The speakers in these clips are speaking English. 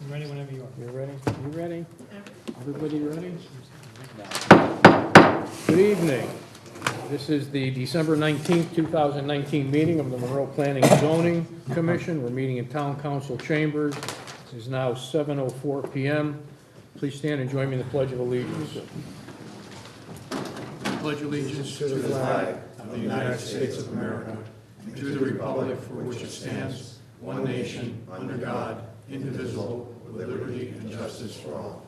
I'm ready whenever you are. You're ready? You ready? Everybody ready? No. Good evening. This is the December 19th, 2019 meeting of the Monroe Planning and Zoning Commission. We're meeting in Town Council Chambers. It is now 7:04 p.m. Please stand and join me in the Pledge of Allegiance. Pledge allegiance to the flag of the United States of America and to the republic for which it stands, one nation, under God, indivisible, with liberty and justice for all.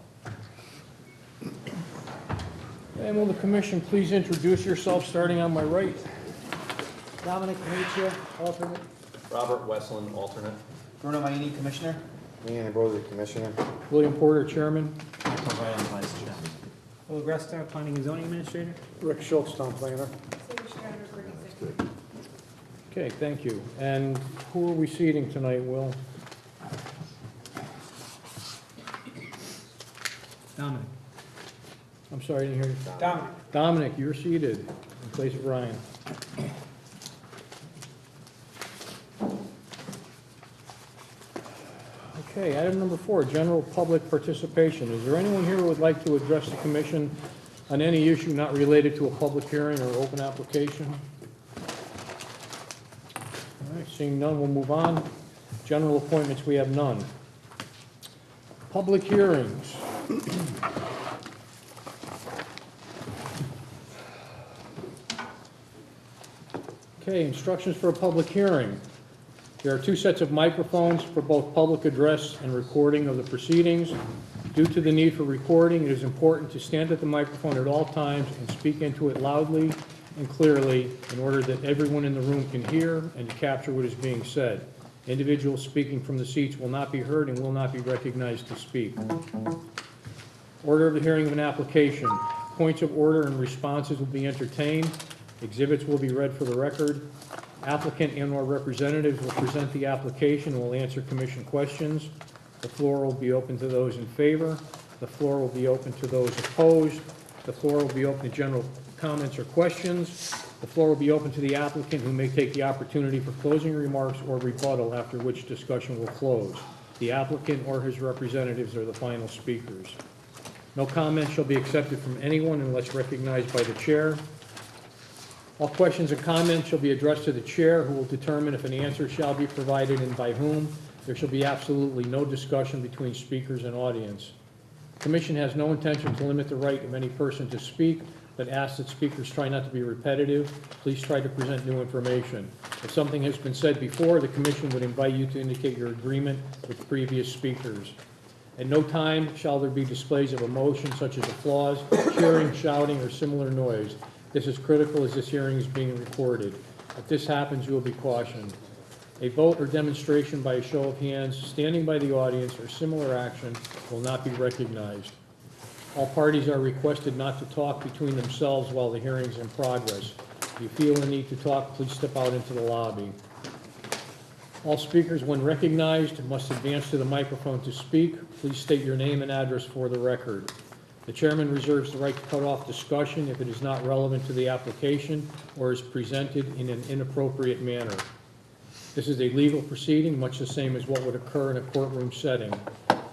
And will the commission please introduce yourself, starting on my right? Dominic Panicia, alternate. Robert Westland, alternate. Bruno Maini, Commissioner. Ian Ambrosi, Commissioner. William Porter, Chairman. Michael Ryan, Vice Chairman. Will Gresta, Planning and Zoning Administrator. Rick Schultz, Town Planner. Okay, thank you. And who are we seating tonight, Will? Dominic. I'm sorry, I didn't hear you. Dominic. Dominic, you're seated in place of Ryan. Okay, item number 4, general public participation. Is there anyone here who would like to address the commission on any issue not related to a public hearing or open application? All right, seeing none, we'll move on. General appointments, we have none. Public hearings. Okay, instructions for a public hearing. There are 2 sets of microphones for both public address and recording of the proceedings. Due to the need for recording, it is important to stand at the microphone at all times and speak into it loudly and clearly in order that everyone in the room can hear and to capture what is being said. Individuals speaking from the seats will not be heard and will not be recognized to speak. Order of the hearing of an application. Points of order and responses will be entertained. Exhibits will be read for the record. Applicant and/or representatives will present the application and will answer commission questions. The floor will be open to those in favor. The floor will be open to those opposed. The floor will be open to general comments or questions. The floor will be open to the applicant, who may take the opportunity for closing remarks or rebuttal, after which discussion will close. The applicant or his representatives are the final speakers. No comment shall be accepted from anyone unless recognized by the chair. All questions and comments shall be addressed to the chair, who will determine if an answer shall be provided and by whom. There shall be absolutely no discussion between speakers and audience. The commission has no intention to limit the right of any person to speak, but asks that speakers try not to be repetitive. Please try to present new information. If something has been said before, the commission would invite you to indicate your agreement with previous speakers. At no time shall there be displays of emotion such as applause, cheering, shouting, or similar noise. This is critical as this hearing is being recorded. If this happens, you will be cautioned. A vote or demonstration by a show of hands, standing by the audience, or similar action will not be recognized. All parties are requested not to talk between themselves while the hearing is in progress. If you feel the need to talk, please step out into the lobby. All speakers, when recognized, must advance to the microphone to speak. Please state your name and address for the record. The chairman reserves the right to cut off discussion if it is not relevant to the application or is presented in an inappropriate manner. This is a legal proceeding, much the same as what would occur in a courtroom setting.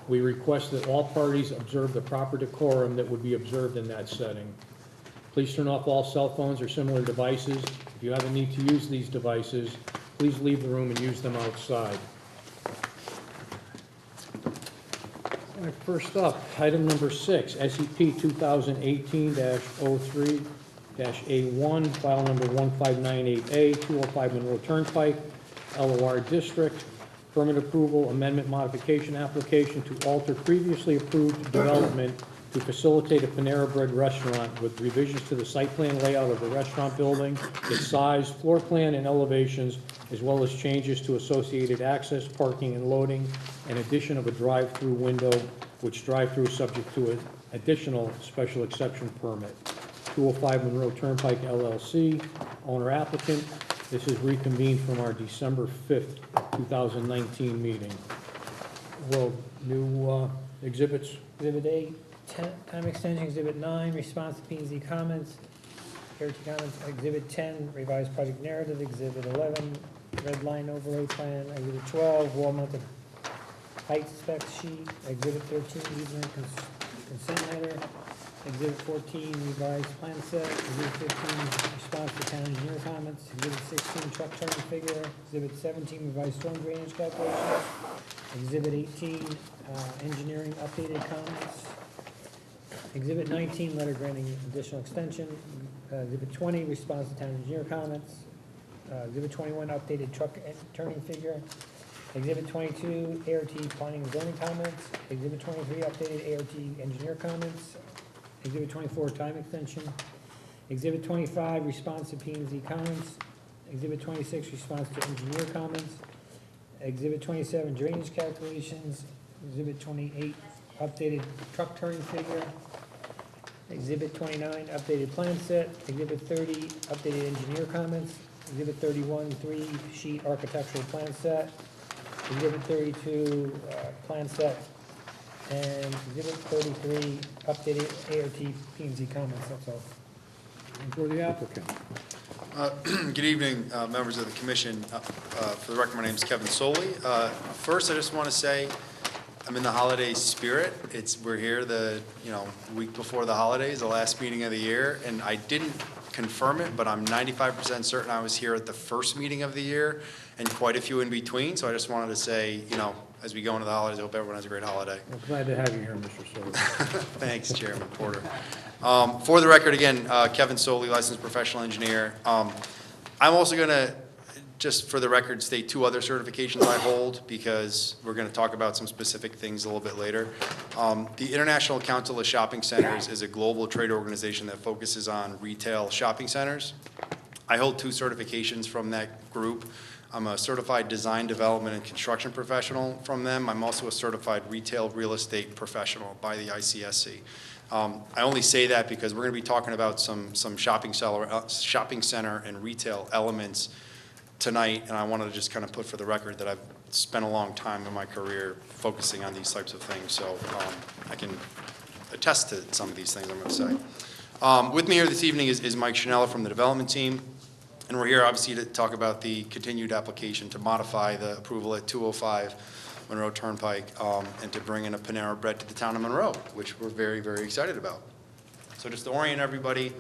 We request that all parties observe the proper decorum that would be observed in that setting. Please turn off all cell phones or similar devices. If you have a need to use these devices, please leave the room and use them outside. All right, first up, item number 6, SEP 2018-03-A1, file number 1598A, 205 Monroe Turnpike, LOR District. Permit approval, amendment modification application to alter previously approved development to facilitate a Panera Bread restaurant with revisions to the site plan layout of the restaurant building, its size, floor plan, and elevations, as well as changes to associated access, parking, and loading, and addition of a drive-through window, which drive-through is subject to an additional special exception permit. 205 Monroe Turnpike LLC, owner applicant. This is reconvened from our December 5th, 2019 meeting. Well, new exhibits. Exhibit 8, time extension. Exhibit 9, response to P&Z comments. Character comments. Exhibit 10, revised project narrative. Exhibit 11, red line overlay plan. Exhibit 12, wall mounted height spec sheet, Exhibit 13, easement consent letter, Exhibit 14, revised plan set, Exhibit 15, response to town engineer comments, Exhibit 16, truck turning figure, Exhibit 17, revised storm drainage calculations, Exhibit 18, engineering updated comments, Exhibit 19, letter granting additional extension, Exhibit 20, response to town engineer comments, Exhibit 21, updated truck turning figure, Exhibit 22, ART planning and zoning comments, Exhibit 23, updated ART engineer comments, Exhibit 24, time extension, Exhibit 25, response to P and Z comments, Exhibit 26, response to engineer comments, Exhibit 27, drainage calculations, Exhibit 28, updated truck turning figure, Exhibit 29, updated plan set, Exhibit 30, updated engineer comments, Exhibit 31, three-sheet architectural plan set, Exhibit 32, plan set, and Exhibit 33, updated ART P&Z comments, that's all. And for the applicant. Good evening, members of the commission. For the record, my name is Kevin Soley. First, I just want to say I'm in the holiday spirit. We're here the week before the holidays, the last meeting of the year, and I didn't confirm it, but I'm 95% certain I was here at the first meeting of the year and quite a few in between. So I just wanted to say, as we go into the holidays, I hope everyone has a grein holiday. We're glad to have you here, Mr. Soley. Thanks, Chairman Porter. For the record, again, Kevin Soley, licensed professional engineer. I'm also going to, just for the record, state two other certifications I hold because we're going to talk about some specific things a little bit later. The International Council of Shopping Centers is a global trade organization that focuses on retail shopping centers. I hold two certifications from that group. I'm a certified design, development, and construction professional from them. I'm also a certified retail real estate professional by the ICSC. I only say that because we're going to be talking about some shopping center and retail elements tonight, and I wanted to just kind of put for the record that I've spent a long time in my career focusing on these types of things, so I can attest to some of these things I'm going to say. With me here this evening is Mike Chanella from the development team, and we're here obviously to talk about the continued application to modify the approval at 205 Monroe Turnpike and to bring in a Panera Bread to the town of Monroe, which we're very, very excited about. So just to orient everybody,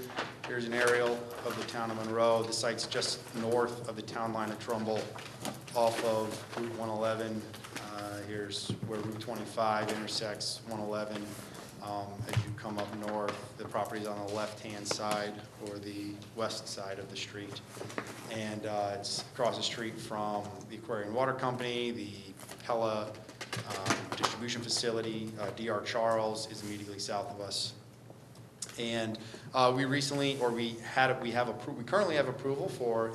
here's an aerial of the town of Monroe. The site's just north of the town line of Trumbull, off of Route 111. Here's where Route 25 intersects 111. As you come up north, the property's on the left-hand side or the west side of the street. And it's across the street from the Aquarian Water Company, the Pella distribution facility. DR Charles is immediately south of us. And we currently have approval for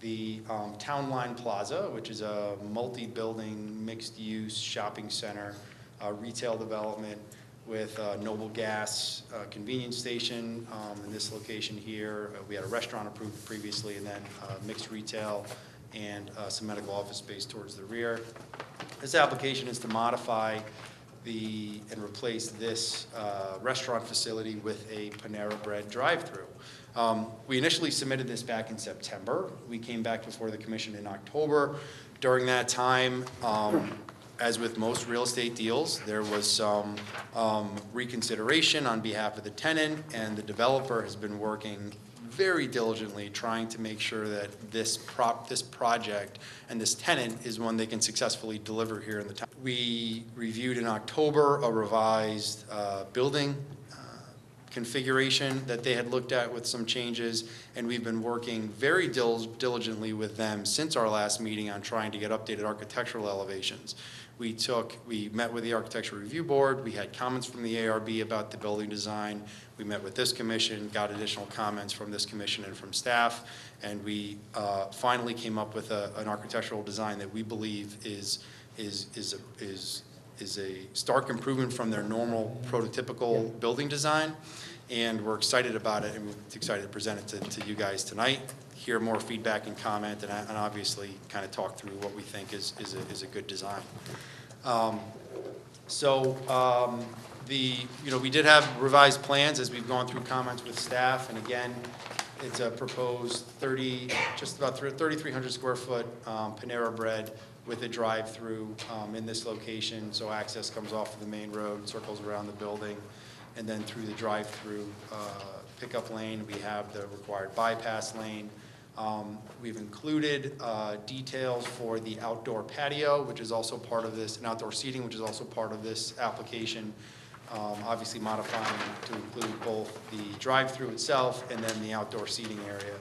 the Town Line Plaza, which is a multi-building, mixed-use shopping center, retail development with Noble Gas convenience station in this location here. We had a restaurant approved previously, and then mixed retail and some medical office space towards the rear. This application is to modify and replace this restaurant facility with a Panera Bread drive-through. We initially submitted this back in September. We came back before the commission in October. During that time, as with most real estate deals, there was some reconsideration on behalf of the tenant, and the developer has been working very diligently trying to make sure that this project and this tenant is one they can successfully deliver here in the town. We reviewed in October a revised building configuration that they had looked at with some changes, and we've been working very diligently with them since our last meeting on trying to get updated architectural elevations. We met with the Architectural Review Board, we had comments from the ARB about the building design, we met with this commission, got additional comments from this commission and from staff, and we finally came up with an architectural design that we believe is a stark improvement from their normal prototypical building design, and we're excited about it, and we're excited to present it to you guys tonight, hear more feedback and comment, and obviously kind of talk through what we think is a good design. We did have revised plans as we've gone through comments with staff, and again, it's a proposed just about 3,300 square foot Panera Bread with a drive-through in this location. So access comes off of the main road, circles around the building, and then through the drive-through pickup lane, we have the required bypass lane. We've included details for the outdoor patio, which is also part of this, and outdoor seating, which is also part of this application. Obviously modifying to include both the drive-through itself and then the outdoor seating area.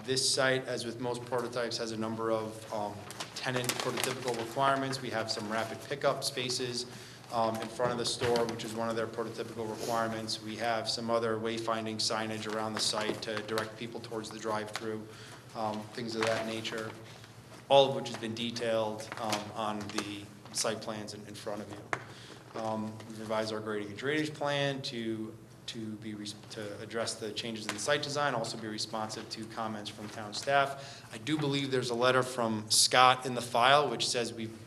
This site, as with most prototypes, has a number of tenant prototypical requirements. We have some rapid pickup spaces in front of the store, which is one of their prototypical requirements. We have some other wayfinding signage around the site to direct people towards the drive-through, things of that nature, all of which has been detailed on the site plans in front of you. We've revised our grading and drainage plan to address the changes in the site design, also be responsive to comments from town staff. I do believe there's a letter from Scott in the file which says we've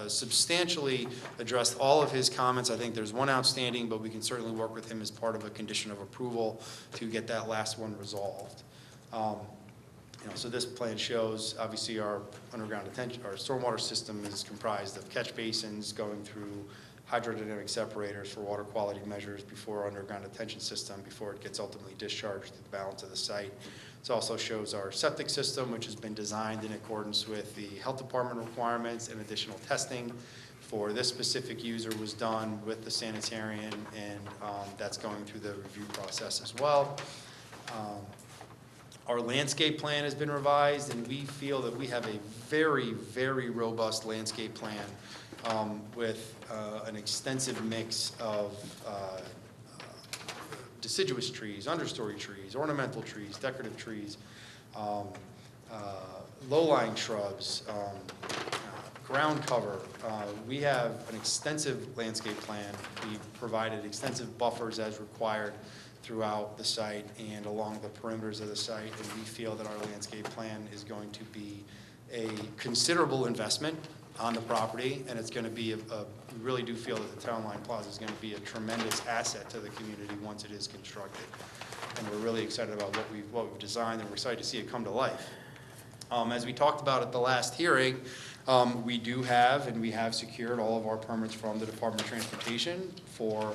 substantially addressed all of his comments. I think there's one outstanding, but we can certainly work with him as part of a condition of approval to get that last one resolved. So this plan shows, obviously, our underground detention, our stormwater system is comprised of catch basins going through hydrodynamic separators for water quality measures before our underground detention system, before it gets ultimately discharged to the balance of the site. It also shows our septic system, which has been designed in accordance with the health department requirements, and additional testing for this specific user was done with the sanitarian, and that's going through the review process as well. Our landscape plan has been revised, and we feel that we have a very, very robust landscape plan with an extensive mix of deciduous trees, understory trees, ornamental trees, decorative trees, low-lying shrubs, ground cover. We have an extensive landscape plan. We've provided extensive buffers as required throughout the site and along the perimeters of the site, and we feel that our landscape plan is going to be a considerable investment on the property, and it's going to be we really do feel that the Town Line Plaza is going to be a tremendous asset to the community once it is constructed. And we're really excited about what we've designed, and we're excited to see it come to life. As we talked about at the last hearing, we have secured all of our permits from the Department of Transportation for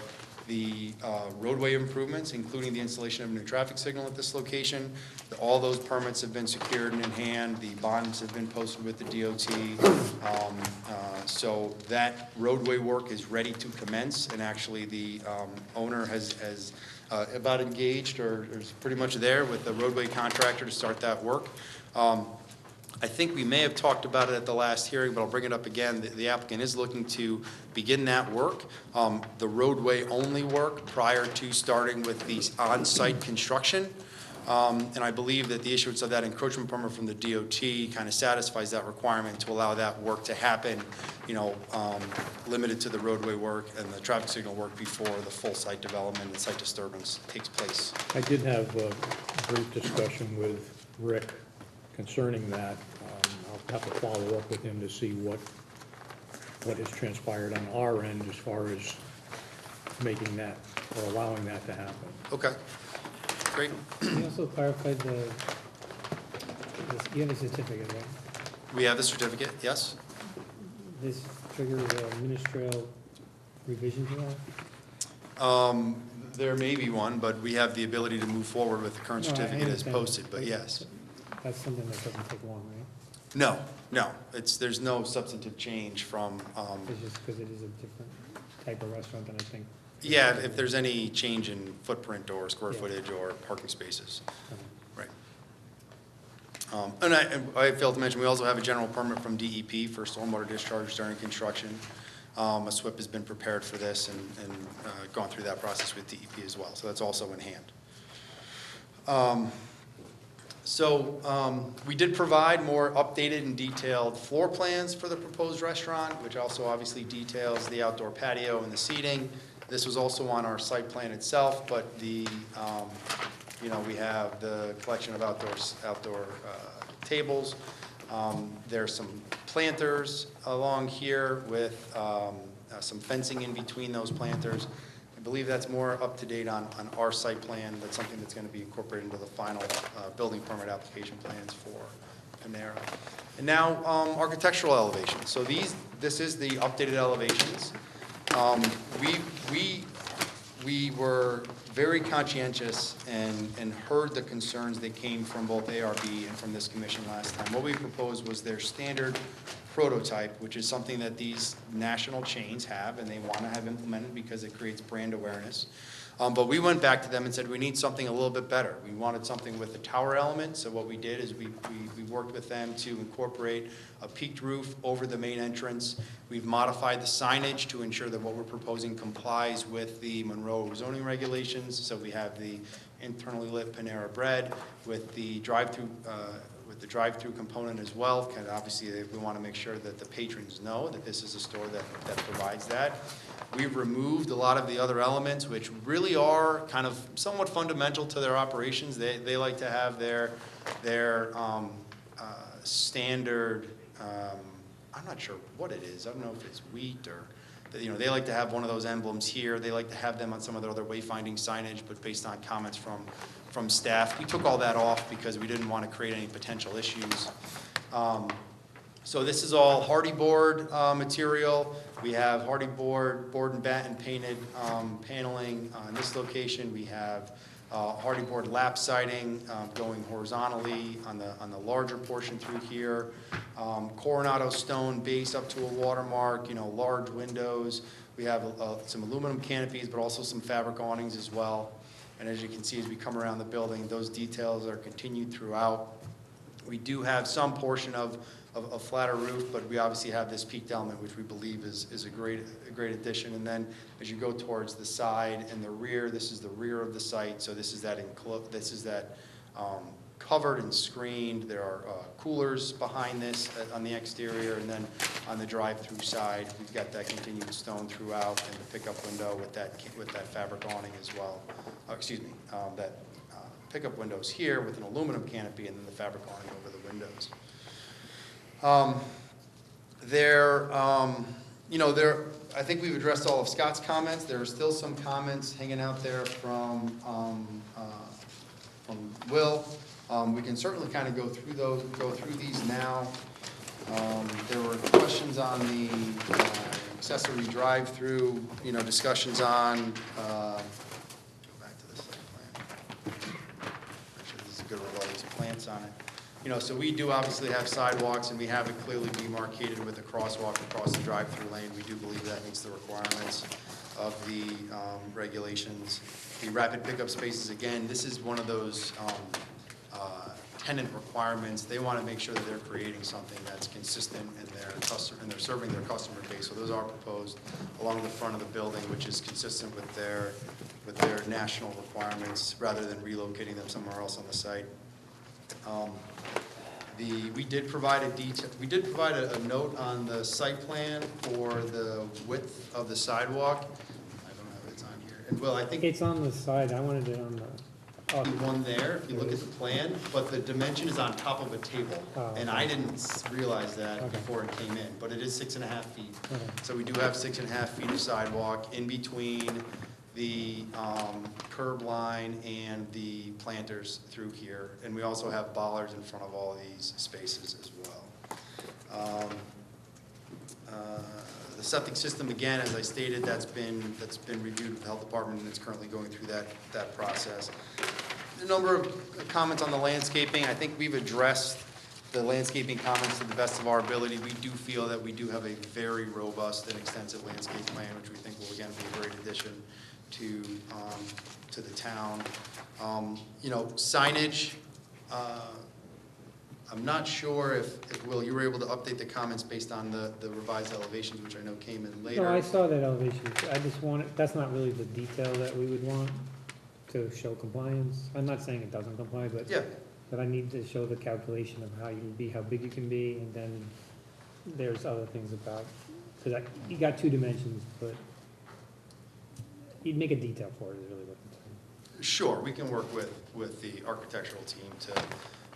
the roadway improvements, including the installation of a new traffic signal at this location. All those permits have been secured and in hand. The bonds have been posted with the DOT. So that roadway work is ready to commence, and actually the owner has about engaged or is pretty much there with the roadway contractor to start that work. I think we may have talked about it at the last hearing, but I'll bring it up again. The applicant is looking to begin that work, the roadway only work, prior to starting with the on-site construction. And I believe that the issuance of that encroachment permit from the DOT kind of satisfies that requirement to allow that work to happen, limited to the roadway work and the traffic signal work before the full site development and site disturbance takes place. I did have a brief discussion with Rick concerning that. I'll have to follow up with him to see what has transpired on our end as far as making that or allowing that to happen. Okay, great. You also clarified you have a certificate, right? We have the certificate, yes? This triggers a ministerial revision to that? There may be one, but we have the ability to move forward with the current No, I certificate as understand. posted, but yes. That's something that doesn't take long, right? No, there's no substantive change from, It's just because it is a different type of restaurant than I think. yeah, if there's any change in footprint or square Yeah. footage or parking spaces, Okay. right. And I failed to mention, we also have a general permit from DEP for stormwater discharge during construction. A SWIP has been prepared for this and gone through that process with DEP as well, so that's also in hand. So we did provide more updated and detailed floor plans for the proposed restaurant, which also obviously details the outdoor patio and the seating. This was also on our site plan itself, but we have the collection of outdoor tables. There's some planters along here with some fencing in between those planters. I believe that's more up to date on our site plan. That's something that's going to be incorporated into the final building permit application plans for Panera. And now, architectural elevations. So this is the updated elevations. We were very conscientious and heard the concerns that came from both ARB and from this commission last time. What we proposed was their standard prototype, which is something that these national chains have and they want to have implemented because it creates brand awareness. But we went back to them and said, we need something a little bit better. We wanted something with the tower element, so what we did is we worked with them to incorporate a peaked roof over the main entrance. We've modified the signage to ensure that what we're proposing complies with the Monroe zoning regulations. So we have the internally lit Panera Bread with the drive-through component as well. Kind of obviously, we want to make sure that the patrons know that this is a store that provides that. We've removed a lot of the other elements, which really are kind of somewhat fundamental to their operations. They like to have their standard, I'm not sure what it is. I don't know if it's wheat or, they like to have one of those emblems here. They like to have them on some of their other wayfinding signage, but based on comments from staff, we took all that off because we didn't want to create any potential issues. So this is all hardy board material. We have hardy board and batten painted paneling. On this location, we have hardy board lap siding going horizontally on the larger portion through here. Coronado stone base up to a watermark, large windows. We have some aluminum canopies, but also some fabric awnings as well. And as you can see, as we come around the building, those details are continued throughout. We do have some portion of a flatter roof, but we obviously have this peaked element, which we believe is a great addition. And then as you go towards the side and the rear, this is the rear of the site. So this is that covered and screened. There are coolers behind this on the exterior, and then on the drive-through side, we've got that continued stone throughout, and the pickup window with that fabric awning as well. Pickup windows here with an aluminum canopy, and then the fabric awning over the windows. I think we've addressed all of Scott's comments. There are still some comments hanging out there from Will. We can certainly kind of go through these now. There were questions on the accessory drive-through, discussions on, go back to the site plan. Actually, this is good with all these plants on it. So we do obviously have sidewalks, and we have it clearly demarcated with a crosswalk across the drive-through lane. We do believe that meets the requirements of the regulations. The rapid pickup spaces, again, this is one of those tenant requirements. They want to make sure that they're creating something that's consistent in they're serving their customer base. So those are proposed along the front of the building, which is consistent with their national requirements, rather than relocating them somewhere else on the site. We did provide a note on the site plan for the width of the sidewalk. I don't know if it's on here. And Will, I think It's on the side, I wanted it on the, one there, if you look at the plan, but the dimension is on top of a table. Oh, And I didn't realize that Okay. before it came in, but it is 6.5 feet. Okay. So we do have 6.5 feet of sidewalk in between the curb line and the planters through here. And we also have bollards in front of all of these spaces as well. The septic system, again, as I stated, that's been reviewed with the health department, and it's currently going through that process. A number of comments on the landscaping. I think we've addressed the landscaping comments to the best of our ability. We do feel that we do have a very robust and extensive landscape plan, which we think will again be a great addition to the town. Signage. I'm not sure if Will, you were able to update the comments based on the revised elevations, which I know came in later. no, I saw that elevation. I just wanted, that's not really the detail that we would want to show compliance. I'm not saying it doesn't comply, but Yeah. but I need to show the calculation of how big you can be, and then there's other things about, because you got 2 dimensions, but you'd make a detail for it is really what I'm saying. Sure, we can work with the architectural team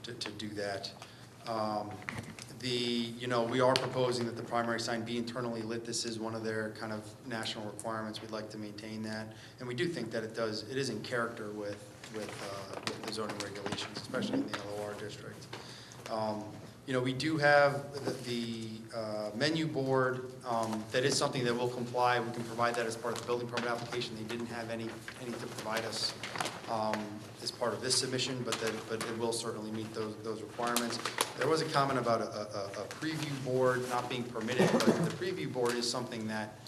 to do that. We are proposing that the primary sign be internally lit. This is one of their kind of national requirements. We'd like to maintain that. And we do think that it is in character with the zoning regulations, especially in the LOR district. You know, we do have the menu board, that is something that will comply. We can provide that as part of the building permit application. They didn't have any to provide us as part of this submission, but it will certainly meet those requirements. There was a comment about a preview board not being permitted, but the preview board is something that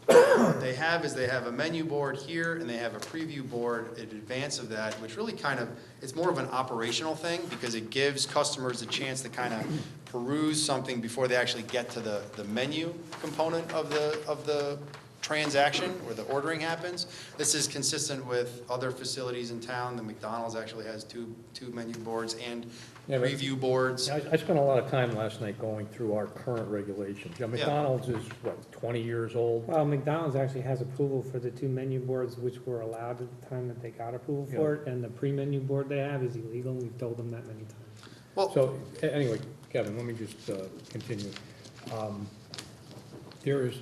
they have a menu board here, and they have a preview board in advance of that, which really kind of, it's more of an operational thing, because it gives customers a chance to kind of peruse something before they actually get to the menu component of the transaction where the ordering happens. This is consistent with other facilities in town. The McDonald's actually has two menu boards and Yeah, but- preview boards. I spent a lot of time last night going through our current regulations. You know, McDonald's is, what, 20 years old? Well, McDonald's actually has approval for the two menu boards, which were allowed at the time that they got approval for it, and the pre-menu board they have is illegal, we've told them that many times. Well, So, anyway, Kevin, let me just continue. There's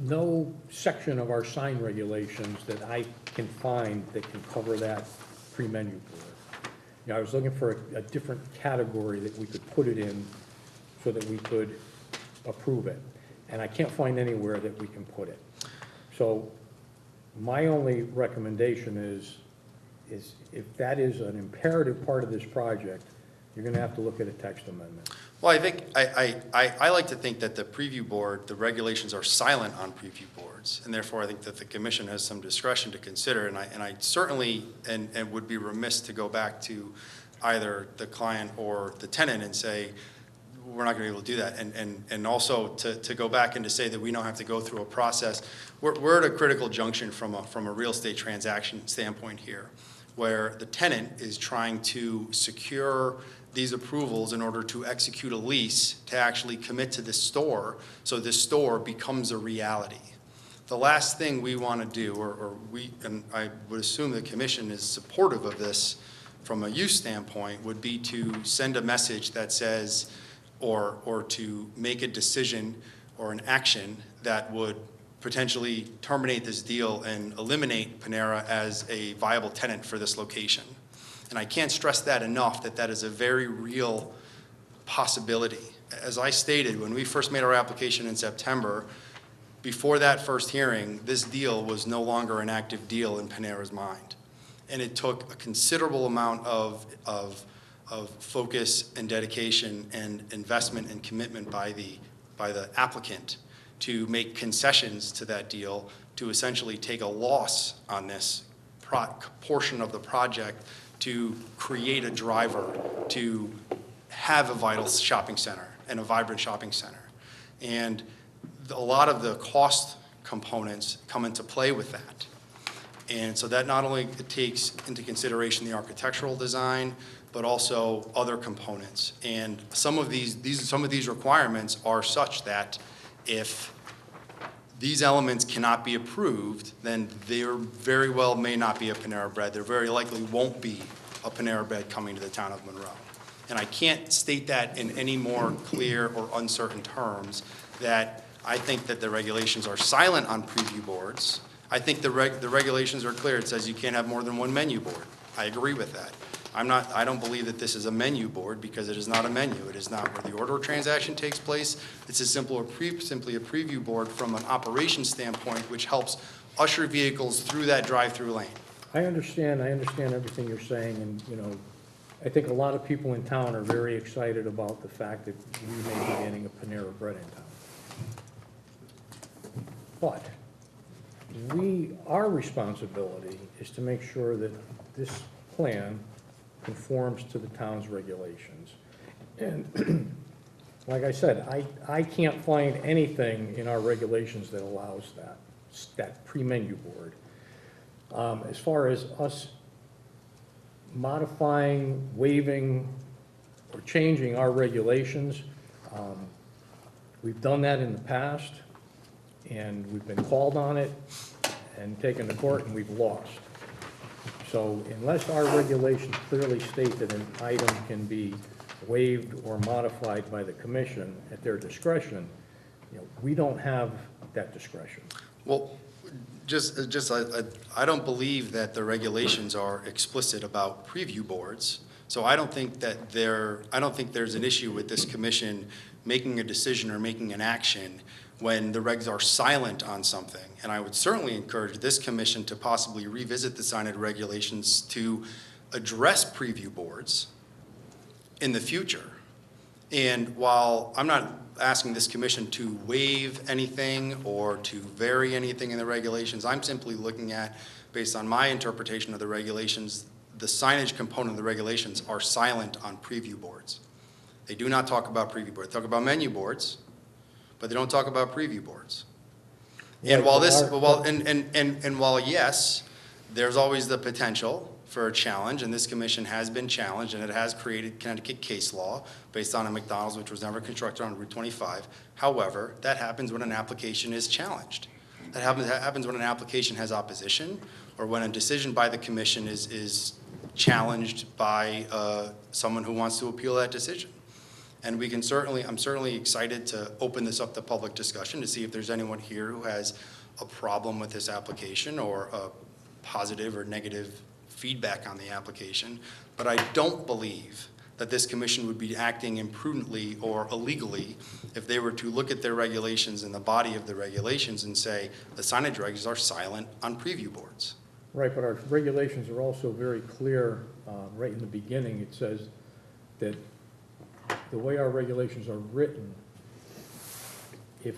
no section of our sign regulations that I can find that can cover that pre-menu board. You know, I was looking for a different category that we could put it in so that we could approve it. And I can't find anywhere that we can put it. So my only recommendation is if that is an imperative part of this project, you're gonna have to look at a text amendment. Well, I think, I like to think that the preview board, the regulations are silent on preview boards, and therefore I think that the commission has some discretion to consider, and I certainly, and would be remiss to go back to either the client or the tenant and say, we're not gonna be able to do that, and also to go back and to say that we don't have to go through a process. We're at a critical junction from a real estate transaction standpoint here, where the tenant is trying to secure these approvals in order to execute a lease to actually commit to this store, so this store becomes a reality. The last thing we want to do, or we, and I would assume the commission is supportive of this from a use standpoint, would be to send a message that says, or to make a decision or an action that would potentially terminate this deal and eliminate Panera as a viable tenant for this location. And I can't stress that enough, that is a very real possibility. As I stated, when we first made our application in September, before that first hearing, this deal was no longer an active deal in Panera's mind. And it took a considerable amount of focus and dedication and investment and commitment by the applicant to make concessions to that deal, to essentially take a loss on this portion of the project, to create a driver, to have a vital shopping center and a vibrant shopping center. And a lot of the cost components come into play with that. And so that not only takes into consideration the architectural design, but also other components. And some of these requirements are such that if these elements cannot be approved, then there very well may not be a Panera Bread. There very likely won't be a Panera Bread coming to the town of Monroe. And I can't state that in any more clear or uncertain terms, that I think that the regulations are silent on preview boards. I think the regulations are clear. It says you can't have more than one menu board. I agree with that. I don't believe that this is a menu board, because it is not a menu. It is not where the order transaction takes place. It's simply a preview board from an operation standpoint, which helps usher vehicles through that drive-through lane. I understand everything you're saying, and, you know, I think a lot of people in town are very excited about the fact that we may be getting a Panera Bread in town. But our responsibility is to make sure that this plan conforms to the town's regulations. And like I said, I can't find anything in our regulations that allows that pre-menu board. As far as us modifying, waiving, or changing our regulations, we've done that in the past, and we've been called on it and taken to court, and we've lost. So unless our regulations clearly state that an item can be waived or modified by the commission at their discretion, you know, we don't have that discretion. Well, I don't believe that the regulations are explicit about preview boards, So I don't think there's an issue with this commission making a decision or making an action when the regs are silent on something. And I would certainly encourage this commission to possibly revisit the signage regulations to address preview boards in the future. And while I'm not asking this commission to waive anything or to vary anything in the regulations, I'm simply looking at, based on my interpretation of the regulations, the signage component of the regulations are silent on preview boards. They do not talk about preview boards. They talk about menu boards, but they don't talk about preview boards. And while this, while yes, there's always the potential for a challenge, and this commission has been challenged, and it has created Connecticut case law based on a McDonald's which was never constructed on Route 25. However, that happens when an application is challenged. That happens when an application has opposition, or when a decision by the commission is challenged by someone who wants to appeal that decision. And I'm certainly excited to open this up to public discussion to see if there's anyone here who has a problem with this application or a positive or negative feedback on the application. But I don't believe that this commission would be acting imprudently or illegally if they were to look at their regulations and the body of the regulations and say the signage regs are silent on preview boards. Right, but our regulations are also very clear. Right in the beginning, it says that the way our regulations are written, if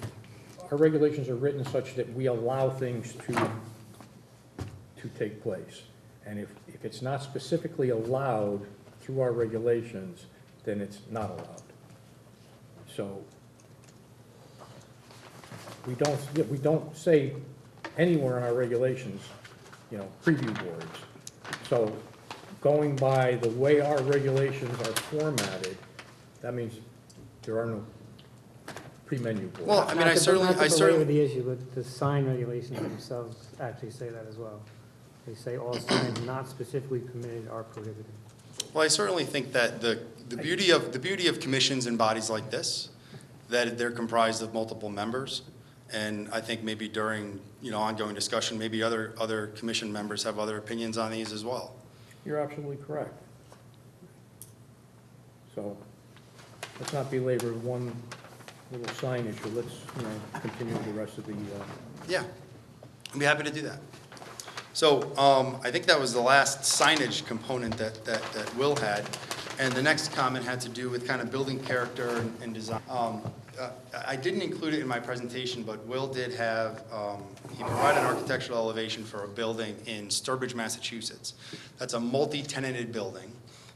our regulations are written such that we allow things to take place, and if it's not specifically allowed through our regulations, then it's not allowed. So we don't say anywhere in our regulations, preview boards. So going by the way our regulations are formatted, that means there are no pre-menu boards. Well, I mean, Not to belabor certainly, the issue, but the sign regulations themselves actually say that as well. They say all signs not specifically permitted are prohibited. well, I certainly think that the beauty of commissions and bodies like this, that they're comprised of multiple members. And I think maybe during, ongoing discussion, maybe other commission members have other opinions on these as well. You're absolutely correct. So let's not belabor one little sign issue. Let's, continue with the rest of the, Yeah, I'd be happy to do that. So I think that was the last signage component that Will had. And the next comment had to do with kind of building character and design. I didn't include it in my presentation, but Will did have, he provided an architectural elevation for a building in Sturbridge, Massachusetts. That's a multi-tenanted building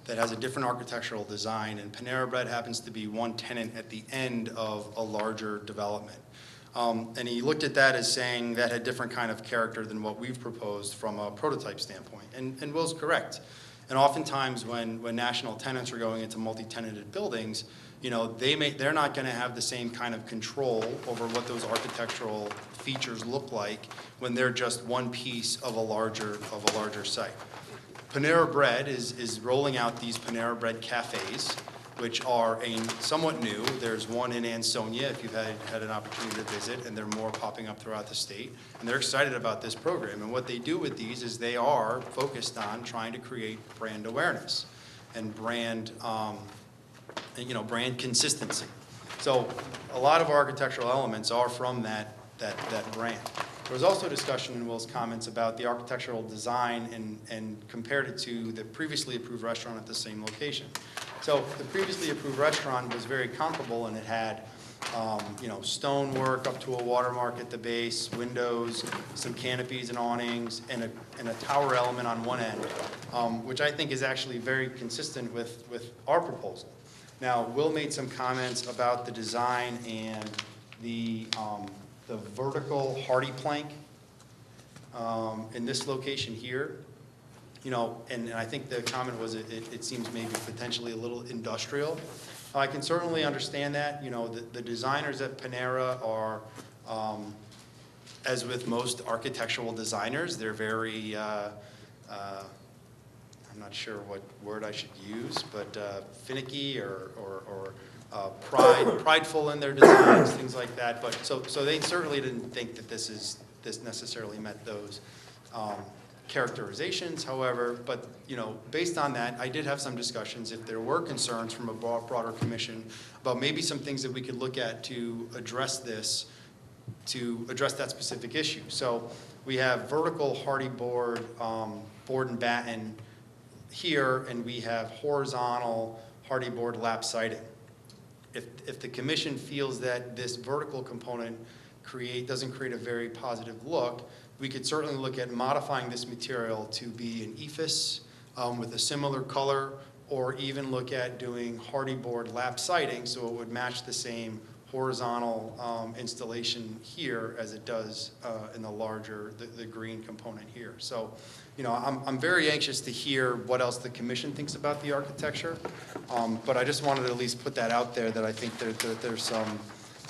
that has a different architectural design, and Panera Bread happens to be one tenant at the end of a larger development. And he looked at that as saying that had different kind of character than what we've proposed from a prototype standpoint. And Will's correct. And oftentimes when national tenants are going into multi-tenanted buildings, they're not going to have the same kind of control over what those architectural features look like when they're just one piece of a larger site. Panera Bread is rolling out these Panera Bread cafes, which are somewhat new. There's one in Ansonia, if you've had an opportunity to visit, and there are more popping up throughout the state. And they're excited about this program. And what they do with these is they are focused on trying to create brand awareness and brand consistency. So a lot of architectural elements are from that brand. There was also discussion in Will's comments about the architectural design and compared it to the previously approved restaurant at the same location. So the previously approved restaurant was very comparable, and it had stonework up to a watermark at the base, windows, some canopies and awnings, and a tower element on one end, which I think is actually very consistent with our proposal. Now, Will made some comments about the design and the vertical hardy plank in this location here. And I think the comment was it seems maybe potentially a little industrial. I can certainly understand that. The designers at Panera are, as with most architectural designers, they're very, I'm not sure what word I should use, but finicky or prideful in their designs, things like that. But so they certainly didn't think that this necessarily met those characterizations, however, but, you know, based on that, I did have some discussions, if there were concerns from a broader commission about maybe some things that we could look at to address this, to address that specific issue. So we have vertical hardy board, board and batten here, and we have horizontal hardy board lap siding. If the commission feels that this vertical component doesn't create a very positive look, we could certainly look at modifying this material to be an ephes with a similar color, or even look at doing hardy board lap siding so it would match the same horizontal installation here as it does in the larger, the green component here. So, you know, I'm very anxious to hear what else the commission thinks about the architecture, but I just wanted to at least put that out there, that I think there's some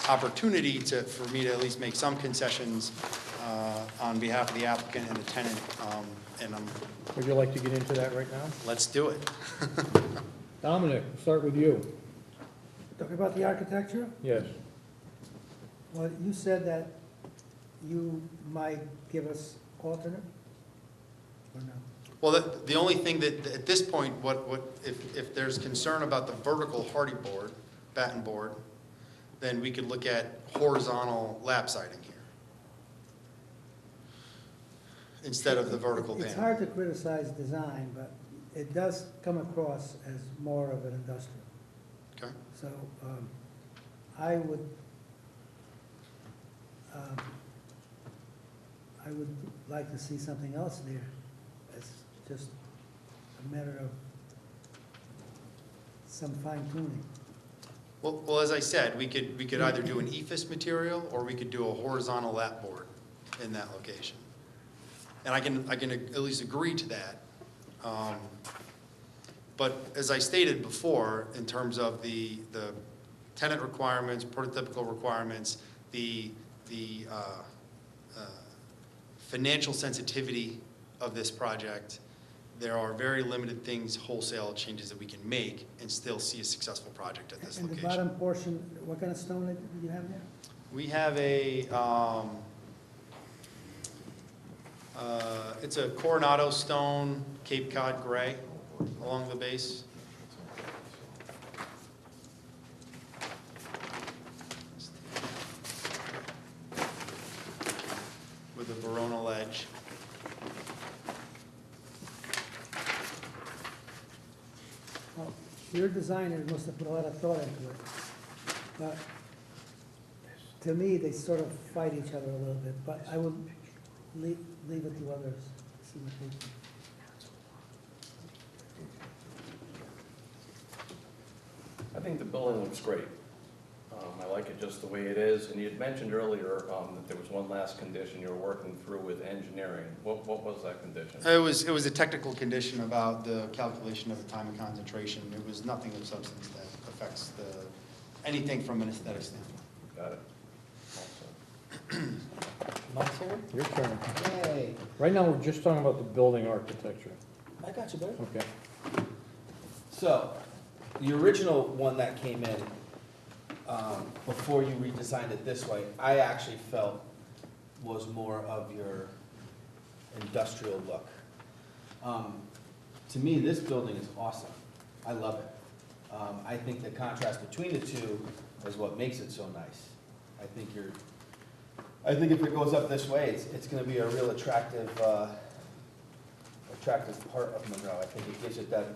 opportunity for me to at least make some concessions on behalf of the applicant and the tenant, and Would you like to get into that right now? let's do it. Dominic, we'll start with you. Talking about the architecture? Yes. Well, you said that you might give us alternate? Or no? Well, the only thing that, at this point, if there's concern about the vertical hardy board, batten board, then we could look at horizontal lap siding here instead of the vertical It's panel. hard to criticize design, but it does come across as more of an industrial. Okay. So I would like to see something else there. It's just a matter of some fine tuning. Well, as I said, we could either do an ephes material, or we could do a horizontal lap board in that location. And I can at least agree to that. But as I stated before, in terms of the tenant requirements, prototypical requirements, the financial sensitivity of this project, there are very limited things, wholesale changes that we can make and still see a successable project at this And the location. bottom portion, what kind of stone do you have there? We have it's a Coronado stone, Cape Cod gray along the base. With a Verona edge. Well, your designer must have put a lot of thought into it. But to me, they sort of fight each other a little bit, but I would leave it to others, see what they think. I think the building looks great. I like it just the way it is, and you had mentioned earlier that there was one last condition you were working through with engineering. What was that condition? It was a technical condition about the calculation of the time of concentration. It was nothing of substance that affects anything from an aesthetic standpoint. Got it. My turn? Your turn. Yay. Right now, we're just talking about the building architecture. I got you, buddy. Okay. So, the original one that came in, before you redesigned it this way, I actually felt was more of your industrial look. To me, this building is awesome. I love it. I think the contrast between the two is what makes it so nice. I think if it goes up this way, it's gonna be a real attractive part of Monroe. I think it gives it that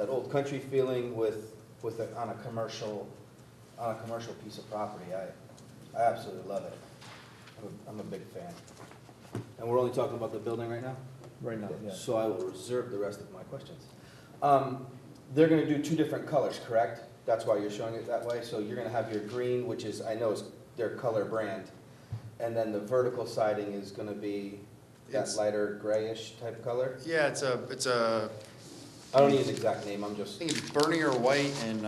old country feeling on a commercial piece of property. I absolutely love it. I'm a big fan. And we're only talking about the building right now? Right now, yes. So I will reserve the rest of my questions. They're gonna do two different colors, correct? That's why you're showing it that way? So you're gonna have your green, which is, I know is their color brand, and then the vertical siding is gonna be that It's- lighter grayish type color? Yeah, it's a I don't need an exact name, I'm I just, think it's Bernier white, and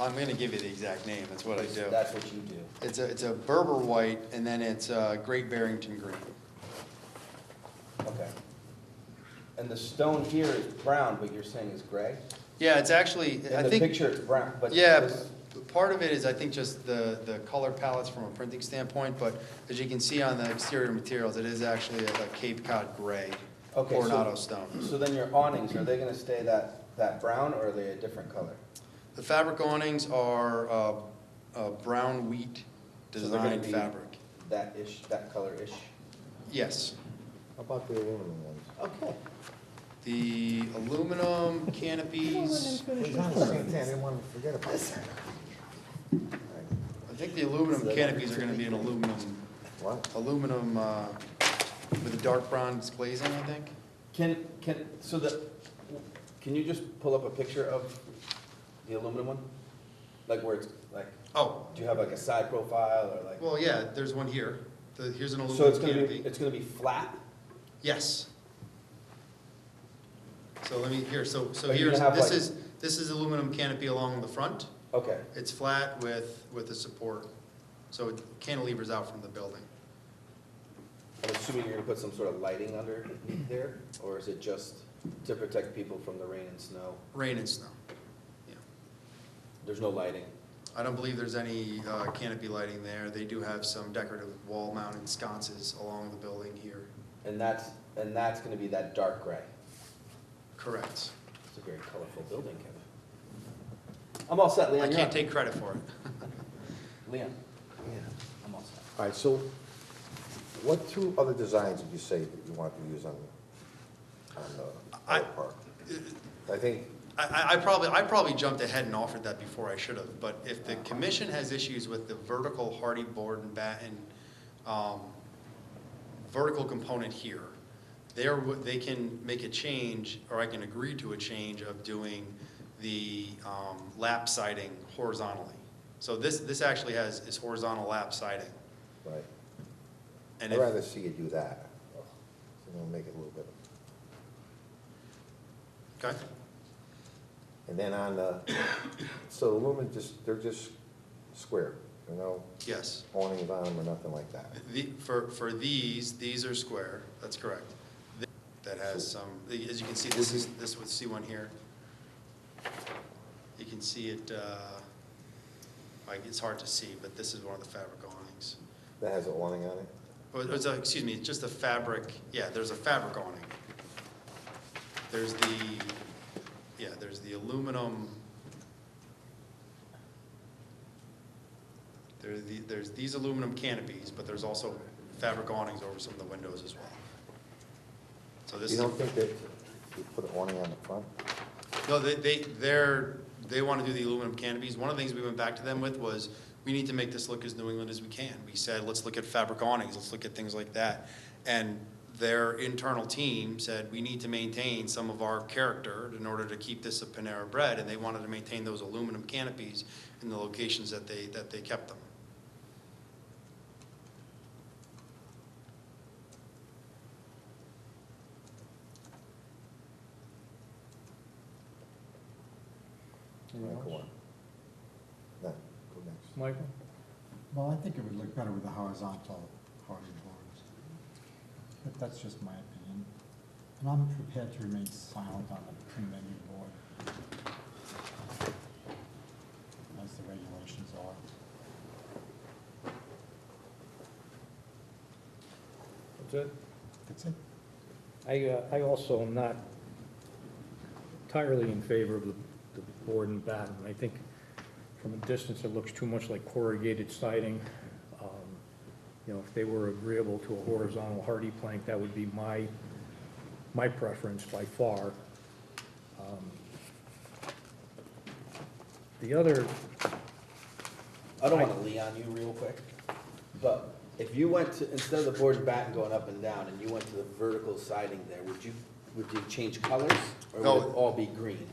I'm going to give you the exact name. That's what I do. that's what you do. It's a Berber white, and then it's Great Barrington green. Okay. And the stone here is brown, but you're saying is gray? Yeah, it's actually, I In the think, picture, it's brown, but. yeah, this- part of it is I think just the color palettes from a printing standpoint, but as you can see on the exterior materials, it is actually a Cape Cod gray Okay, Coronado stone. So then your awnings, are they gonna stay that brown, or are they a different color? The fabric awnings are brown wheat So they're gonna designed be fabric. that color-ish? Yes. How about the aluminum ones? Okay. The aluminum canopies, Well, he's on the same thing, I didn't want to forget about that. I think the aluminum canopies are gonna be an aluminum, What? with a dark bronze glazing, I think. Can you just pull up a picture of the aluminum one? Like where it's, like, Oh, do you have like a side profile, or like? well, yeah, there's one here. Here's an So it's aluminum gonna be, canopy. it's gonna be flat? Yes. So let me, so Are you here's, gonna have, like- this is aluminum canopy along the front. Okay. It's flat with a support, so it cantilevers out from the building. I'm assuming you're gonna put some sort of lighting under there, or is it just to protect people from the rain and snow? Rain and snow. Yeah. There's no lighting? I don't believe there's any canopy lighting there. They do have some decorative wall-mounted sconces along the building here. And that's gonna be that dark gray? Correct. It's a very colorful building, Kevin. I'm all set, Leon. I you're can't up. take credit for it. Leon? Yeah. I'm all set. All right, so what two other designs did you say that you want to use on the I- park? I think, I probably jumped ahead and offered that before I should have, but if the commission has issues with the vertical hardy board and batten, vertical component here, they can make a change, or I can agree to a change of doing the lap siding horizontally. So this actually is horizontal lap siding. right, And I'd if, rather see you do that. So it'll make it a little bit. okay, And then on the, so the lumen they're just square, you know, yes. awnings on them or nothing like that. For these are square, that's correct. That has some, as you can see, this would see one here. You can see it, like, it's hard to see, but this is one of the fabric awnings. That has an awning on it? Excuse me, just a fabric, yeah, there's a fabric awning. There's the aluminum. There's these aluminum canopies, but there's also fabric awnings over some of the windows as well. So this You is, don't think that you put an awning on the front? no, they want to do the aluminum canopies. One of the things we went back to them with was, we need to make this look as New England as we can. We said, let's look at fabric awnings, let's look at things like that. And their internal team said, we need to maintain some of our character in order to keep this a Panera Bread, and they wanted to maintain those aluminum canopies in the locations that they kept them. Go on. No, go next. Michael? Well, I think it would look better with the horizontal hardy boards, but that's just my opinion. And I'm prepared to remain silent on the pre-menu board, as the regulations are. That's it? That's it. I also am not entirely in favor of the board and batten. I think from a distance, it looks too much like corrugated siding. You know, if they were agreeable to a horizontal hardy plank, that would be my preference by far. The other, I don't wanna Leon you real quick, but if you went to, instead of the board and batten going up and down, and you went to the vertical siding there, would you change colors, or No. would it all be green?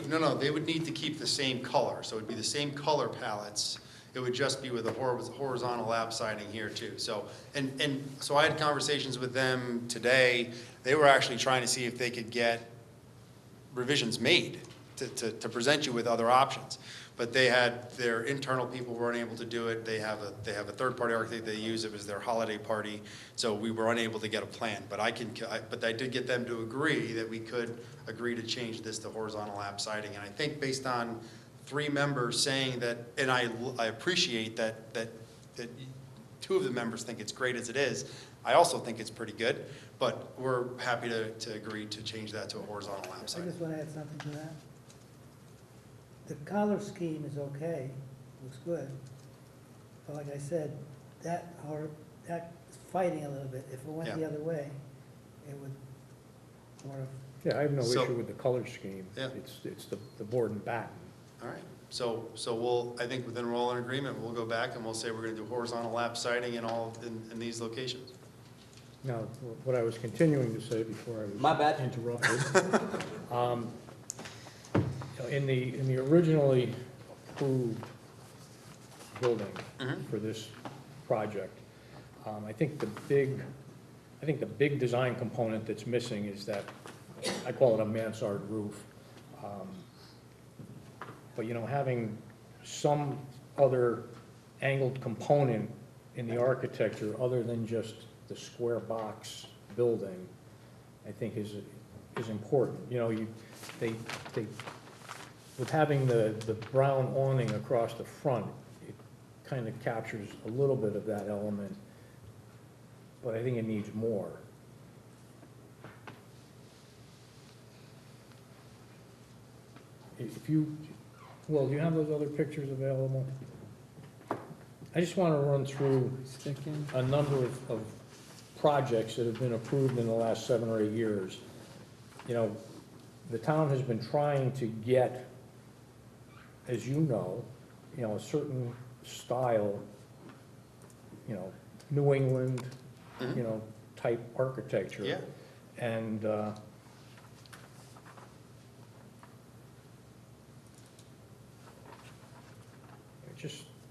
No, they would need to keep the same color, so it'd be the same color palettes. It would just be with a horizontal lap siding here too. So, and so I had conversations with them today. They were actually trying to see if they could get revisions made to present you with other options. But they had, their internal people weren't able to do it. They have a third-party architect they use. It was their holiday party, so we were unable to get a plan. But I did get them to agree that we could agree to change this to horizontal lap siding. And I think based on 3 members saying that, and I appreciate that 2 two of the members think it's great as it is. I also think it's pretty good, but we're happy to agree to change that to a horizontal lap I siding. just want to add something to that. The color scheme is okay, looks good. But like I said, that's fighting a little bit. If it went the Yeah. other way, it would sort of, Yeah, I have no So- issue with the color scheme. Yeah. It's the board and batten. All right, so we'll, I think then we're all in agreement, we'll go back and we'll say we're gonna do horizontal lap siding in these locations. Now, what I was continuing to say before I was. My bad. Interrupted. In the originally approved building Mhm. for this project, I think the big design component that's missing is that, I call it a mansard roof. But, having some other angled component in the architecture other than just the square box building, I think is important. With having the brown awning across the front, it kind of captures a little bit of that element, but I think it needs more. If you, well, do you have those other pictures available? I just want to run through a number of projects that have been approved in the last 7 or 8 years. The town has been trying to get, as you know, a certain style, New England, type architecture. Yeah. And,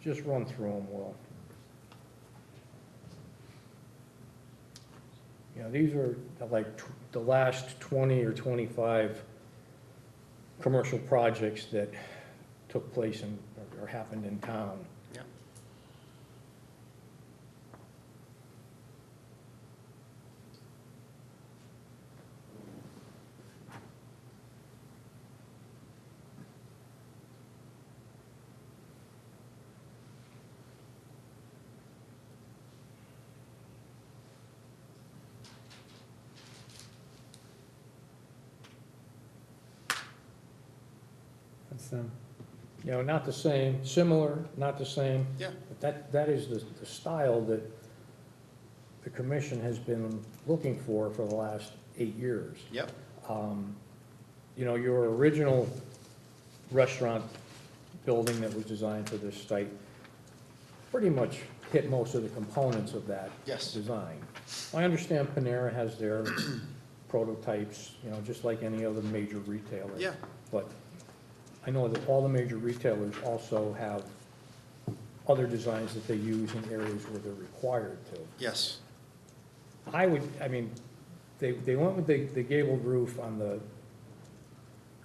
just run through them, Will. These are like the last 20 or 25 commercial projects that took place or happened in town. Yeah. That's them. Not the same, similar, not the same. Yeah. But that is the style that the commission has been looking for the last 8 years. Yep. Your original restaurant building that was designed for this site pretty much hit most of the components of that Yes. design. I understand Panera has their prototypes, just like any other major retailer. Yeah. But I know that all the major retailers also have other designs that they use in areas where they're required to. Yes. They went with the gabled roof on the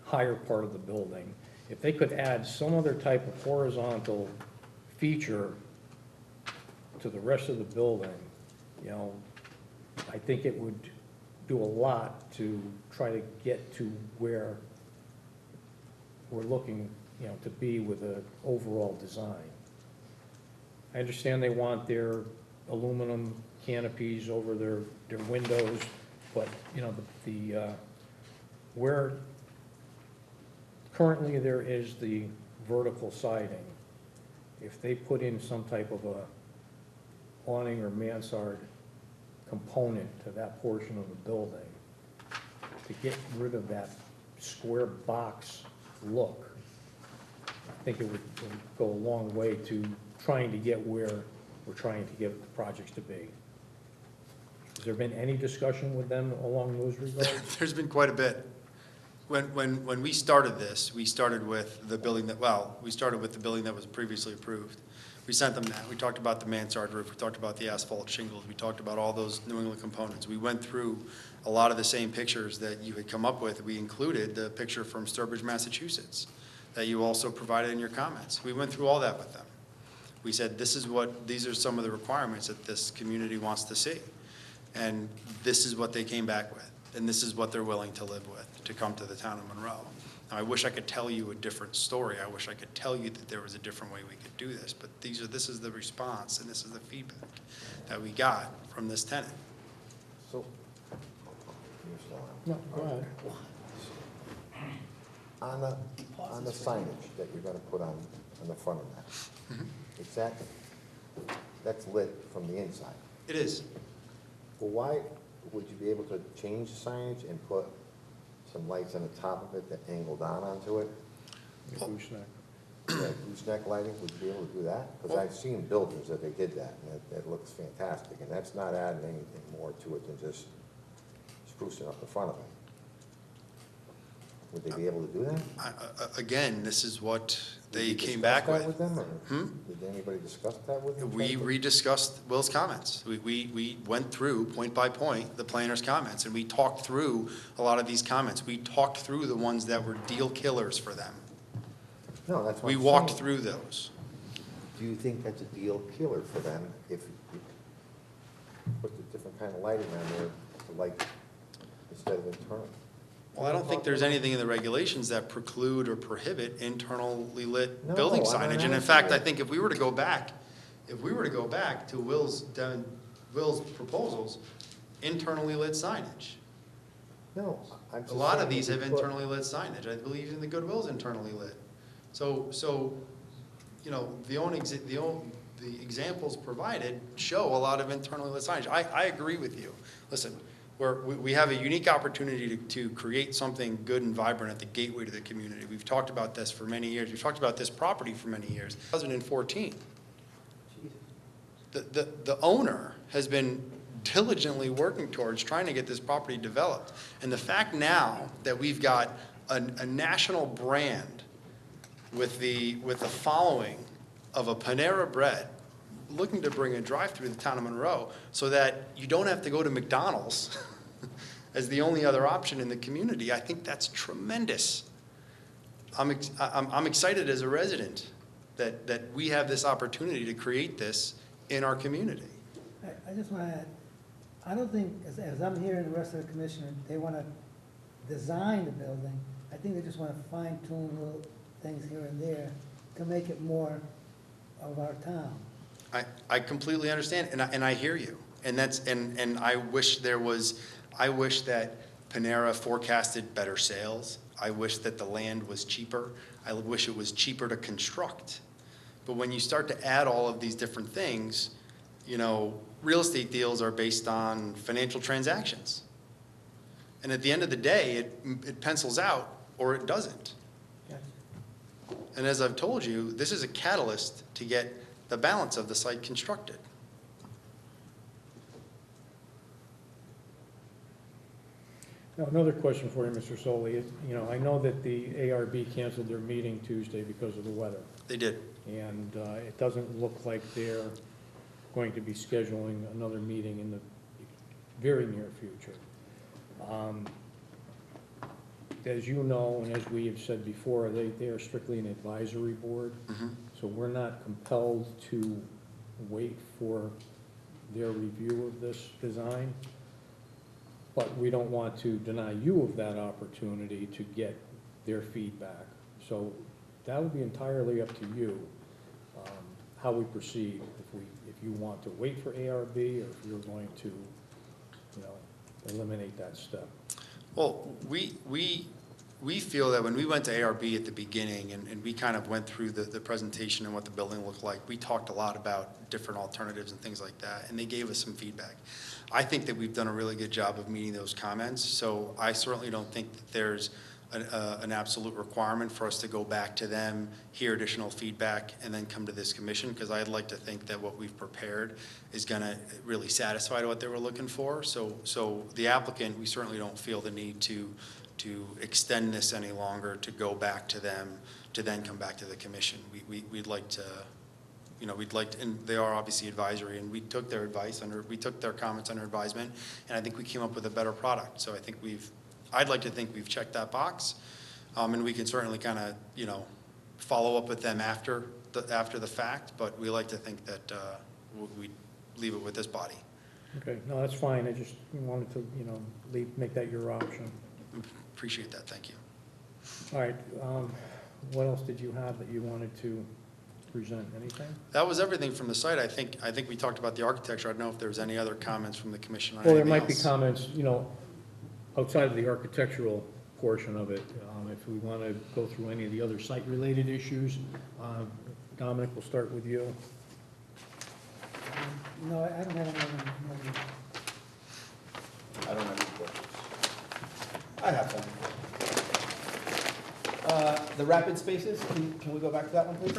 higher part of the building. If they could add some other type of horizontal feature to the rest of the building, I think it would do a lot to try to get to where we're looking, to be with the overall design. I understand they want their aluminum canopies over their windows, but, where currently there is the vertical siding, if they put in some type of a awning or mansard component to that portion of the building, to get rid of that square box look, I think it would go a long way to trying to get where we're trying to get the projects to be. Has there been any discussion with them along those regards? There's been quite a bit. When we started this, we started with the building that was previously approved. We sent them that. We talked about the mansard roof. We talked about the asphalt shingles. We talked about all those New England components. We went through a lot of the same pictures that you had come up with. We included the picture from Sturbridge, Massachusetts, that you also provided in your comments. We went through all that with them. We said, these are some of the requirements that this community wants to see. And this is what they came back with. And this is what they're willing to live with, to come to the town of Monroe. I wish I could tell you a different story. I wish I could tell you that there was a different way we could do this, but this is the response and this is the feedback that we got from this tenant. So, you're still on. No, go ahead. On the signage that you're gonna put on the front of that, that's lit from the inside. It is. Well, why would you be able to change the signage and put some lights on the top of it that angle down onto it? Gooseneck. Yeah, gooseneck lighting, would you be able to do that? Because I've seen buildings that they did that, and that looks fantastic, and that's not adding anything more to it than just sprucing up the front of it. Would they be able to do that? Again, this is what they Did you came discuss back that with. them, or Did anybody discuss that with them? We rediscussed Will's comments. We went through, point by point, the planner's comments, and we talked through a lot of these comments. We talked through the ones that were deal killers for them. No, that's what We I'm walked saying. through those. Do you think that's a deal killer for them if you put a different kind of lighting on there, to light instead of internal? Well, I don't think there's anything in the regulations that preclude or prohibit internally lit No, building I'm not signage. And in asking fact, you. I think if we were to go back to Will's proposals, internally lit signage. No, I'm just A lot of saying these if have you put- internally lit signage. I believe in the Goodwill's internally lit. So, you know, the examples provided show a lot of internally lit signage. I agree with you. Listen, we have a unique opportunity to create something good and vibrant at the gateway to the community. We've talked about this for many years. We've talked about this property for many years. 2014. The owner has been diligently working towards trying to get this property developed. And the fact now that we've got a national brand with the following of a Panera Bread looking to bring a drive-through to the town of Monroe so that you don't have to go to McDonald's as the only other option in the community, I think that's tremendous. I'm excited as a resident that we have this opportunity to create this in our community. I just want to add, I don't think, as I'm hearing the rest of the commissioner, they want to design the building. I think they just want to fine tune little things here and there to make it more of our town. I completely understand, and I hear you. And I wish that Panera forecasted better sales. I wish that the land was cheaper. I wish it was cheaper to construct. But when you start to add all of these different things, you know, real estate deals are based on financial transactions. And at the end of the day, it pencils out or it doesn't. Gotcha. And as I've told you, this is a catalyst to get the balance of the site constructed. Now, another question for you, Mr. Solly. You know, I know that the ARB canceled their meeting Tuesday because of the weather, They did. and it doesn't look like they're going to be scheduling another meeting in the very near future. As you know, and as we have said before, they are strictly an advisory board, so we're not compelled to wait for their review of this design. But we don't want to deny you of that opportunity to get their feedback. So that would be entirely up to you, how we proceed, if you want to wait for ARB, or if you're going to, you know, eliminate that step. Well, we feel that when we went to ARB at the beginning, and we kind of went through the presentation and what the building looked like, we talked a lot about different alternatives and things like that, and they gave us some feedback. I think that we've done a really good job of meeting those comments, so I certainly don't think that there's an absolute requirement for us to go back to them, hear additional feedback, and then come to this commission, because I'd like to think that what we've prepared is going to really satisfy what they were looking for. So the applicant, we certainly don't feel the need to extend this any longer, to go back to them, to then come back to the commission. We'd like to, you know, and they are obviously advisory, and we took their advice we took their comments under advisement, and I think we came up with a better product. So I think I'd like to think we've checked that box, and we can certainly kind of, you know, follow up with them after the fact, but we like to think that we leave it with this body. Okay, no, that's fine. I just wanted to, you know, make that your option. Appreciate that, thank you. All right, what else did you have that you wanted to present? Anything? That was everything from the site. I think we talked about the architecture. I don't know if there was any other comments from the commission on Well, there anything might be else. comments, outside of the architectural portion of it. If we want to go through any of the other site-related issues, Dominic, we'll start with you. No, I don't have another. I don't have any questions. I have some. The rapid spaces, can we go back to that one, please?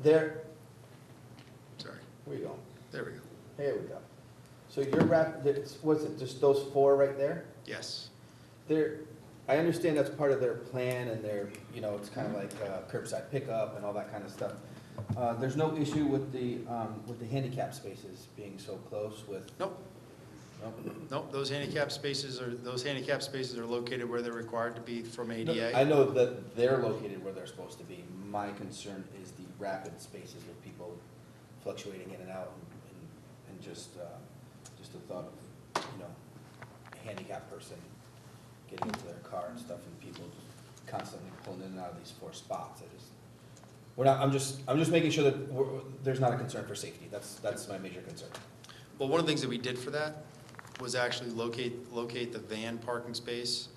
There, Sorry. where you going? There we go. Here we go. So your what's it, just those four right there? Yes. I understand that's part of their plan and their, it's kind of like curbside pickup and all that kind of stuff. There's no issue with the handicap spaces being so close with? Nope. Nope. Nope, those handicap spaces are located where they're required to be from ADA. I know that they're located where they're supposed to be. My concern is the rapid spaces with people fluctuating in and out and just the thought of, a handicapped person getting into their car and stuff and people just constantly pulling in and out of these four spots. I'm just making sure that there's not a concern for safety. That's my major concern. Well, one of the things that we did for that was actually locate the van parking space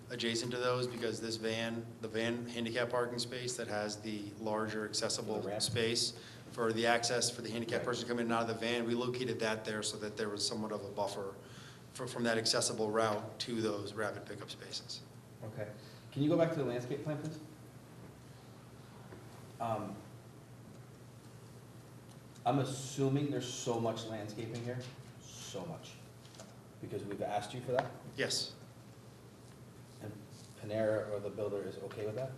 adjacent to those, because the van handicap parking space that has the larger accessible The ramp. space for the access for the handicapped person coming in and out of the van, we located that there so that there was somewhat of a buffer from that accessible route to those rapid pickup spaces. Okay. Can you go back to the landscape plan, please? I'm assuming there's so much landscaping here, so much, because we've asked you for that, Yes. and Panera or the builder is okay with that?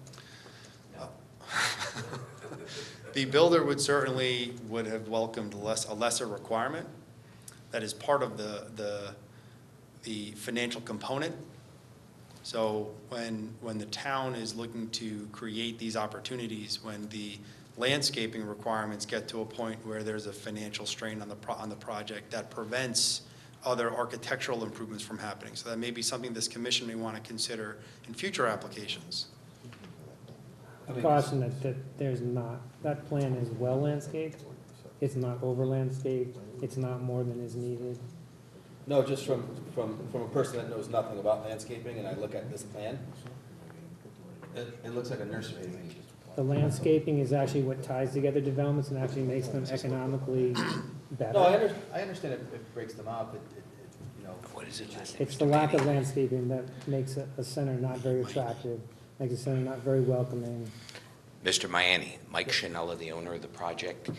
The builder would have welcomed a lesser requirement. That is part of the financial component. So when the town is looking to create these opportunities, when the landscaping requirements get to a point where there's a financial strain on the project, that prevents other architectural improvements from happening. So that may be something this commission may want to consider in future applications. Caution that there's not, that plan is well landscaped, it's not over landscaped, it's not more than is needed. No, just from a person that knows nothing about landscaping, and I look at this plan, it looks like a nursery to me. The landscaping is actually what ties together developments and actually makes them economically better. No, I understand it breaks them up, What is it? It's the lack of landscaping that makes a center not very attractive, makes a center not very welcoming. Mr. Miami, Mike Chanella, the owner of the project.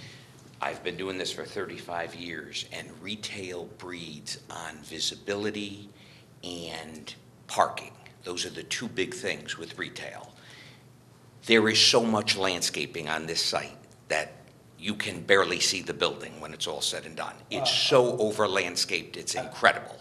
I've been doing this for 35 years, and retail breeds on visibility and parking. Those are the two big things with retail. There is so much landscaping on this site that you can barely see the building when it's all said and done. It's so over-landscaped, it's incredible.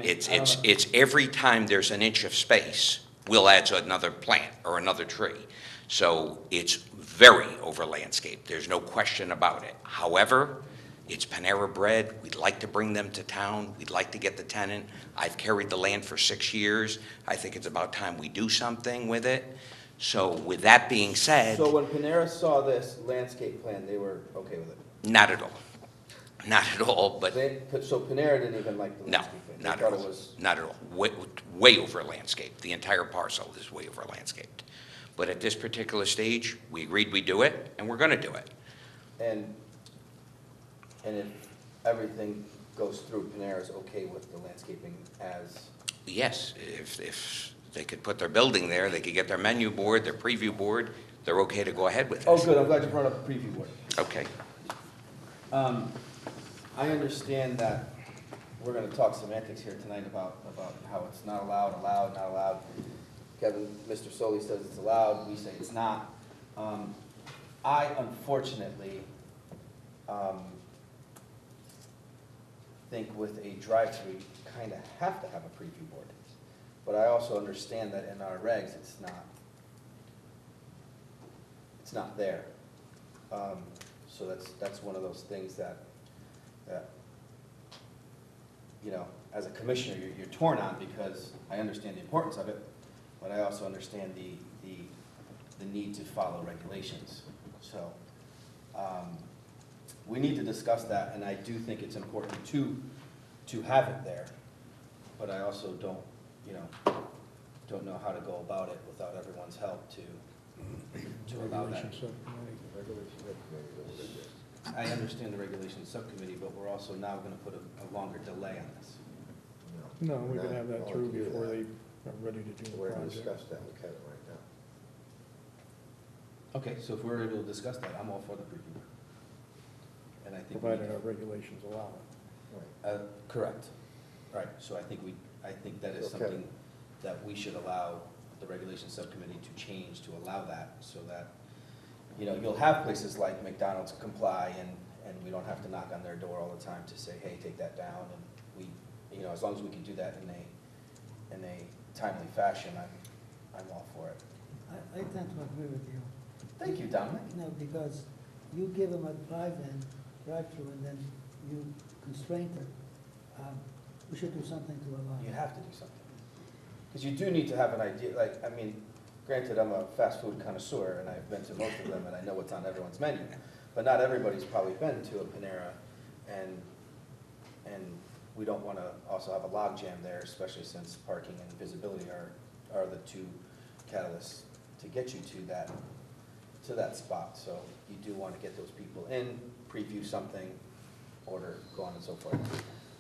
It's every time there's an inch of space, we'll add another plant or another tree. So it's very over-landscaped. There's no question about it. However, it's Panera Bread. We'd like to bring them to town. We'd like to get the tenant. I've carried the land for 6 years. I think it's about time we do something with it. So with that being said, So when Panera saw this landscape plan, they were okay with it? not at all. Not at all, but So Panera didn't even like the no, landscape plan? not They at thought it all. was, Not at all. Way over landscaped. The entire parcel is way over landscaped. But at this particular stage, we agreed we'd do it, and we're going to do it. and if everything goes through, Panera's okay with the landscaping as, Yes, if they could put their building there, they could get their menu board, their preview board, they're okay to go ahead with oh, this. good, I'm glad you brought up the preview board. Okay. I understand that we're gonna talk semantics here tonight about how it's not allowed, not allowed. Kevin, Mr. Solly says it's allowed, we say it's not. I unfortunately, think with a drive-through, you kinda have to have a preview board. But I also understand that in our regs, it's not there. So that's one of those things that as a commissioner, you're torn on, because I understand the importance of it, but I also understand the need to follow regulations. So, we need to discuss that, and I do think it's important to have it there, but I also don't know how to go about it without everyone's help to allow that. Regulation subcommittee. Regulation subcommittee, what it is. I understand the regulations subcommittee, but we're also now gonna put a longer delay on this. No, we can have that through We'll do before that. they are ready to do the We're gonna project. discuss that with Kevin right now. Okay, so if we're able to discuss that, I'm all for the preview. And I think. Provided our regulations allow it. Right. Correct, right, so I think that is Okay. something that we should allow the regulations subcommittee to change, to allow that, so that, you'll have places like McDonald's comply, and we don't have to knock on their door all the time to say, hey, take that down, and we, as long as we can do that in a timely fashion, I'm all for it. I tend to agree with you. Thank you, Dominic. No, because you give them a drive-through, and then you constrain it. We should do something to allow. You have to do something. Because you do need to have an idea, granted, I'm a fast food connoisseur, and I've been to most of them, and I know what's on everyone's menu, but not everybody's probably been to a Panera, and we don't want to also have a log jam there, especially since parking and visibility are the two catalysts to get you to that spot. So you do want to get those people in, preview something, order, go on and so forth.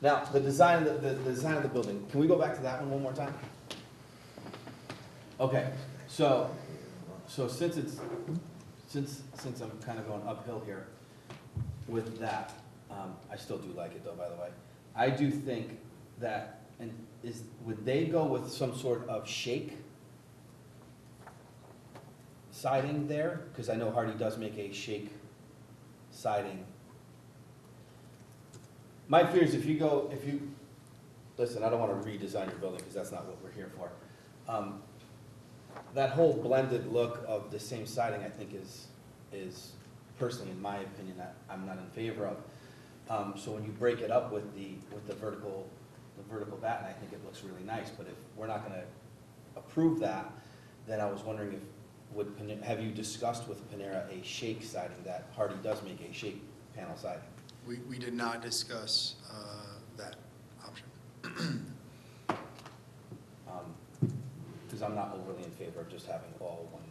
Now, the design of the building, can we go back to that one more time? Okay, so since I'm kind of going uphill here with that, I still do like it though, by the way. I do think that, would they go with some sort of shake siding there? Because I know Hardy does make a shake siding. My fear is listen, I don't want to redesign your building because that's not what we're here for. That whole blended look of the same siding, I think is personally, in my opinion, that I'm not in favor of. So when you break it up with the vertical batten, I think it looks really nice. But if we're not going to approve that, then I was wondering have you discussed with Panera a shake siding, that Hardy does make a shake panel siding? We did not discuss that option. Because I'm not overly in favor of just having all one.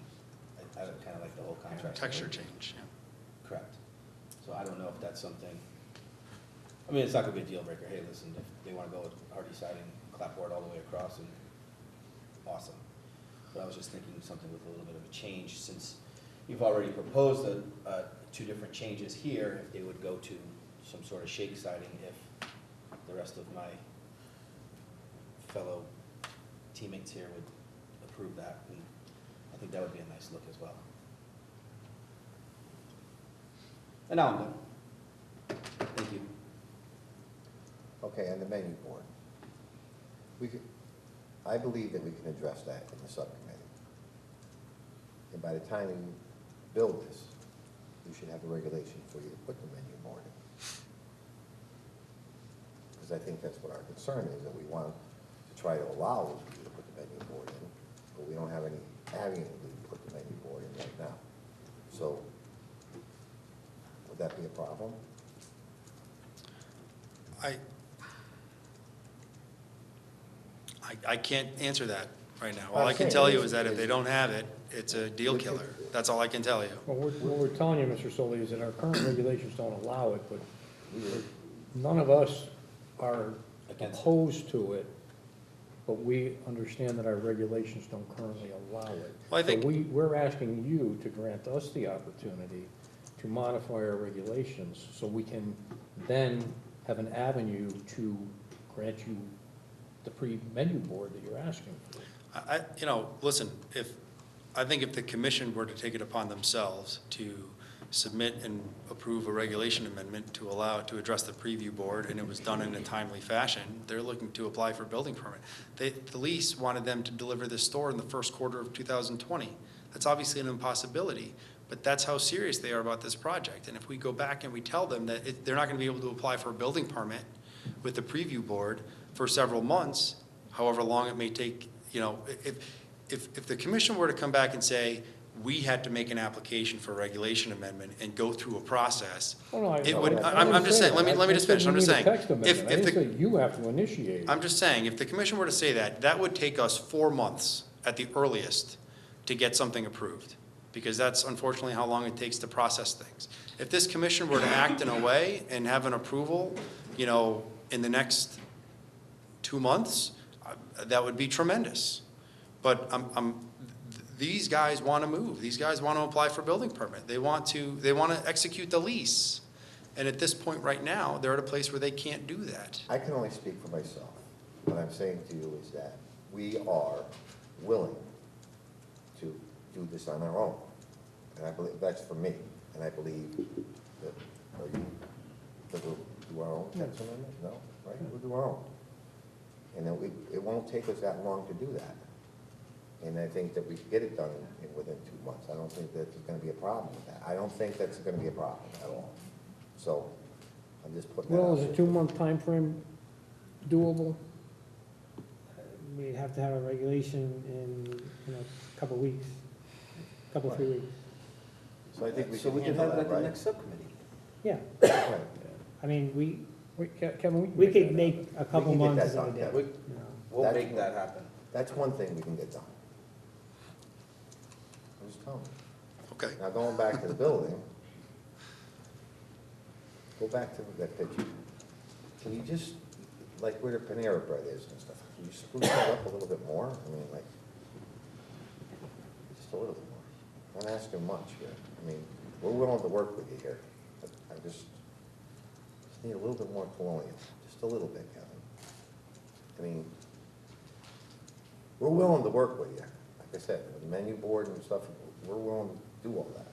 I kind of like the whole contrast. Texture change, yeah. Correct. So I don't know if that's something, it's not gonna be a deal breaker. Hey, listen, if they wanna go with Hardy siding, clapboard all the way across, and awesome. But I was just thinking something with a little bit of a change, since you've already proposed two different changes here, if they would go to some sort of shake siding, if the rest of my fellow teammates here would approve that, and I think that would be a nice look as well. And now I'm done. Thank you. Okay, and the menu board. I believe that we can address that in the subcommittee. And by the time you build this, you should have a regulation for you to put the menu board in. Because I think that's what our concern is, that we want to try to allow you to put the menu board in, but we don't have any avenue to put the menu board in right now. So, would that be a problem? I can't answer that right now. All I can tell you is that if they don't have it, it's a deal killer. That's all I can tell you. Well, what we're telling you, Mr. Solly, is that our current regulations don't allow it, but none of us are opposed to it, but we understand that our regulations don't currently allow it. Well, I think- So we're asking you to grant us the opportunity to modify our regulations so we can then have an avenue to grant you the pre-menu board that you're asking for. Listen, I think if the commission were to take it upon themselves to submit and approve a regulation amendment to address the preview board, and it was done in a timely fashion, they're looking to apply for a building permit. The lease wanted them to deliver this store in the first quarter of 2020. That's obviously an impossibility, but that's how serious they are about this project. And if we go back and we tell them that they're not going to be able to apply for a building permit with the preview board for several months, however long it may take, if the commission were to come back and say, we had to make an application for a regulation amendment and go through a process, it would, I'm just saying, let me just finish, I'm just saying. I didn't if say the you have to initiate it. I'm just saying, if the commission were to say that, that would take us 4 months at the earliest to get something approved, because that's unfortunately how long it takes to process things. If this commission were to act in a way and have an approval, in the next 2 months, that would be tremendous. But these guys want to move. These guys want to apply for building permit. They want to execute the lease. And at this point right now, they're at a place where they can't do that. I can only speak for myself. What I'm saying to you is that we are willing to do this on our own. And I believe, that's for me, and I believe that, that we'll do our own text amendment? No, right? We'll do our own. And then it won't take us that long to do that. And I think that we can get it done within 2 months. I don't think that there's gonna be a problem with that. I don't think that's gonna be a problem at all. So, I'm just putting that out Well, there. is a 2-month timeframe doable? We'd have to have a regulation in a couple of weeks, couple, 3 weeks. So I think we So can we can handle have that, that the right? next subcommittee. Yeah, Right. I mean, Kevin, we could make a couple We can get months that of a done, day. yeah. We- you know. We'll That's make what- that happen. That's one thing we can get done. I'm just telling you. Okay. Now, going back to the building, go back to that picture. Can you just, like where the Panera Bread is and stuff, can you spruce that up a little bit more? I mean, like, just a little bit more. Not asking much here. I mean, we're willing to work with you here. But I just need a little bit more colonial, just a little bit, Kevin. I mean, we're willing to work with you. Like I said, with the menu board and stuff, we're willing to do all that.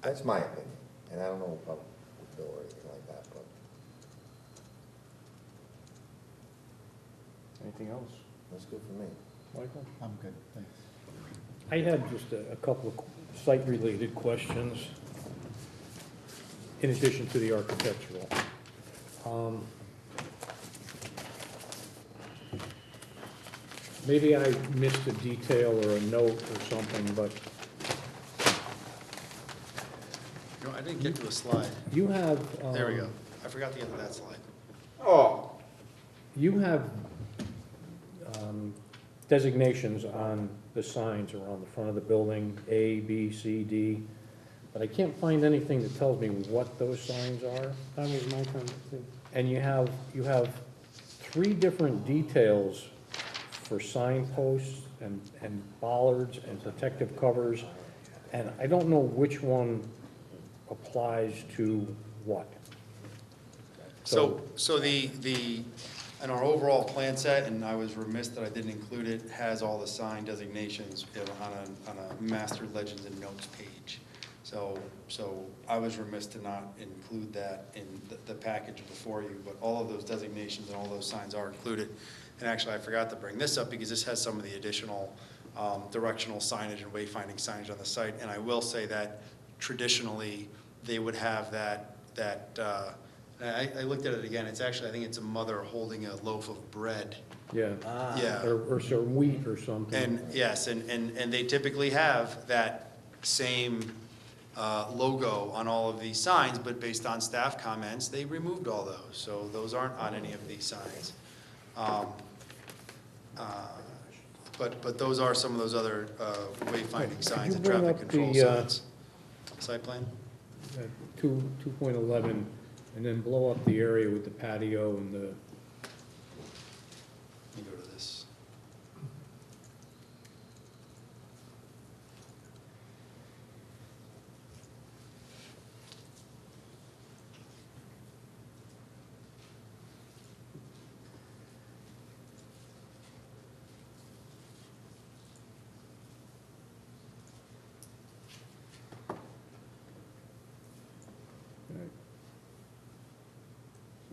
That's my opinion, and I don't know about the bill or anything like that, but anything else, that's good for me. Michael? I'm good, thanks. I had just a couple of site-related questions in addition to the architectural. Maybe I missed a detail or a note or something, but I didn't get to a slide. you have. There we go. I forgot to get to that slide. Oh. You have designations on the signs around the front of the building, A, B, C, D, but I can't find anything that tells me what those signs are. That was my comment too. And you have 3 different details for signposts and bollards and protective covers, and I don't know which one applies to what. So in our overall plan set, and I was remiss that I didn't include it, has all the sign designations on a master legends and notes page. So I was remiss to not include that in the package before you, but all of those designations and all those signs are included. And actually, I forgot to bring this up because this has some of the additional directional signage and wayfinding signage on the site. And I will say that traditionally, they would have I looked at it again, it's actually, I think it's a mother holding a loaf of bread. Yeah. Yeah. Or some wheat or something. And, yes, and they typically have that same logo on all of these signs, but based on staff comments, they removed all those, so those aren't on any of these signs. But those are some of those other wayfinding signs and Could you bring traffic up control the, signs. Site plan? 2.11, and then blow up the area with the patio and the, Let me go to this.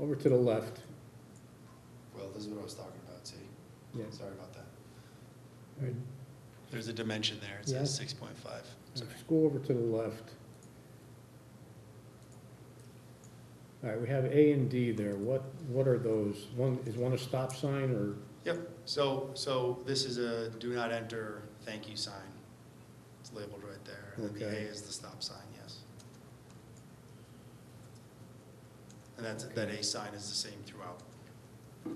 over to the left. Well, this is what I was talking about, see? Yeah. Sorry about that. Right. There's a dimension there, it Yeah. says 6.5. Let's go over to the left. All right, we have A and D there. What are those? Is one a stop sign or? Yep, so this is a do not enter thank you sign. It's labeled right there. And then the A Okay. is the stop sign, yes. And that A sign is the same throughout.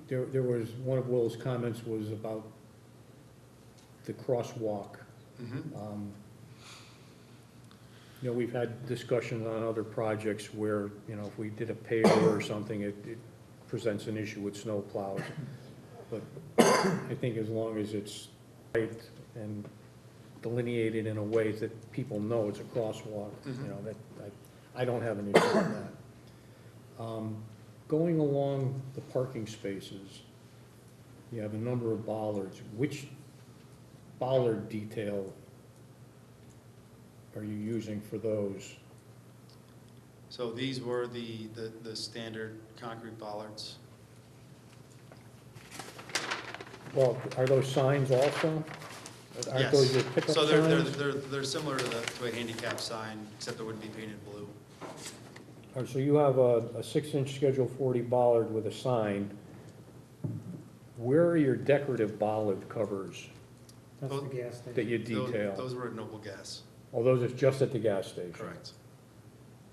There was, one of Will's comments was about the crosswalk. You know, we've had discussions on other projects where, you know, if we did a paver or something, it presents an issue with snow plows. But I think as long as it's right and delineated in a way that people know it's a crosswalk, you know, that, I don't have an issue with that. Going along the parking spaces, you have a number of bollards. Which bollard detail are you using for those? So these were the standard concrete bollards. Well, are those signs also? Aren't Yes. those your pickup So signs? they're similar to a handicap sign, except it wouldn't be painted blue. All right, so you have a 6-inch Schedule 40 bollard with a sign. Where are your decorative bollard covers That's the gas station. that you detail? Those were at Noble Gas, Oh, those are just at the gas station? correct.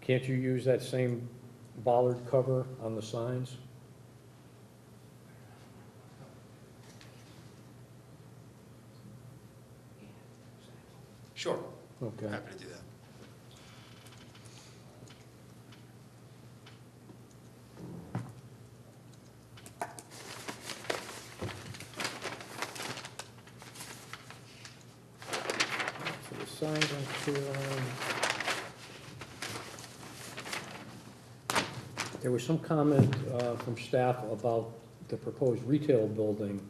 Can't you use that same bollard cover on the signs? Sure, Okay. happy to do that. So the signs on clear line. There was some comment from staff about the proposed retail building,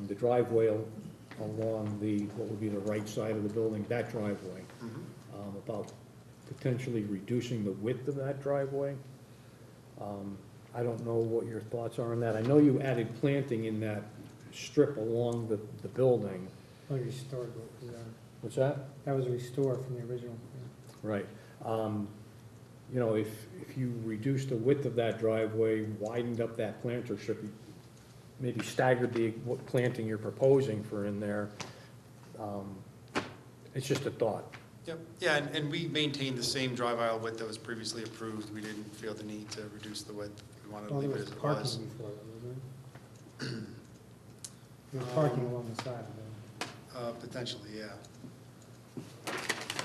the driveway along the, what would be the right side of the building, that driveway, about potentially reducing the width of that driveway. I don't know what your thoughts are on that. I know you added planting in that strip along the building. Oh, restored, what was that? What's that? That was restored from the original. Right. You know, if you reduced the width of that driveway, widened up that planter strip, maybe staggered what planting you're proposing for in there, it's just a thought. Yep, yeah, and we maintained the same drive aisle width that was previously approved. We didn't feel the need to reduce the width. We wanted to Well, there leave it was as it parking was. before, though, wasn't there? There was parking along the side of it. Potentially, yeah.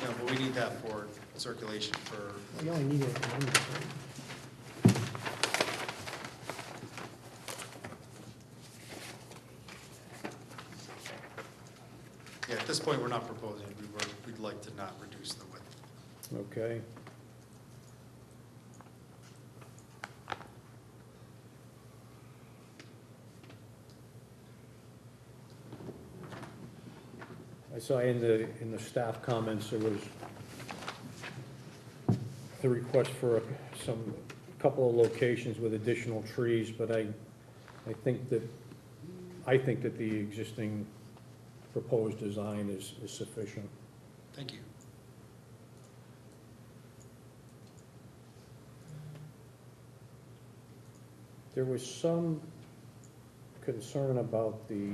Yeah, but we need that for circulation for, You only need it at the end of it. yeah, at this point, we're not proposing. We'd like to not reduce the width. Okay. I saw in the staff comments, there was the request for a couple of locations with additional trees, but I think that the existing proposed design is sufficient. Thank you. There was some concern about the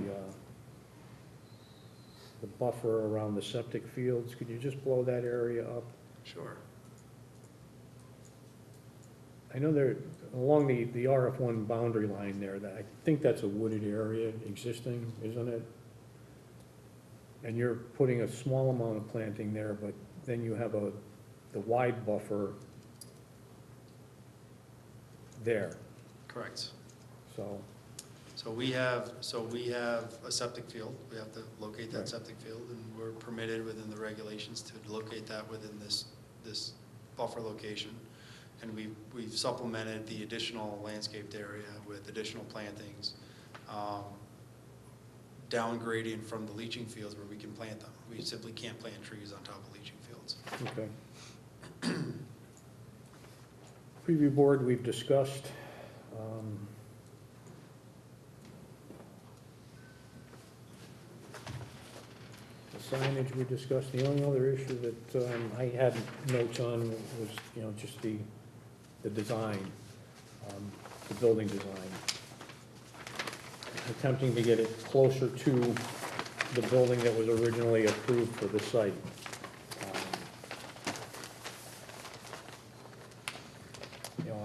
buffer around the septic fields. Could you just blow that area up? Sure. I know there, along the RF1 boundary line there, that I think that's a wooded area existing, isn't it? And you're putting a small amount of planting there, but then you have the wide buffer there, Correct. so. So we have a septic field. We have to locate that Right. septic field, and we're permitted within the regulations to locate that within this buffer location. And we've supplemented the additional landscaped area with additional plantings, downgrading from the leaching fields where we can plant them. We simply can't plant trees on top of leaching fields. Okay. Preview board, we've discussed. The signage we discussed. The only other issue that I had notes on was, you know, just the the design, the building design. Attempting to get it closer to the building that was originally approved for the site. You know,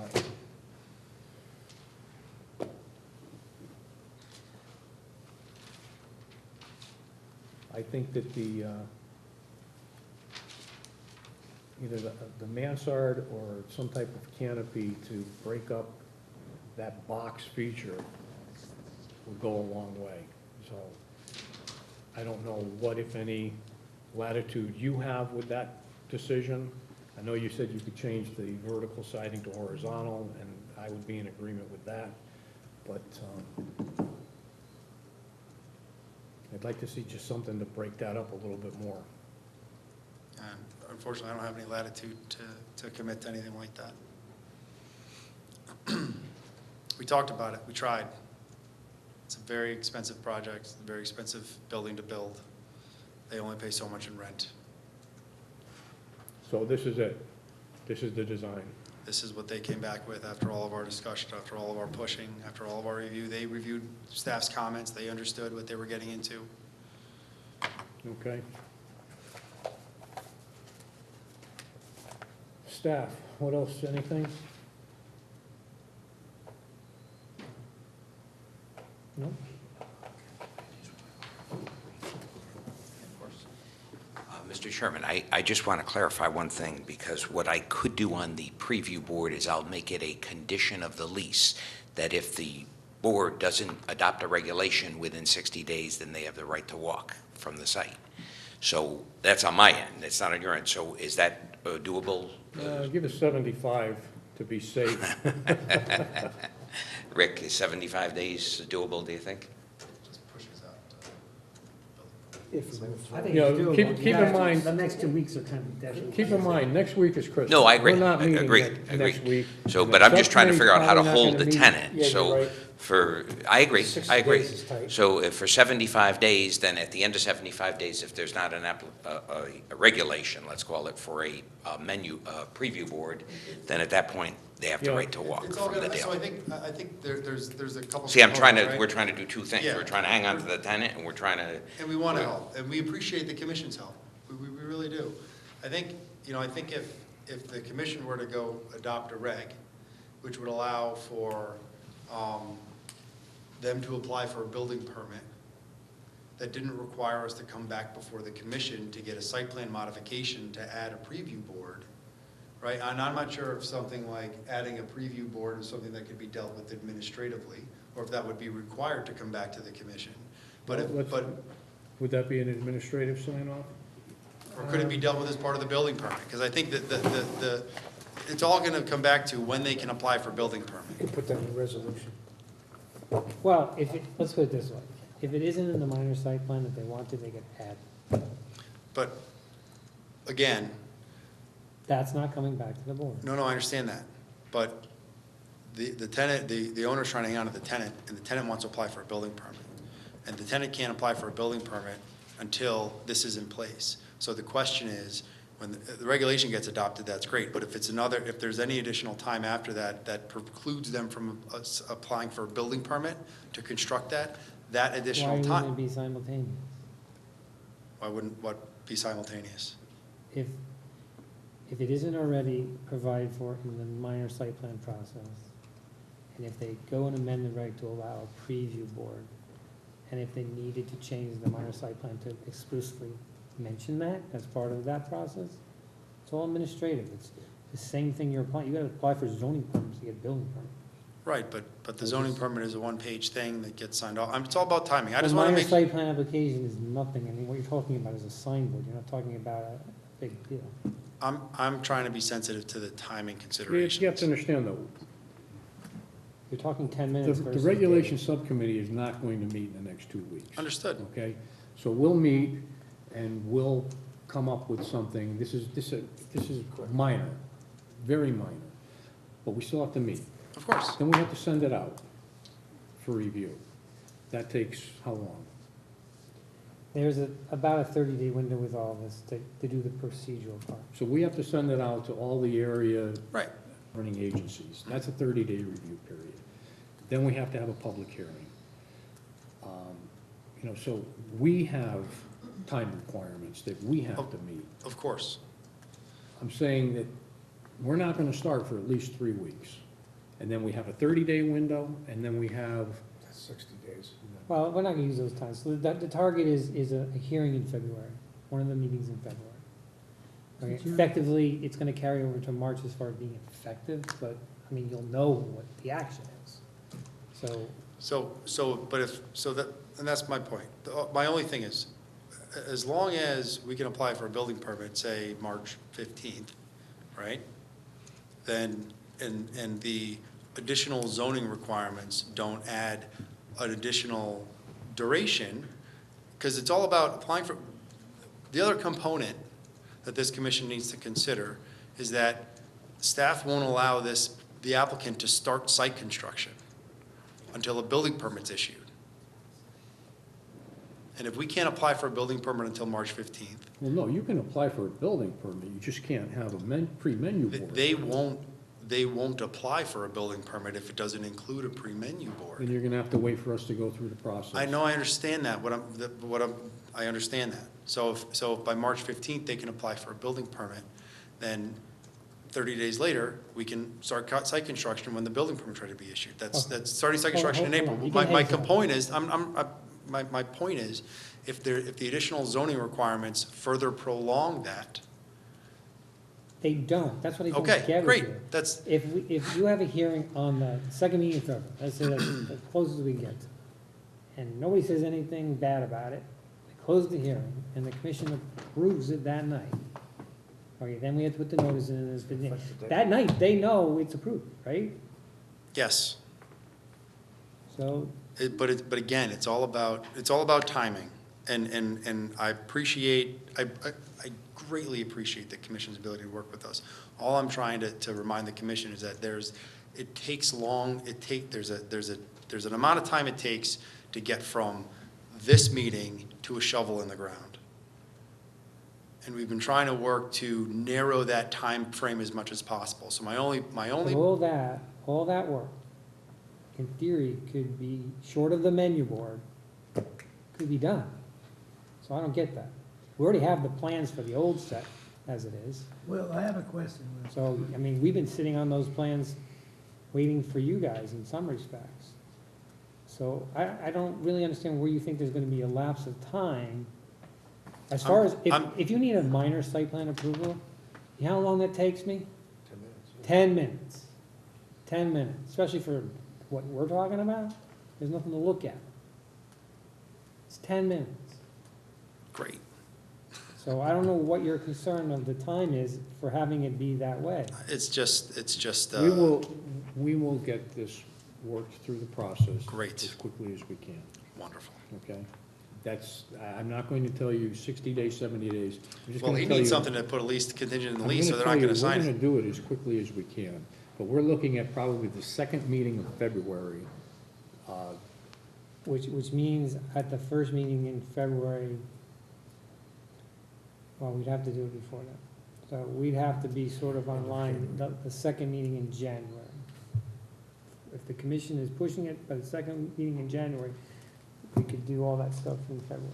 I think that the, either the mansard or some type of canopy to break up that box feature would go a long way. So I don't know what, if any, latitude you have with that decision. I know you said you could change the vertical siding to horizontal, and I would be in agreement with that, but I'd like to see just something to break that up a little bit more. Unfortunately, I don't have any latitude to commit to anything like that. We talked about it, we tried. It's a very expensive project, it's a very expensive building to build. They only pay so much in rent. So this is it. This is the design. This is what they came back with after all of our discussion, after all of our pushing, after all of our review. They reviewed staff's comments, they understood what they were getting into. Okay. Staff, what else, anything? No? Mr. Chairman, I just want to clarify one thing, because what I could do on the preview board is I'll make it a condition of the lease that if the board doesn't adopt a regulation within 60 days, then they have the right to walk from the site. So that's on my end, it's not on your end. So is that doable? Give us 75 to be safe. Rick, is 75 days doable, do you think? Just pushes out. If, I You know, keep in mind- The next 2 weeks are kind of definitely. Keep in mind, next week is Christmas. No, I agree. We're not meeting Agreed. next week. So, And but the I'm just trying to figure out how to subcommittee's hold the probably not gonna tenant. meet. Yeah, So you're right. I agree, 60 I agree. days is tight. So if for 75 days, then at the end of 75 days, if there's not a regulation, let's call it, for a preview board, then at that point, they have the Yeah. right to walk It's all from the good, so deal. I think there's a couple. See, components, right? we're trying to do two things. Yeah. We're trying to hang on to the tenant, and we're trying to, And we want to help, and we appreciate the commission's help. We really do. I think if the commission were to go adopt a reg, which would allow for them to apply for a building permit that didn't require us to come back before the commission to get a site plan modification to add a preview board, right? And I'm not sure if something like adding a preview board is something that could be dealt with administratively, or if that would be required to come back to the commission. But Would that be an administrative sign-off? or could it be dealt with as part of the building permit? Because I think that it's all going to come back to when they can apply for building permit. You could put that in the resolution. Well, let's put it this way. If it isn't in the minor site plan that they wanted, they could add. But again, That's not coming back to the board. no, I understand that. But the tenant, the owner's trying to hang on to the tenant, and the tenant wants to apply for a building permit. And the tenant can't apply for a building permit until this is in place. So the question is, when the regulation gets adopted, that's great, but if there's any additional time after that, that precludes them from applying for a building permit to construct that additional Why time. wouldn't it be simultaneous? Why wouldn't what be simultaneous? If it isn't already provided for in the minor site plan process, and if they go and amend the reg to allow a preview board, and if they needed to change the minor site plan to explicitly mention that as part of that process, it's all administrative. It's the same thing you're applying. You gotta apply for zoning permits to get building permit. Right, but the zoning permit is a one-page thing that gets signed off. It's all about timing. I The just want to minor make, site plan application is nothing. I mean, what you're talking about is a signboard. You're not talking about a big deal. I'm trying to be sensitive to the timing You have considerations. to understand, though, You're talking 10 minutes the versus. regulation subcommittee is not going to meet in the next 2 weeks. Understood. Okay? So we'll meet, and we'll come up with something. This is minor, very minor, but we still have to meet. Of course. Then we have to send it out for review. That takes how long? There's about a 30-day window with all this to do the procedural part. So we have to send it out to all the area Right. governing agencies. That's a 30-day review period. Then we have to have a public hearing. You know, so we have time requirements that we have to meet. Of course. I'm saying that we're not gonna start for at least 3 weeks. And then we have a 30-day window, and then we have, That's 60 days. Well, we're not gonna use those times, so the target is a hearing in February, one of the meetings in February. Okay, Did you- Effectively, it's gonna carry over to March as far as being effective, but, I mean, you'll know what the action is. And that's my point. My only thing is, as long as we can apply for a building permit, say, March 15th, right? Then, and the additional zoning requirements don't add an additional duration, because it's all about applying for, the other component that this commission needs to consider is that staff won't allow the applicant to start site construction until a building permit's issued. And if we can't apply for a building permit until March 15th, well, no, you can apply for a building permit, you just can't have a pre-menu board. they won't apply for a building permit if it doesn't include a pre-menu Then board. you're gonna have to wait for us to go through the process. I know, I understand that, I understand that. So if by March 15th, they can apply for a building permit, then 30 days later, we can start site construction when the building permit's ready to be issued. That's starting site construction in Hold on, April. you My can haze that. point is, my point is, if the additional zoning requirements further prolong that, They don't, that's what I don't okay, get with great, you. that's, If you have a hearing on the second meeting in February, let's say that's as close as we can get to, and nobody says anything bad about it, they close the hearing, and the commission approves it that night. Okay, then we have to put the notice in, and it's been, that night, they know it's approved, right? yes. So, But again, it's all about timing, and I greatly appreciate the commission's ability to work with us. All I'm trying to remind the commission is that there's an amount of time it takes to get from this meeting to a shovel in the ground. And we've been trying to work to narrow that time frame as much as possible. So my only, all that work, in theory, could be, short of the menu board, could be done. So I don't get that. We already have the plans for the old set as it is. Well, I have a question. Will. So, I mean, we've been sitting on those plans, waiting for you guys in some respects. So I don't really understand where you think there's gonna be a lapse of time. As far as, if you need a minor site plan approval, you know how long that takes me? 10 minutes. 10 minutes. 10 minutes, especially for what we're talking about, there's nothing to look at. It's 10 minutes. great. So I don't know what your concern of the time is for having it be that way. It's just. We will get this worked through the process. Great. As quickly as we can, Wonderful. okay? I'm not going to tell you 60 days, 70 days. I'm just Well, gonna he tell needs you- something to put a lease contingent in the I'm lease, so gonna they're not tell gonna you, sign We're it. gonna do it as quickly as we can, but we're looking at probably the second meeting of February. Which means at the first meeting in February, well, we'd have to do it before that. So we'd have to be sort of online, the second meeting in January. If the commission is pushing it by the second meeting in January, we could do all that stuff in February.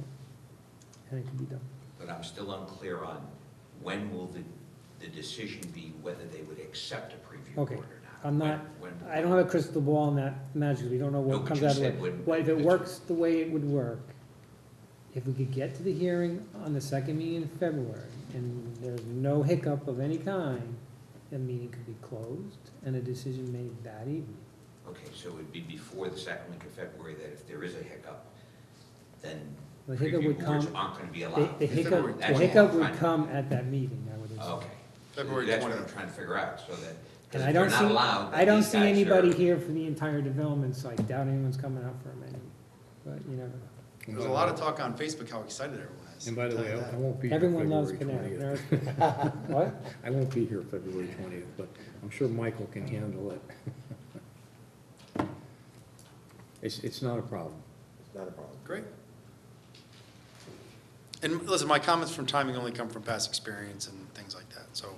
And it could be done. But I'm still unclear on when will the decision be whether they would accept a preview board Okay, or not? I'm not, When- I don't have a crystal ball on that magically, we don't know No, what but comes you out of said it. when- Well, if it but you- works the way it would work, if we could get to the hearing on the second meeting in February, and there's no hiccup of any kind, the meeting could be closed and a decision made that evening. Okay, so it would be before the second week of February that if there is a hiccup, then The hiccup preview would boards come, aren't going to be the allowed. the February hiccup would Fine. come at that meeting, I would assume. Okay. February That's what I'm 20th. trying to figure out, so that, And because I if don't they're not see, allowed, I then don't these see guys anybody are- here for the entire development site, doubt anyone's coming out for a menu, but you never know. There's a lot of talk on Facebook how excited everyone is. And by the I'll way, tell you that. I won't be here Everyone loves February Canal. 20th. What? I won't be here February 20th, but I'm sure Michael can handle it. It's not a problem. It's not a problem. Great. And listen, my comments from timing only come from past experience and things like that, so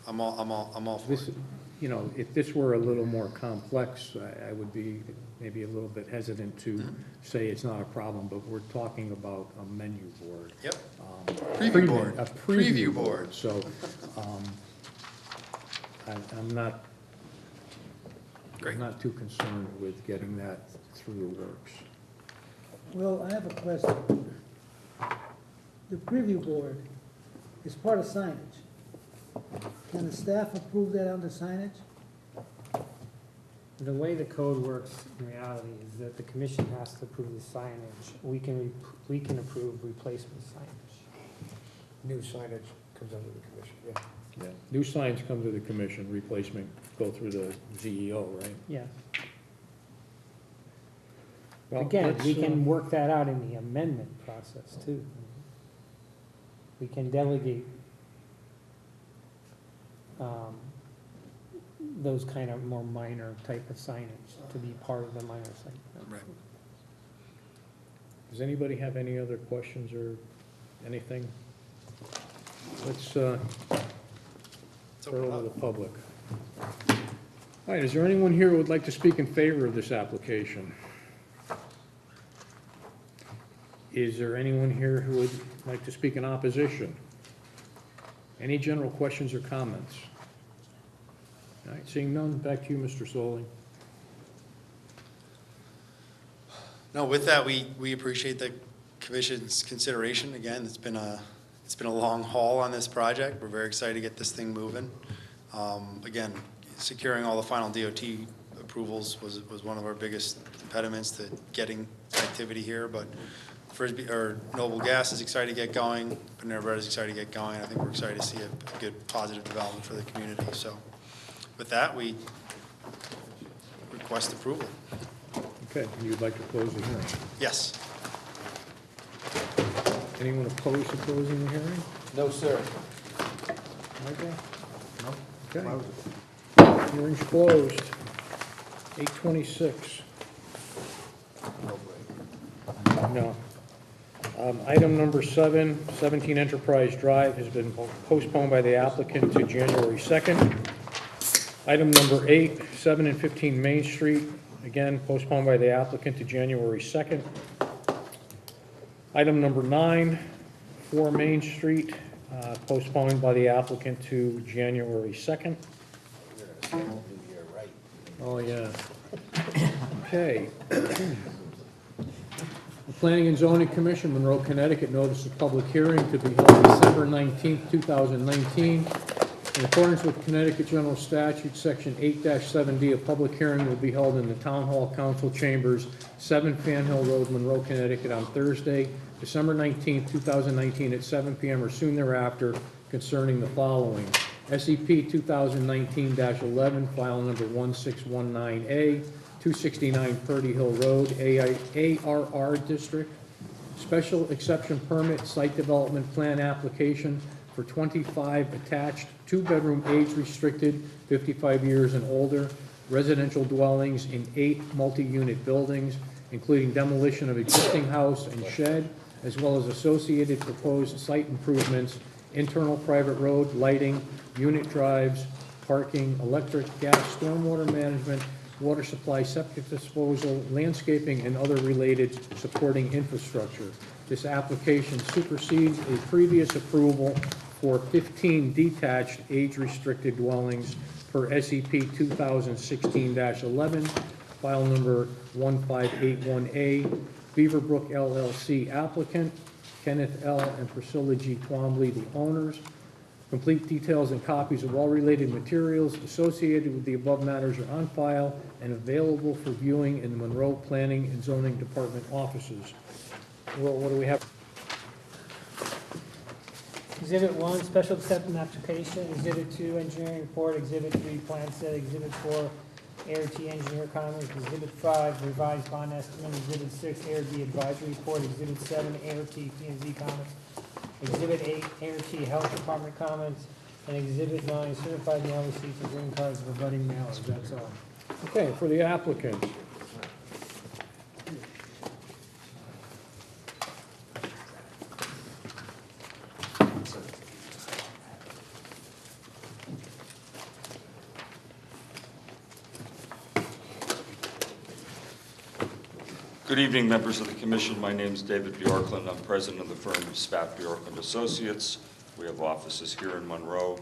I'm all for This, it. you know, if this were a little more complex, I would be maybe a little bit hesitant to say it's not a problem, but we're talking about a menu board. Yep. Preview board. A Preview board. So, I'm not, Great. I'm not too concerned with getting that through the works. Well, I have a question. The preview board is part of signage. Can the staff approve that under signage? The way the code works in reality is that the commission has to approve the signage. We can approve replacement signage. New signage comes under the commission, yeah. Yeah. New signs come to the commission, replacement go through the ZEO, right? Yeah. Well, Again, let's, we can work that out in the amendment process too. We can delegate those kind of more minor type of signage to be part of the minor site. Right. Does anybody have any other questions or anything? Let's throw it over to the public. All right, is there anyone here who would like to speak in favor of this application? Is there anyone here who would like to speak in opposition? Any general questions or comments? All right, seeing none, back to you, Mr. Solly. No, with that, we appreciate the commission's consideration. Again, it's been a long haul on this project. We're very excited to get this thing moving. Again, securing all the final DOT approvals was one of our biggest impediments to getting activity here, but Frisbee, or Noble Gas is excited to get going, Panera Bread is excited to get going. I think we're excited to see a good positive development for the community. So with that, we request approval. Okay, you'd like to close the hearing. Yes. Anyone opposed to closing the hearing? No, sir. Okay. No. Okay. Hearing's closed. 8:26. No. Item number 17 Enterprise Drive has been postponed by the applicant to January 2nd. Item number 8, 7 and 15 Main Street, again postponed by the applicant to January 2nd. Item number 9, 4 Main Street, postponed by the applicant to January 2nd. Oh, yeah. Okay. The Planning and Zoning Commission, Monroe, Connecticut, notice of public hearing to be held December 19th, 2019. In accordance with Connecticut General Statute, Section 8-7D, a public hearing will be held in the Town Hall Council Chambers, 7 Fan Hill Road, Monroe, Connecticut, on Thursday, December 19th, 2019, at 7 p.m. or soon thereafter, concerning the following: SEP 2019-11, file number 1619A, 269 Purdy Hill Road, ARR District, special exception permit, site development plan application for 25 attached, 2-bedroom, age-restricted, 55 years and older, residential dwellings in 8 multi-unit buildings, including demolition of existing house and shed, as well as associated proposed site improvements, internal private road, lighting, unit drives, parking, electric, gas, stormwater management, water supply, septic disposal, landscaping, and other related supporting infrastructure. This application supersedes a previous approval for 15 detached age-restricted dwellings per SEP 2016-11, file number 1581A, Beaverbrook LLC applicant, Kenneth L. and Priscilla G. Twombly, the owners. Complete details and copies of all related materials associated with the above matters are on file and available for viewing in the Monroe Planning and Zoning Department offices. Well, what do we have? Exhibit 1, special acceptance application. Exhibit 2, engineering report. Exhibit 3, plan set. Exhibit 4, ART engineer comments. Exhibit 5, revised bond estimate. Exhibit 6, ART advisory report. Exhibit 7, ART P&Z comments. Exhibit 8, ART health department comments. And Exhibit 9, certified mail receipts and green cards of abutting mailers. That's all. Okay, for the applicant. Good evening, members of the commission. My name is David Bjorklund. I'm president of the firm Spat Bjorklund Associates. We have offices here in Monroe,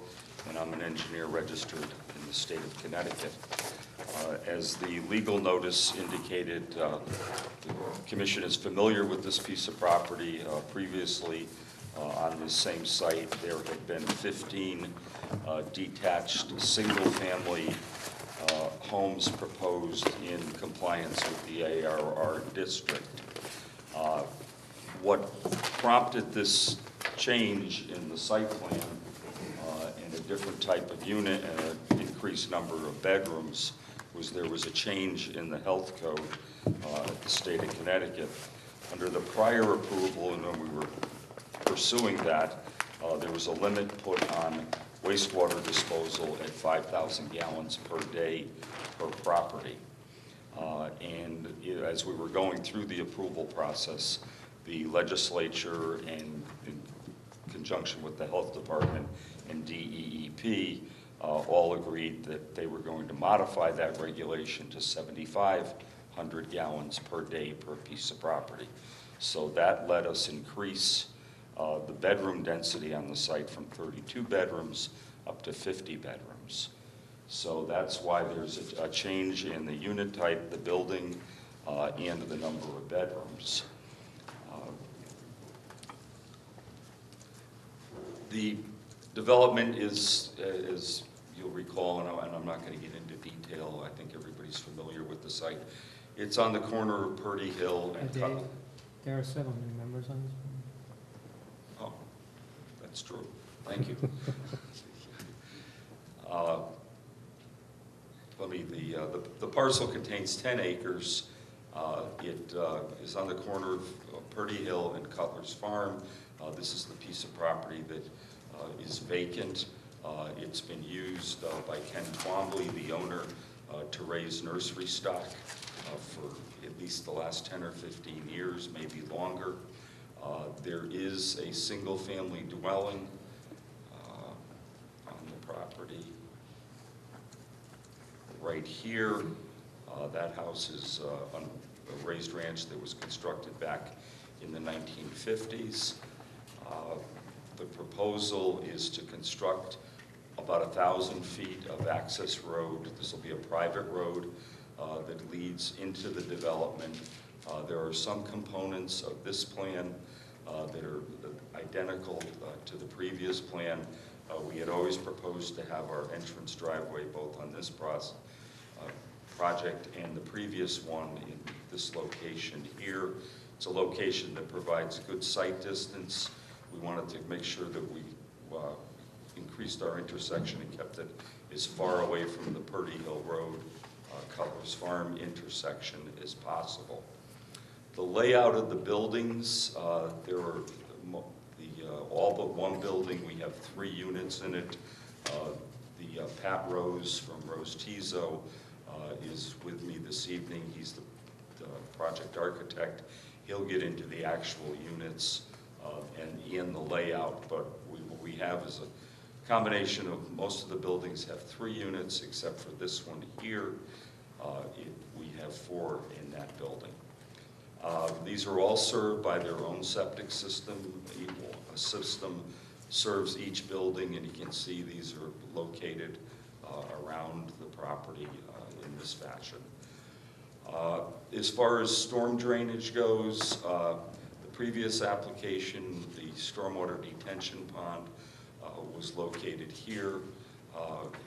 and I'm an engineer registered in the state of Connecticut. As the legal notice indicated, the commission is familiar with this piece of property. Previously, on this same site, there had been 15 detached single-family homes proposed in compliance with the ARR district. What prompted this change in the site plan and a different type of unit and an increased number of bedrooms was there was a change in the health code at the state of Connecticut. Under the prior approval, and when we were pursuing that, there was a limit put on wastewater disposal at 5,000 gallons per day per property. As we were going through the approval process, the legislature, and in conjunction with the health department and DEEP, all agreed that they were going to modify that regulation to 7,500 gallons per day per piece of property. So that let us increase the bedroom density on the site from 32 bedrooms up to 50 bedrooms. So that's why there's a change in the unit type, the building, and the number of bedrooms. The development is, as you'll recall, and I'm not going to get into detail, I think everybody's familiar with the site. It's on the corner of Purdy Hill and Dave, there are several new members on this one. Oh, that's true. Thank you. The parcel contains 10 acres. It is on the corner of Purdy Hill and Cutler's Farm. This is the piece of property that is vacant. It's been used by Ken Twombly, the owner, to raise nursery stock for at least the last 10 or 15 years, maybe longer. There is a single-family dwelling on the property right here. That house is on a raised ranch that was constructed back in the 1950s. The proposal is to construct about 1,000 feet of access road. This will be a private road that leads into the development. There are some components of this plan that are identical to the previous plan. We had always proposed to have our entrance driveway both on this project and the previous one in this location here. It's a location that provides good sight distance. We wanted to make sure that we increased our intersection and kept it as far away from the Purdy Hill Road, Cutler's Farm intersection as possible. The layout of the buildings, there are all but one building, we have 3 units in it. Pat Rose from Rose Tizo is with me this evening. He's the project architect. He'll get into the actual units and in the layout, but what we have is a combination of most of the buildings have 3 units, except for this one here. We have 4 in that building. These are all served by their own septic system. A system serves each building, and you can see these are located around the property in this fashion. As far as storm drainage goes, the previous application, the stormwater detention pond, was located here.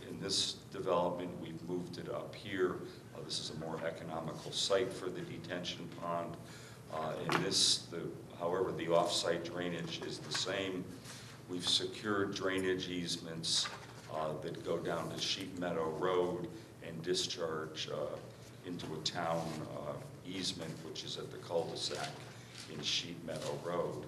In this development, we've moved it up here. This is a more economical site for the detention pond. However, the off-site drainage is the same. We've secured drainage easements that go down to Sheep Meadow Road and discharge into a town easement, which is at the cul-de-sac in Sheep Meadow Road.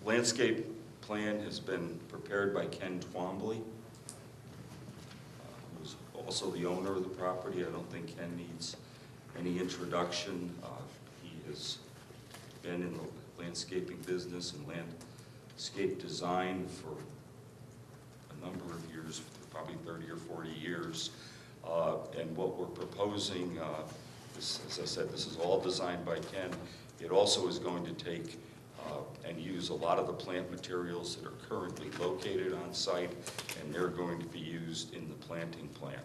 Landscape plan has been prepared by Ken Twombly, who's also the owner of the property. I don't think Ken needs any introduction. He has been in the landscaping business and landscape design for a number of years, probably 30 or 40 years. And what we're proposing, as I said, this is all designed by Ken. It also is going to take and use a lot of the plant materials that are currently located on site, and they're going to be used in the planting plan.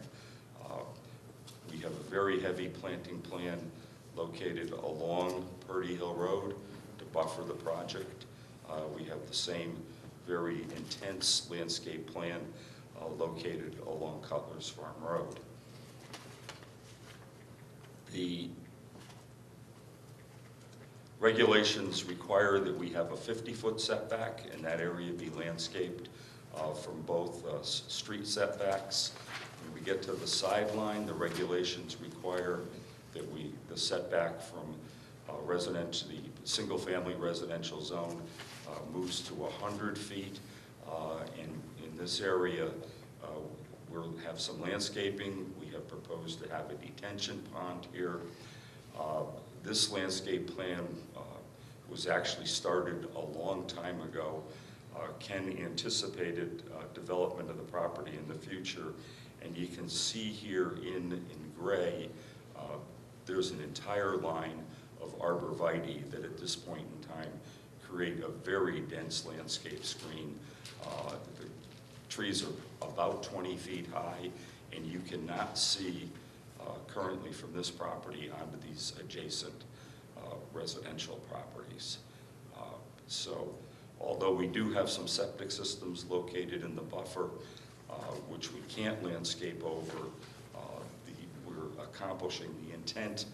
We have a very heavy planting plan located along Purdy Hill Road to buffer the project. We have the same very intense landscape plan located along Cutler's Farm Road. The regulations require that we have a 50-foot setback, and that area be landscaped from both street setbacks. When we get to the sideline, the regulations require that the setback from the single-family residential zone moves to 100 feet. And in this area, we'll have some landscaping. We have proposed to have a detention pond here. This landscape plan was actually started a long time ago. Ken anticipated development of the property in the future, and you can see here in gray, there's an entire line of arborvitae that at this point in time create a very dense landscape screen. The trees are about 20 feet high, and you cannot see currently from this property onto these adjacent residential properties. So although we do have some septic systems located in the buffer, which we can't landscape over, we're accomplishing the intent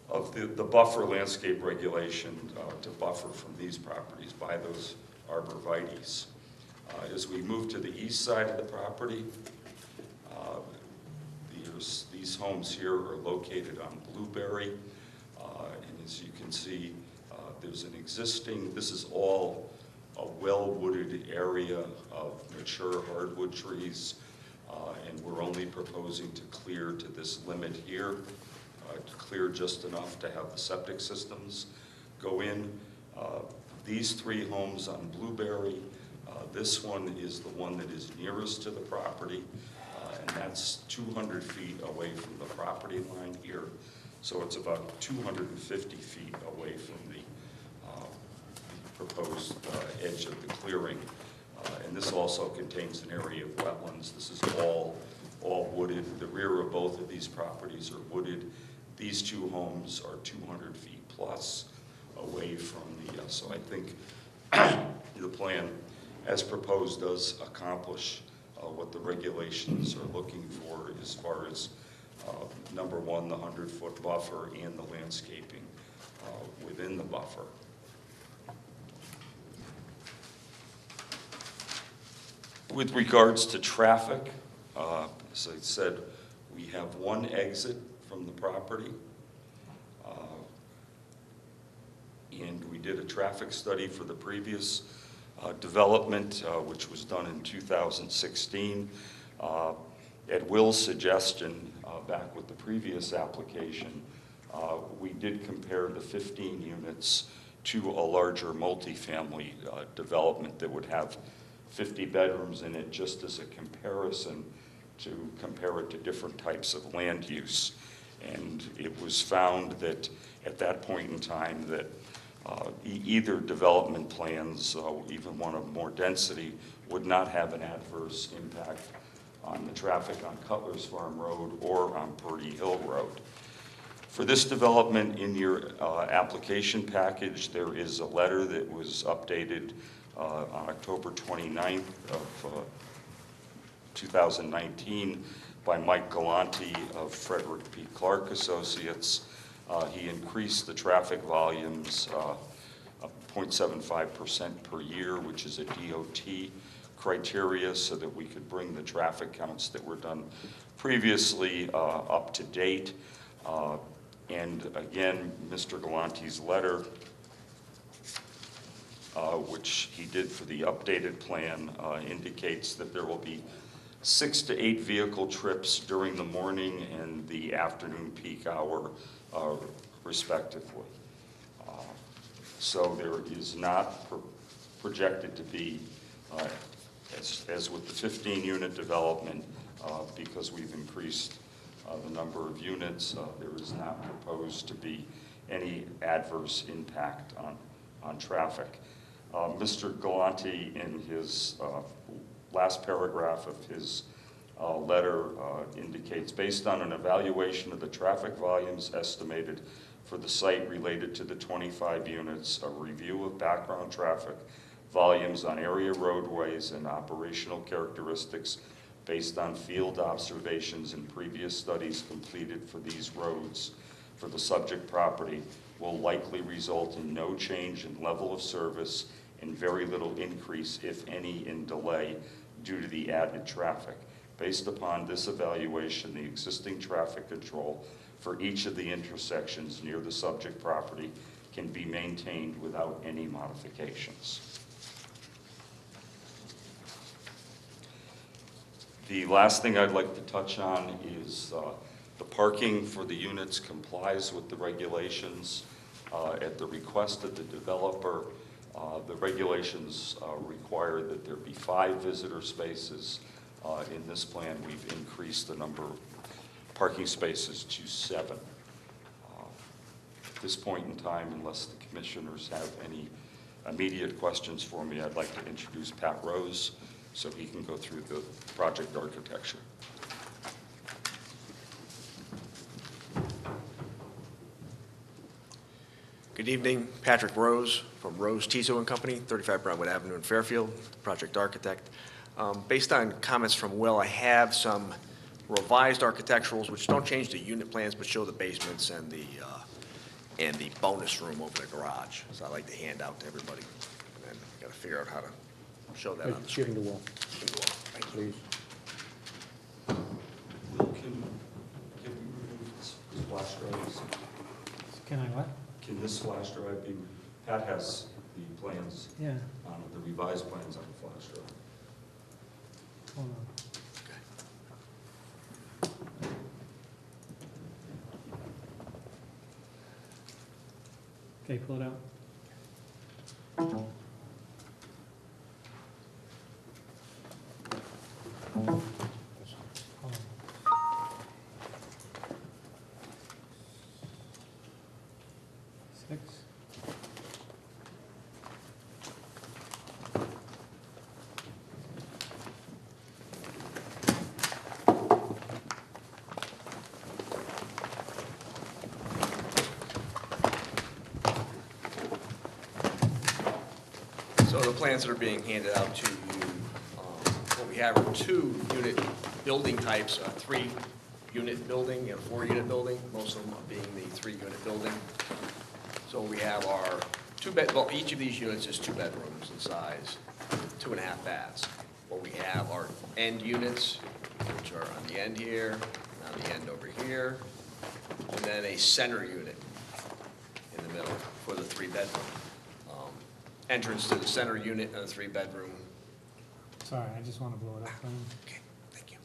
of the buffer landscape regulation to buffer from these properties by those arborvitaes. As we move to the east side of the property, these homes here are located on Blueberry, and as you can see, there's an existing, this is all a well-wooded area of mature hardwood trees, and we're only proposing to clear to this limit here, to clear just enough to have the septic systems go in. These three homes on Blueberry, this one is the one that is nearest to the property, and that's 200 feet away from the property line here. So it's about 250 feet away from the proposed edge of the clearing. And this also contains an area of wetlands. This is all wooded. The rear of both of these properties are wooded. These two homes are 200 feet plus away from the, so I think the plan as proposed does accomplish what the regulations are looking for as far as number one, the 100-foot buffer and the landscaping within the buffer. With regards to traffic, as I said, we have one exit from the property. And we did a traffic study for the previous development, which was done in 2016. At Will's suggestion, back with the previous application, we did compare the 15 units to a larger multifamily development that would have 50 bedrooms in it, just as a comparison to compare it to different types of land use. And it was found that at that point in time that either development plans, even one of more density, would not have an adverse impact on the traffic on Cutler's Farm Road or on Purdy Hill Road. For this development, in your application package, there is a letter that was updated on October 29th of 2019 by Mike Galante of Frederick P. Clark Associates. He increased the traffic volumes 0.75% per year, which is a DOT criteria, so that we could bring the traffic counts that were done previously up to date. And again, Mr. Galante's letter which he did for the updated plan, indicates that there will be 6 to 8 vehicle trips during the morning and the afternoon peak hour respectively. So there is not projected to be, as with the 15-unit development, because we've increased the number of units, there is not proposed to be any adverse impact on traffic. Mr. Galante, in his last paragraph of his letter, indicates, based on an evaluation of the traffic volumes estimated for the site related to the 25 units, a review of background traffic volumes on area roadways and operational characteristics based on field observations and previous studies completed for these roads for the subject property will likely result in no change in level of service and very little increase, if any, in delay due to the added traffic. Based upon this evaluation, the existing traffic control for each of the intersections near the subject property can be maintained without any modifications. The last thing I'd like to touch on is the parking for the units complies with the regulations. At the request of the developer, the regulations require that there be 5 visitor spaces. In this plan, we've increased the number of parking spaces to 7. At this point in time, unless the commissioners have any immediate questions for me, I'd like to introduce Pat Rose so he can go through the project architecture. Good evening, Patrick Rose from Rose Tiso and Company, 35 Broadwood Avenue in Fairfield, project architect. Based on comments from Will, I have some revised architecturals which don't change the unit plans but show the basements and the bonus room over the garage. So I like to hand out to everybody, and then got to figure out how to show that on the Give screen. him the wall, Thank you. please. Will, can we remove this flash drive? Can I what? Can this flash drive be, Pat has the plans, Yeah, the revised plans on the flash drive. hold on. Okay, pull it out. Hold on. 6. So the plans that are being handed out to you, what we have are 2-unit building types, a 3-unit building and a 4-unit building, most of them being the 3-unit building. So we have our well, each of these units is 2 bedrooms in size, 2.5 baths. What we have are end units, which are on the end here, and on the end over here, and then a center unit in the middle for the 3-bedroom. Entrance to the center unit and a 3-bedroom. Sorry, I just want to blow it up for him. Okay, thank you.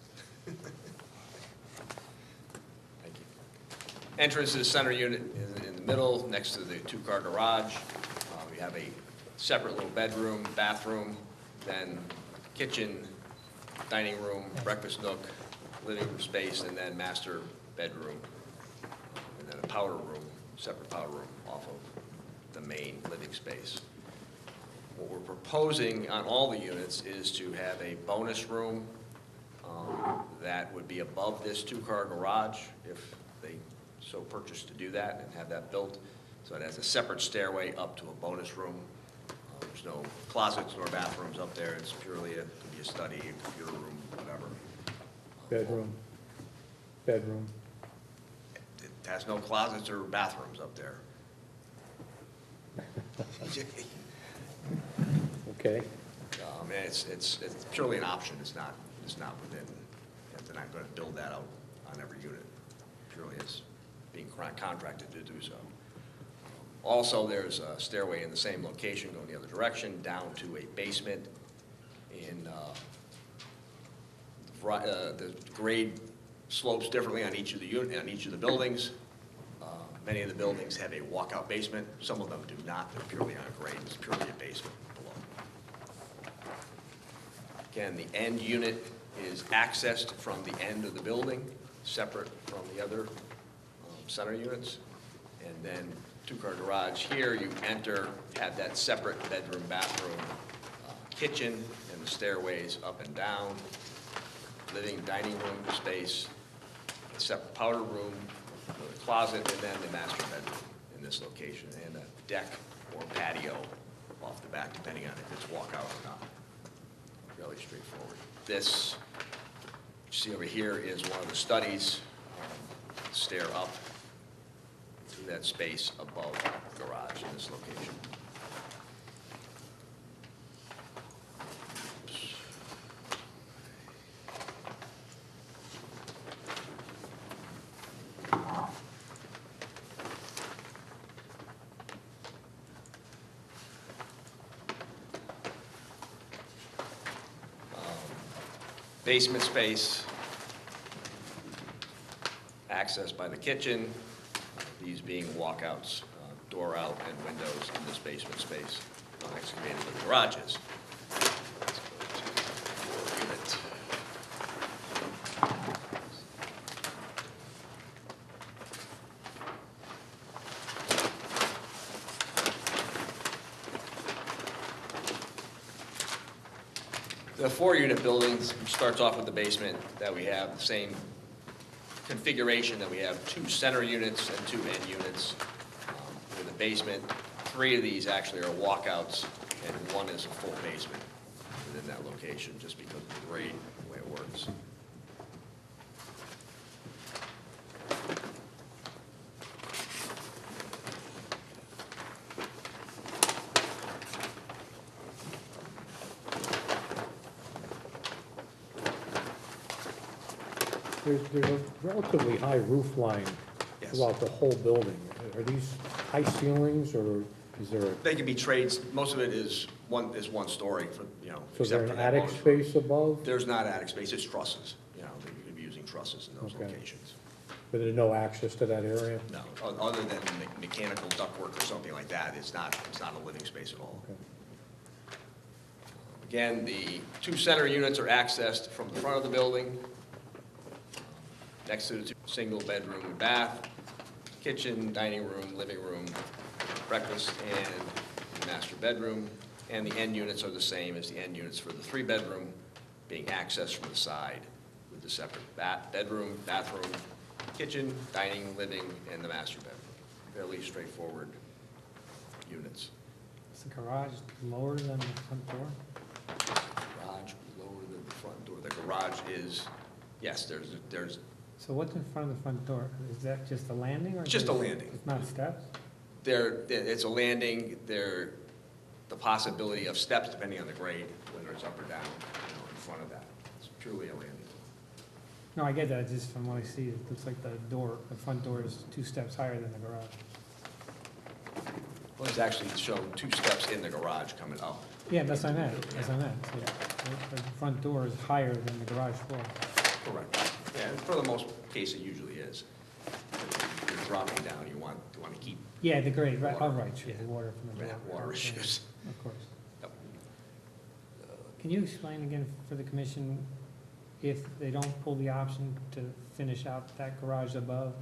Thank you. Entrance to the center unit is in the middle, next to the 2-car garage. We have a separate little bedroom, bathroom, then kitchen, dining room, breakfast nook, living room space, and then master bedroom, and then a powder room, separate powder room off of the main living space. What we're proposing on all the units is to have a bonus room that would be above this 2-car garage if they so purchase to do that and have that built. So it has a separate stairway up to a bonus room. There's no closets nor bathrooms up there. It's purely could be a study, a computer room, whatever. Bedroom. Bedroom. It has no closets or bathrooms up there. Okay. And it's purely an option. It's not within, they're not going to build that out on every unit. Purely as being contracted to do so. Also, there's a stairway in the same location going the other direction, down to a basement in, the grade slopes differently on each of the buildings. Many of the buildings have a walkout basement, some of them do not, they're purely on grade, it's purely a basement below. Again, the end unit is accessed from the end of the building, separate from the other center units. And then two-car garage here, you enter, have that separate bedroom, bathroom, kitchen, and the stairways up and down, living, dining room space, a separate powder room, with a closet, and then the master bedroom in this location, and a deck or patio off the back, depending on if it's walkout or not. Fairly straightforward. This, you see over here, is one of the studies. Stair up to that space above the garage in this location. Basement space, accessed by the kitchen, these being walkouts, door out and windows in this basement space, excavated with garages. Let's go to the unit. The 4-unit building starts off with the basement that we have, the same configuration that we have 2 center units and 2 end units. With the basement, 3 of these actually are walkouts, and 1 is a full basement within that location, just because of the grade, the way it works. There's a relatively high roof line Yes. throughout the whole building. Are these high ceilings, or is there, They can be trades, most of it is one story for, so is except there for an that attic bonus room. space above? There's not attic space, it's trusses, that you could be using trusses in those Okay. locations. But there's no access to that area? No, other than mechanical ductwork or something like that, it's not a living space at all. Okay. Again, the 2 center units are accessed from the front of the building, next to the 2 single bedroom and bath, kitchen, dining room, living room, breakfast, and master bedroom. And the end units are the same as the end units for the 3-bedroom, being accessed from the side with the separate bedroom, bathroom, kitchen, dining, living, and the master bedroom. Fairly straightforward units. Is the garage lower than the front door? Garage lower than the front door. The garage is, yes, there's So what's in front of the front door? Is that just a landing or? It's just a there's- landing. It's not steps? it's a landing, the possibility of steps depending on the grade, whether it's up or down, in front of that. It's purely a landing. No, I get that, just from what I see, it looks like the front door is 2 steps higher than the garage. Well, it's actually shown 2 steps in the garage coming up. Yeah, that's what I meant, that's what I meant. So the front door is higher than the garage floor. Correct. Yeah, and for the most case, it usually is. If you're dropping down, you want to keep Yeah, the grade, right, oh, Water. right, sure, the water from the door. water issues. Of course. Yep. Can you explain again for the commission, if they don't pull the option to finish out that garage above,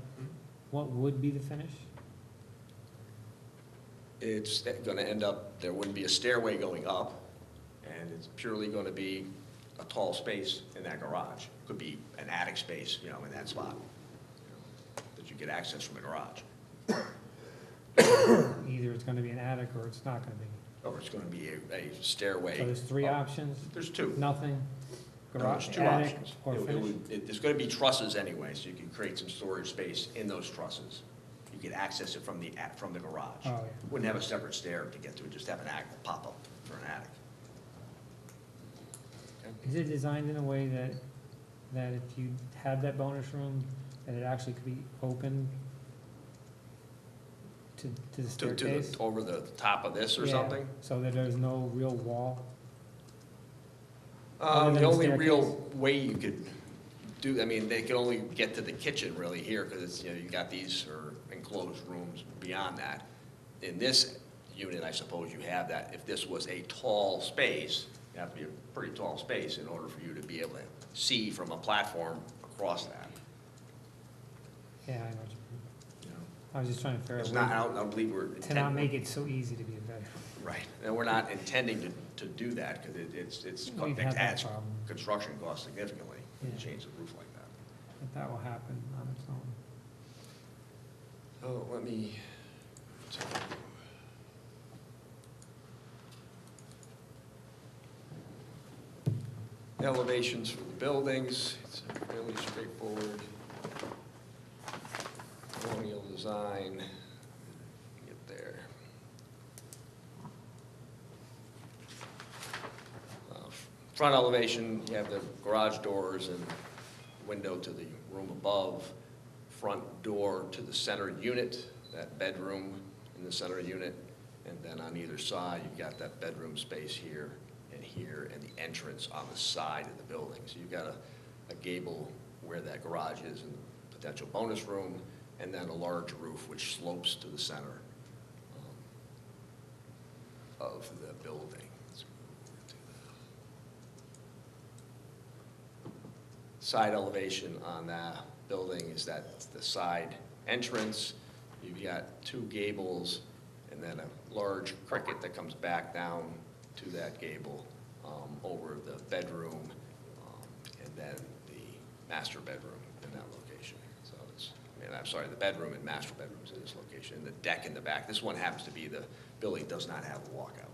what would be the finish? It's going to end up, there wouldn't be a stairway going up, and it's purely going to be a tall space in that garage. Could be an attic space, in that spot, that you get access from the garage. Either it's gonna be an attic or it's not gonna be. Or it's going to be a stairway. So there's 3 up. options, There's 2. nothing, No, garage, there's 2 attic, options. or finish? There's going to be trusses anyway, so you can create some storage space in those trusses. You can access it from the garage. Oh, yeah. Wouldn't have a separate stair to get to it, just have an attic pop up for an attic. Is it designed in a way that if you had that bonus room, that it actually could be open to the To staircase? over the top of this or Yeah, something? so that there's no real wall? The Other than only staircase? real way you could do, I mean, they can only get to the kitchen really here, because it's, you know, you got these are enclosed rooms beyond that. In this unit, I suppose you have that. If this was a tall space, you have to be a pretty tall space in order for you to be able to see from a platform across that. Yeah, I know what you mean. You know? I was just trying to figure It's out not, ways I don't believe we're to not intending. make it so easy to be a bedroom. Right, and we're not intending to do that, because it's, We've it had that adds problem. construction costs significantly when you Yeah. change the roof like that. But that will happen on its own. So let me. Elevations for the buildings, it's fairly straightforward. Colonial design, get there. Front elevation, you have the garage doors and window to the room above, front door to the center unit, that bedroom in the center unit, and then on either side, you've got that bedroom space here, and the entrance on the side of the building. So you've got a gable where that garage is and the potential bonus room, and then a large roof which slopes to the center of the building. Let's move over to the side elevation on that building is that the side entrance. You've got two gables and then a large cricket that comes back down to that gable over the bedroom, and then the master bedroom in that location. So it's, I mean, I'm sorry, the bedroom and master bedrooms in this location, and the deck in the back. This one happens to be, the building does not have a walkout.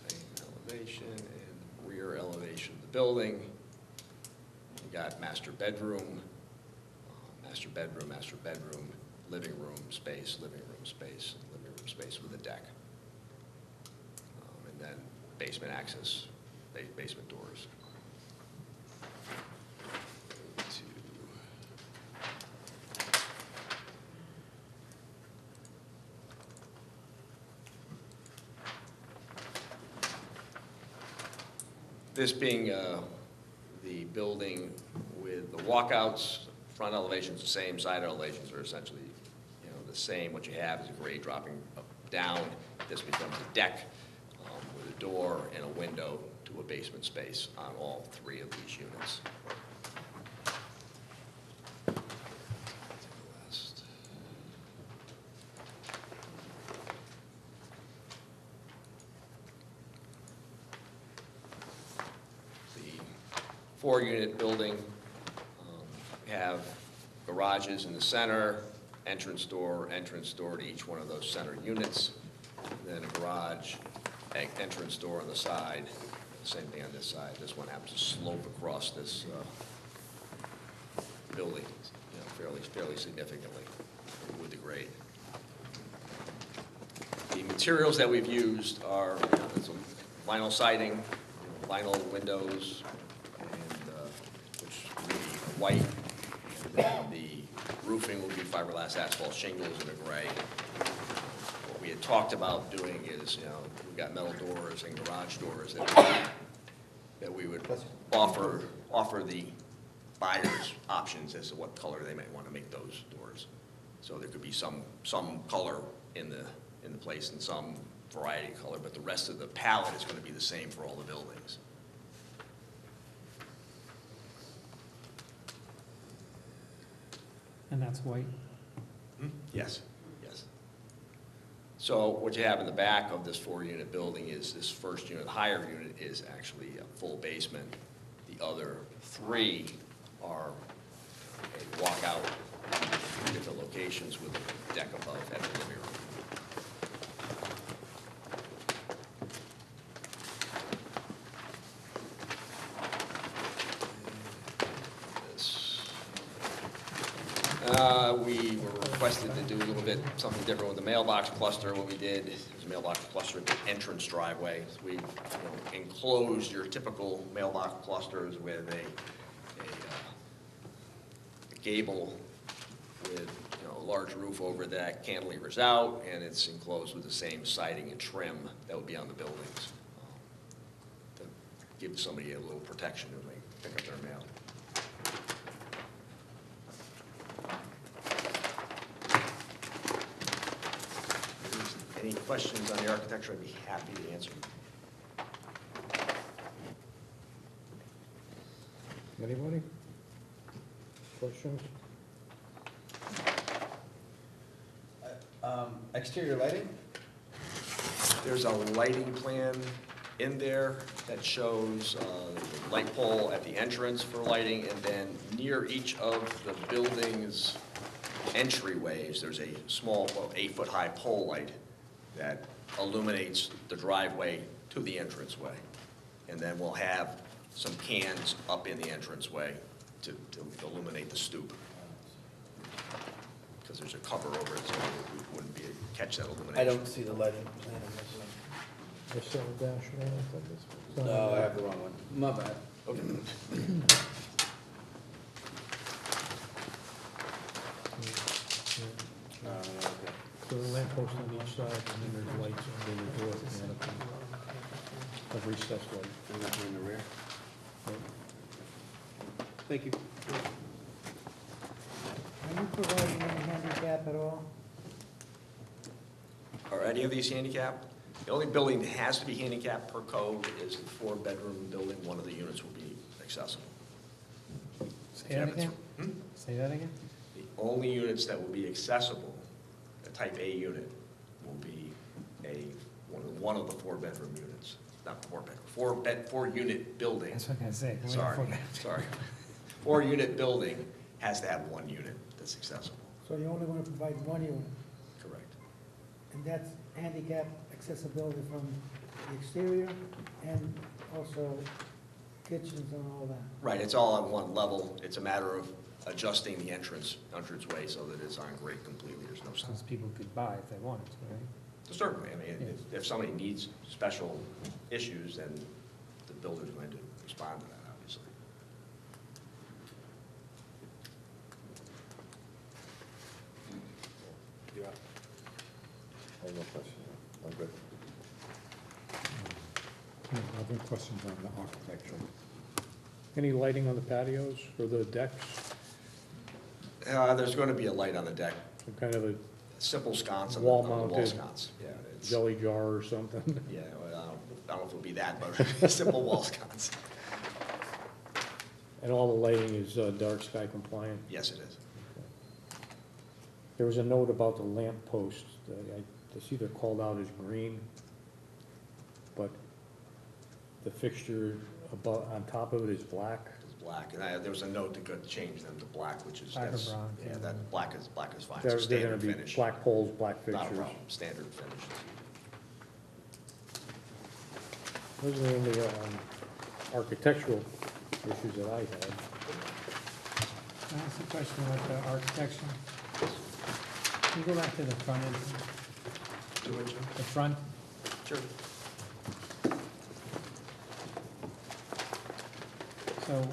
Same elevation and rear elevation of the building. You got master bedroom, master bedroom, master bedroom, living room space, living room space, living room space with a deck. And then basement access, basement doors. This being the building with the walkouts, front elevations the same, side elevations are essentially, you know, the same. What you have is a grade dropping down. This becomes a deck with a door and a window to a basement space on all three of these units. Four-unit building, have garages in the center, entrance door to each one of those center units, then a garage, entrance door on the side, same thing on this side. This one happens to slope across this building, you know, fairly significantly with the grade. The materials that we've used are, you know, some vinyl siding, vinyl windows, white, and then the roofing will be fiberglass asphalt shingles in a gray. What we had talked about doing is, you know, we've got metal doors and garage doors that we would offer the buyers options as to what color they might want to make those doors. So there could be some color in the place and some variety of color, but the rest of the palette is going to be the same for all the buildings. And that's white? Yes, yes. So what you have in the back of this four-unit building is this first unit, higher unit, is actually a full basement. The other three are a walkout in different locations with a deck above at the living room. We were requested to do a little bit, something different with the mailbox cluster. What we did is a mailbox cluster at the entrance driveway. So we enclosed your typical mailbox clusters with a gable with, a large roof over that cantilevers out, and it's enclosed with the same siding and trim that would be on the buildings, to give somebody a little protection when they pick up their mail. Any questions on the architecture, I'd be happy to answer. Anybody? Questions? Exterior lighting? There's a lighting plan in there that shows the light pole at the entrance for lighting, and then near each of the building's entryways, there's a small, 8-foot-high pole light that illuminates the driveway to the entranceway. And then we'll have some cans up in the entranceway to illuminate the stoop. Because there's a cover over it, so it wouldn't be catch that illumination. I don't see the lighting plan on this one. The center dash line, I thought this was- No, I have the wrong one. My bad. Okay. Okay. So the lamp post on each side, and then there's lights under the door, a recessed light. And nothing in the rear? Right. Thank you. Are you providing any handicap at all? Are any of these handicapped? The only building that has to be handicapped per code is the 4-bedroom building. One of the units will be accessible. Say that again? Say that again? The only units that will be accessible, a type A unit, will be one of the 4-bedroom units. Not 4-bedroom, 4-unit building. That's what I was gonna say. Sorry. 4-unit building has to have one unit that's accessible. So you're only going to provide one unit, Correct. and that's handicap accessibility from the exterior and also kitchens and all that? Right, it's all on one level. It's a matter of adjusting the entranceway so that it's on grade completely. There's no Since people could buy if they wanted to, right? Certainly, I mean, if somebody needs special issues, then the builder's going to respond to that, obviously. You're up. I have no question. I'm good. Other questions on the architecture? Any lighting on the patios or the decks? There's going to be a light on the deck, Some kind of a simple sconce on the Wall wall mounted sconce. Yeah, it's, jelly jar or something? yeah, well, I don't know if it'll be that, but simple wall sconce. And all the lighting is dark sky compliant? Yes, it is. There was a note about the lamp post. I see they're called out as green, but the fixture above, on top of it is black. It's black, and there was a note to go change them to black, which is, Black or that's, brown, yeah, yeah. that black is fine. It's They're a standard gonna be finish. black poles, black Not a fixtures. problem, standard finish. Those are the only architectural issues that I had. Can I ask a question about the architecture? Can you go back to the front end, the front? Sure. So,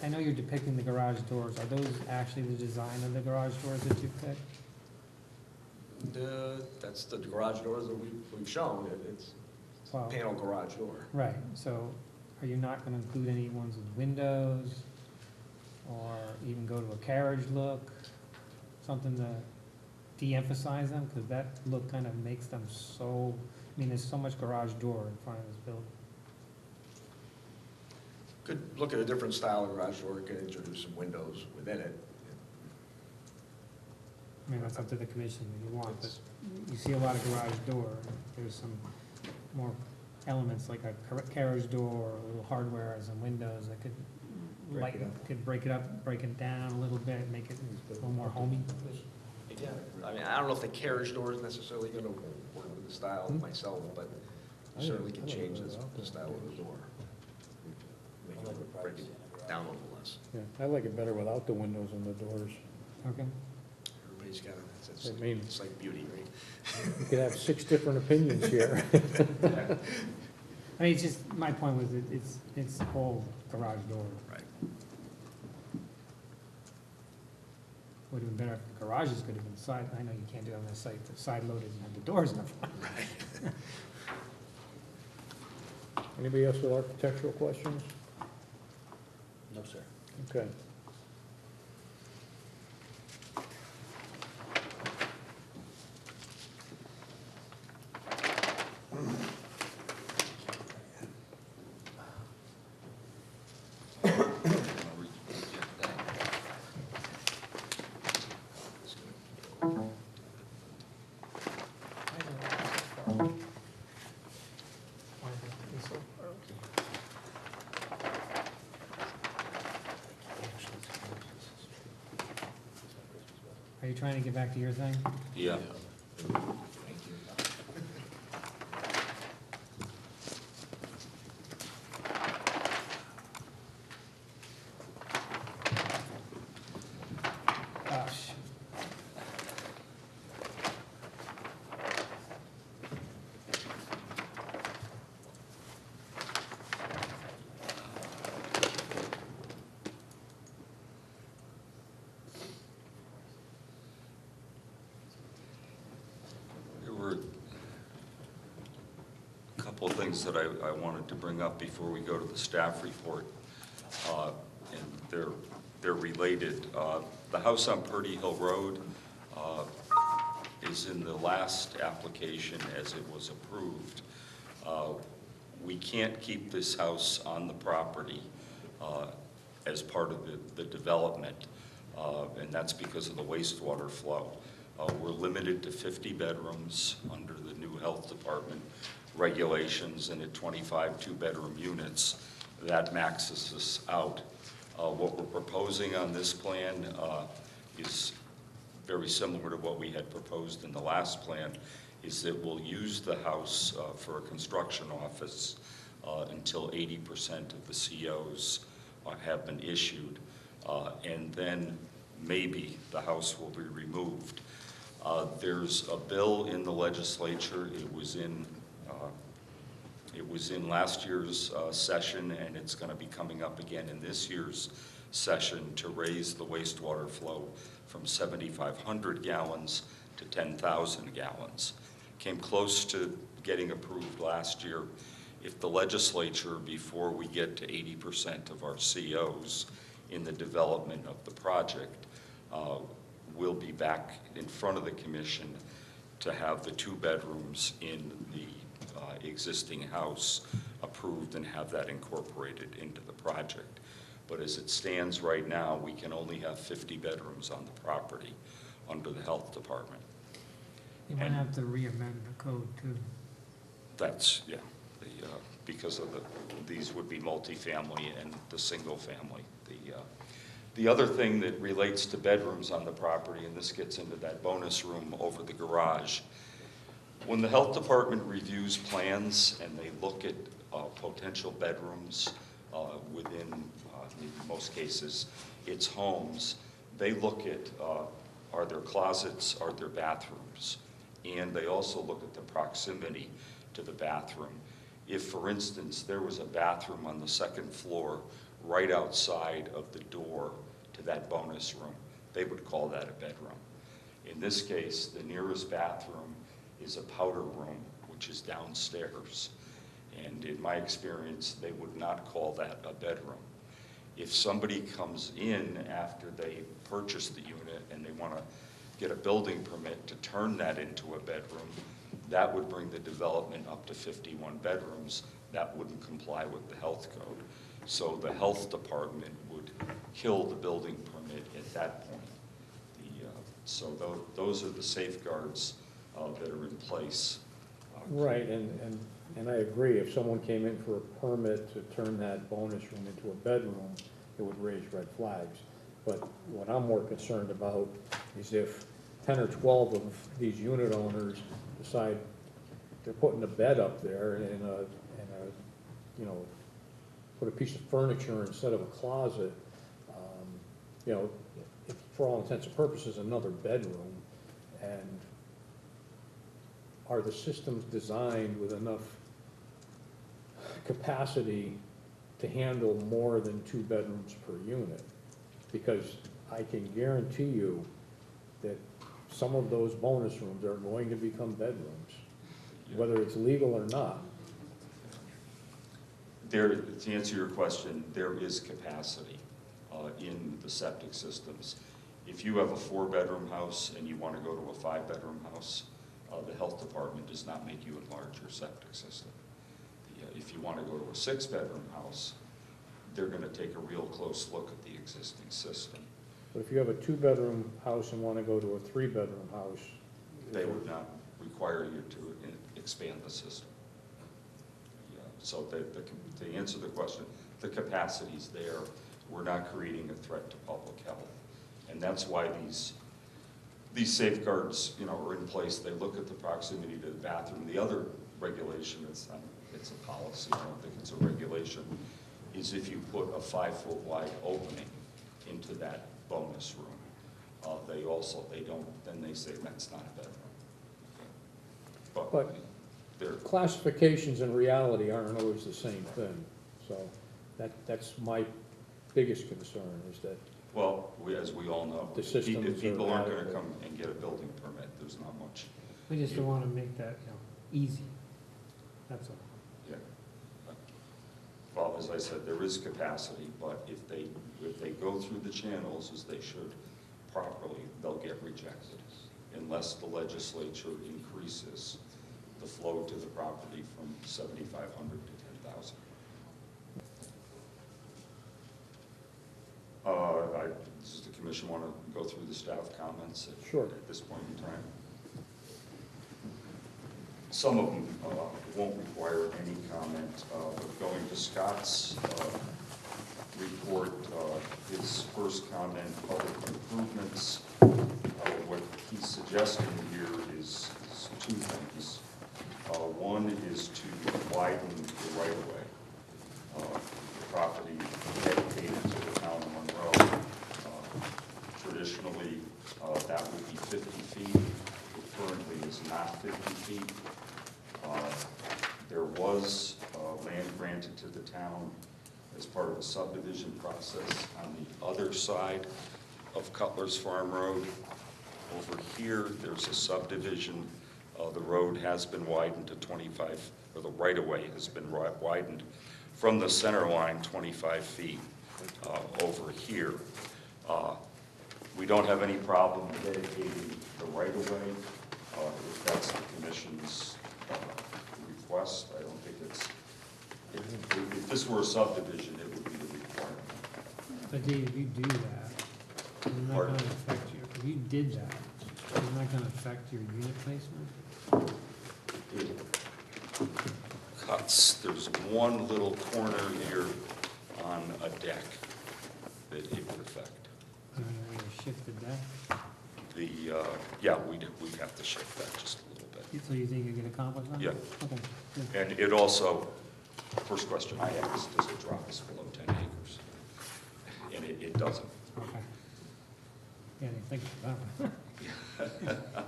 I know you're depicting the garage doors. Are those actually the design of the garage doors that you picked? That's the garage doors that we've shown. It's Well, panel garage door. right, so are you not gonna include any ones with windows? Or even go to a carriage look? Something to de-emphasize them? Because that look kind of makes them so, I mean, there's so much garage door in front of this building. Could look at a different style of garage door, could introduce some windows within it. I mean, that's up to the commission that you want, but you see a lot of garage door. There's some more elements like a carriage door, or a little hardware as in windows that could lighten, could break it up, break it down a little bit, make it a little more homey. Yeah, I mean, I don't know if the carriage door is necessarily gonna work with the style myself, but you certainly can change the style of the door. Make it break it down a little less. Yeah, I like it better without the windows and the doors. Okay. Everybody's got, I mean- it's like beauty, right? You could have 6 different opinions here. I mean, it's just, my point was, it's whole garage door. Right. Would have been better if the garages could have been side, I know you can't do it on this site, the side loaded and have the doors in the front. Anybody else with architectural questions? No, sir. Okay. Are you trying to get back to your thing? Yeah. Gosh. There were a couple of things that I wanted to bring up before we go to the staff report, and they're related. The house on Purdy Hill Road is in the last application as it was approved. We can't keep this house on the property as part of the development, and that's because of the wastewater flow. We're limited to 50 bedrooms under the new health department regulations, and at 25 two-bedroom units, that maxes us out. What we're proposing on this plan is very similar to what we had proposed in the last plan, is that we'll use the house for a construction office until 80% of the COs have been issued, and then maybe the house will be removed. There's a bill in the legislature. It was in last year's session, and it's going to be coming up again in this year's session to raise the wastewater flow from 7,500 gallons to 10,000 gallons. Came close to getting approved last year. If the legislature, before we get to 80% of our COs in the development of the project, will be back in front of the commission to have the two bedrooms in the existing house approved and have that incorporated into the project. But as it stands right now, we can only have 50 bedrooms on the property under the health department. You might have to re-amend the code too. That's, yeah, because of these would be multifamily and the single family. The other thing that relates to bedrooms on the property, and this gets into that bonus room over the garage, when the health department reviews plans and they look at potential bedrooms within, in most cases, its homes, they look at are there closets, are there bathrooms, and they also look at the proximity to the bathroom. If, for instance, there was a bathroom on the second floor right outside of the door to that bonus room, they would call that a bedroom. In this case, the nearest bathroom is a powder room, which is downstairs. And in my experience, they would not call that a bedroom. If somebody comes in after they purchase the unit and they want to get a building permit to turn that into a bedroom, that would bring the development up to 51 bedrooms. That wouldn't comply with the health code. So the health department would kill the building permit at that point. So those are the safeguards that are in place. Right, and I agree, if someone came in for a permit to turn that bonus room into a bedroom, it would raise red flags. But what I'm more concerned about is if 10 or 12 of these unit owners decide they're putting a bed up there and you know, put a piece of furniture instead of a closet, you know, it's for all intents and purposes another bedroom, and are the systems designed with enough capacity to handle more than 2 bedrooms per unit? Because I can guarantee you that some of those bonus rooms are going to become bedrooms, whether it's legal or not. To answer your question, there is capacity in the septic systems. If you have a 4-bedroom house and you want to go to a 5-bedroom house, the health department does not make you enlarge your septic system. If you want to go to a 6-bedroom house, they're going to take a real close look at the existing system. But if you have a 2-bedroom house and want to go to a 3-bedroom house, They would not require you to expand the system. Yeah, so to answer the question, the capacity's there. We're not creating a threat to public health. And that's why these safeguards, are in place. They look at the proximity to the bathroom. The other regulation, it's a policy, I don't think it's a regulation, is if you put a 5-foot wide opening into that bonus room, then they say that's not a bedroom. But classifications and reality aren't always the same thing. So that's my biggest concern, is that well, as we all know, the if systems people are aren't going to adequate. come and get a building permit, there's not much. We just don't want to make that, easy. That's all. Yeah. Well, as I said, there is capacity, but if they go through the channels as they should properly, they'll get rejected unless the legislature increases the flow to the property from 7,500 to 10,000. Does the commission want to go through the staff comments at this point in time? Some of them won't require any comment, but going to Scott's report, his first comment, public improvements, what he's suggesting here is 2 things. One is to widen the right-of-way. The property dedicated to the town of Monroe. Traditionally, that would be 50 feet. It currently is not 50 feet. There was land granted to the town as part of a subdivision process on the other side of Cutler's Farm Road. Over here, there's a subdivision. The road has been widened to 25, or the right-of-way has been widened from the center line 25 feet over here. We don't have any problem dedicating the right-of-way. If that's the commission's request, I don't think it's, if this were a subdivision, it would be the requirement. But Dave, if you do that, it's not going to affect you. If you did that, it's not going to affect your unit placement? It cuts, there's one little corner here on a deck that it would affect. You're going to shift the deck? Yeah, we'd have to shift that just a little bit. So you think you can accomplish that? Yeah. Okay, good. And it also, first question I asked, does it drop us below 10 acres? And it doesn't. Okay. Yeah, I didn't think of that.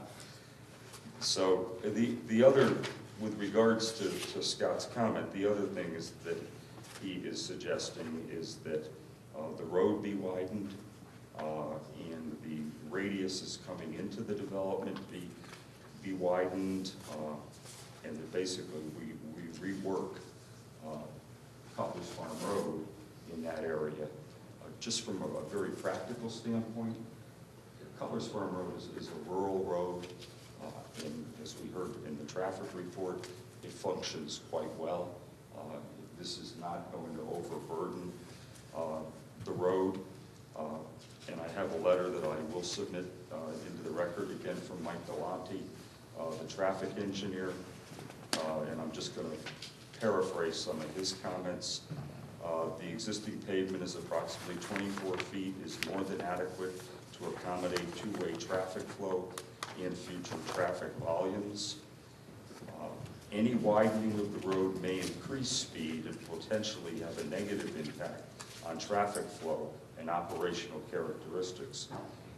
So the other, with regards to Scott's comment, the other thing is that he is suggesting is that the road be widened and the radius is coming into the development be widened, and that basically we rework Cutler's Farm Road in that area. Just from a very practical standpoint, Cutler's Farm Road is a rural road, and as we heard in the traffic report, it functions quite well. This is not going to overburden the road, and I have a letter that I will submit into the record again from Mike Delonte, the traffic engineer, and I'm just going to paraphrase some of his comments. The existing pavement is approximately 24 feet, is more than adequate to accommodate two-way traffic flow and future traffic volumes. Any widening of the road may increase speed and potentially have a negative impact on traffic flow and operational characteristics.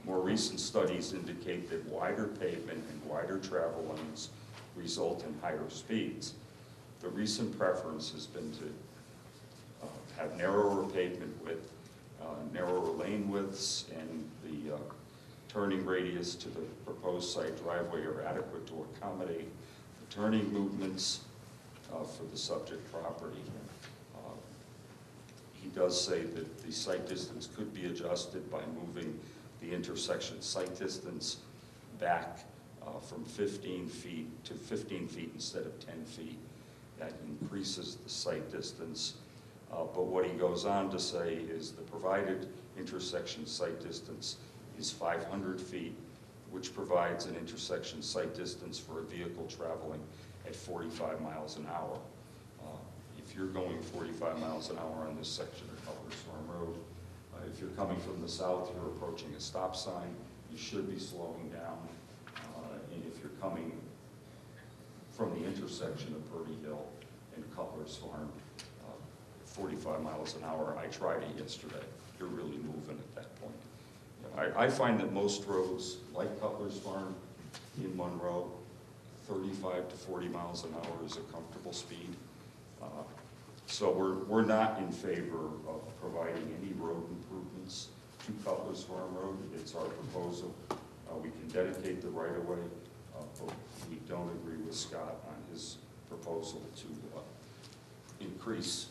More recent studies indicate that wider pavement and wider travel lanes result in higher speeds. The recent preference has been to have narrower pavement width, narrower lane widths, and the turning radius to the proposed site driveway are adequate to accommodate the turning movements for the subject property. He does say that the site distance could be adjusted by moving the intersection site distance back from 15 feet to 15 feet instead of 10 feet. That increases the site distance. But what he goes on to say is the provided intersection site distance is 500 feet, which provides an intersection site distance for a vehicle traveling at 45 miles an hour. If you're going 45 miles an hour on this section of Cutler's Farm Road, if you're coming from the south, you're approaching a stop sign, you should be slowing down. And if you're coming from the intersection of Purdy Hill and Cutler's Farm, 45 miles an hour, I tried it yesterday, you're really moving at that point. You know, I find that most roads, like Cutler's Farm in Monroe, 35 to 40 miles an hour is a comfortable speed. So we're not in favor of providing any road improvements to Cutler's Farm Road. It's our proposal. We can dedicate the right-of-way, but we don't agree with Scott on his proposal to increase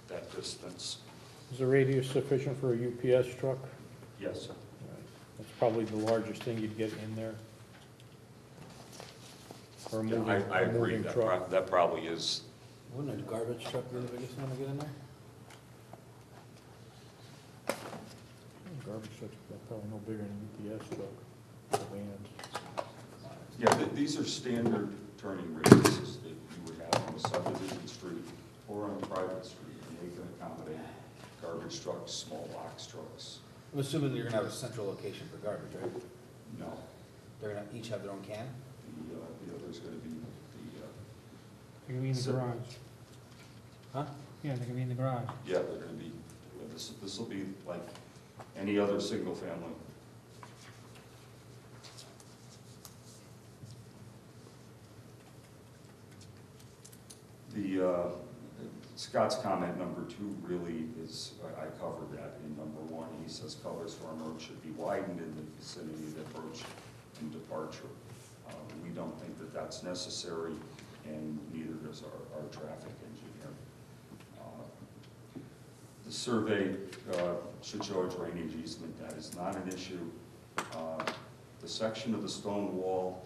that distance. Is the radius sufficient for a UPS truck? Yes. That's probably the largest thing you'd get in there. For a moving, I a agree, moving truck. that probably is. Wouldn't a garbage truck be the biggest one to get in there? Garbage truck's probably no bigger than a UPS truck, the vans. Yeah, these are standard turning radiuses that you would have on a subdivision street or on a private street, and they can accommodate garbage trucks, small box trucks. I'm assuming you're gonna have a central location for garbage, right? No, They're gonna each have their own can? the other's gonna be They're gonna be in the So- garage. Huh? Yeah, they're gonna be in the garage. yeah, they're gonna be, this will be like any other single family. The, Scott's comment number 2 really is, I covered that in number 1. He says Cutler's Farm Road should be widened in the vicinity of the approach and departure. We don't think that that's necessary, and neither does our traffic engineer. The survey should show a drainage easement. That is not an issue. The section of the stone wall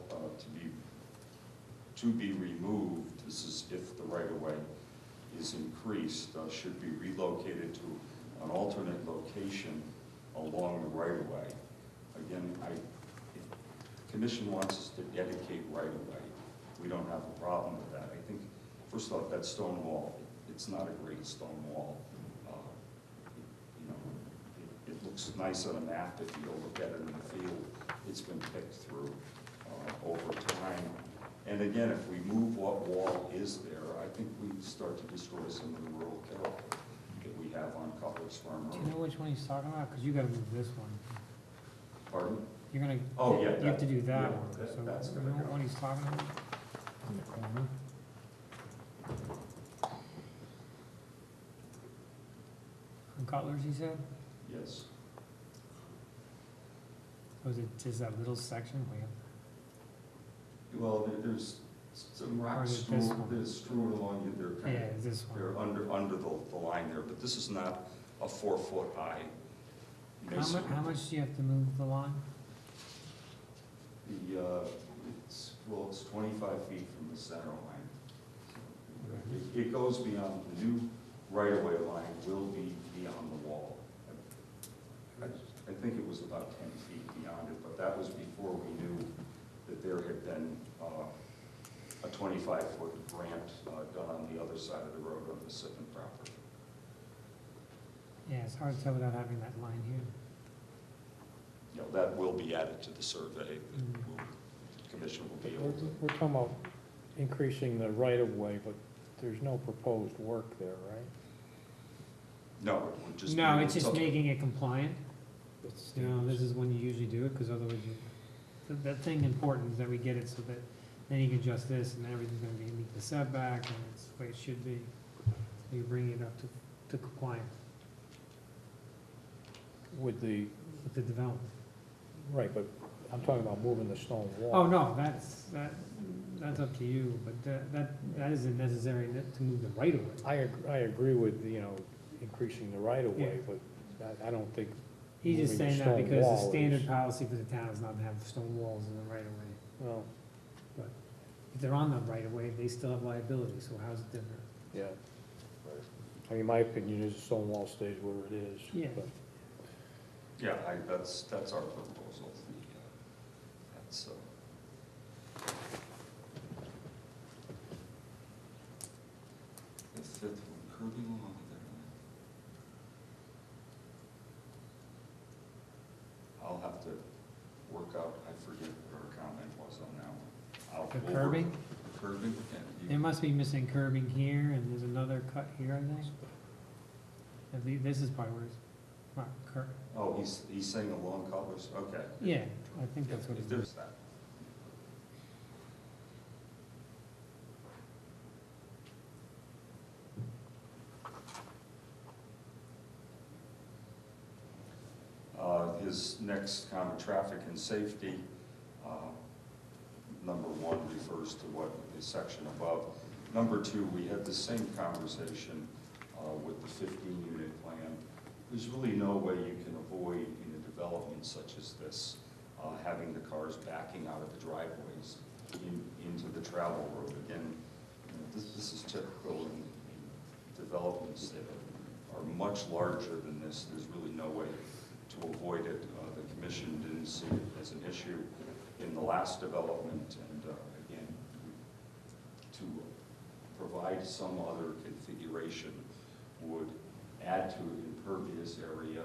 to be removed, this is if the right-of-way is increased, should be relocated to an alternate location along the right-of-way. Again, if the commission wants us to dedicate right-of-way, we don't have a problem with that. I think, first off, that stone wall, it's not a great stone wall. You know, it looks nice on a map if you go look at it in the field. It's been picked through over time. And again, if we move what wall is there, I think we start to destroy some of the rural character that we have on Cutler's Farm Do you know Road. which one he's talking about? Because you gotta move this one. Pardon? You're gonna, Oh, yeah, you have to do yeah, that one. that- So that's you gonna know go. what he's talking about? In the corner. On Cutler's, he said? Yes. Was it just that little section? Well, there's some Or rocks is it this one? strewn along it. They're Yeah, kind it's this of, one. they're under the line there, but this is not a 4-foot-high masonry. How much do you have to move the line? It's 25 feet from the center line. It goes beyond, the new right-of-way line will be beyond the wall. I think it was about 10 feet beyond it, but that was before we knew that there had been a 25-foot grant done on the other side of the road on the Sippin property. Yeah, it's hard to tell without having that line here. You know, that will be added to the survey. The commission will be able to. We're talking about increasing the right-of-way, but there's no proposed work there, right? No, it would just be. No, it's just making it compliant. You know, this is when you usually do it, because otherwise the thing important is that we get it so that then you can adjust this and everything's gonna be meet the setback and it's the way it should be. So you bring it up to compliance With the, with the development. Right, but I'm talking about moving the stone wall. Oh, no, that's up to you, but that isn't necessary to move the right of way. I agree with, increasing the right of way, Yeah. but I don't think He's just moving saying the that stone because the wall standard is- policy for the town is not to have stone walls in the right of way. Well, But if they're on the right of way, they still have liability, so how's it different? yeah. I mean, my opinion is the stone wall stays where it is. Yeah. but- Yeah, that's our proposal. That's, the fifth one, curbing along there. I'll have to work out, I forget what our comment was on that one. The We'll work- curbing? The curbing, yeah. They must be missing curbing here, and there's another cut here, I think. This is probably where it's not curb. Oh, he's saying along Cutler's, okay. Yeah, I think that's what If it is. there's that. His next comment, traffic and safety, number one refers to what the section above. Number two, we had the same conversation with the 15-unit plan. There's really no way you can avoid in a development such as this, having the cars backing out of the driveways into the travel road. Again, this is typical in developments that are much larger than this. There's really no way to avoid it. The commission didn't see it as an issue in the last development, and again, to provide some other configuration would add to an impervious area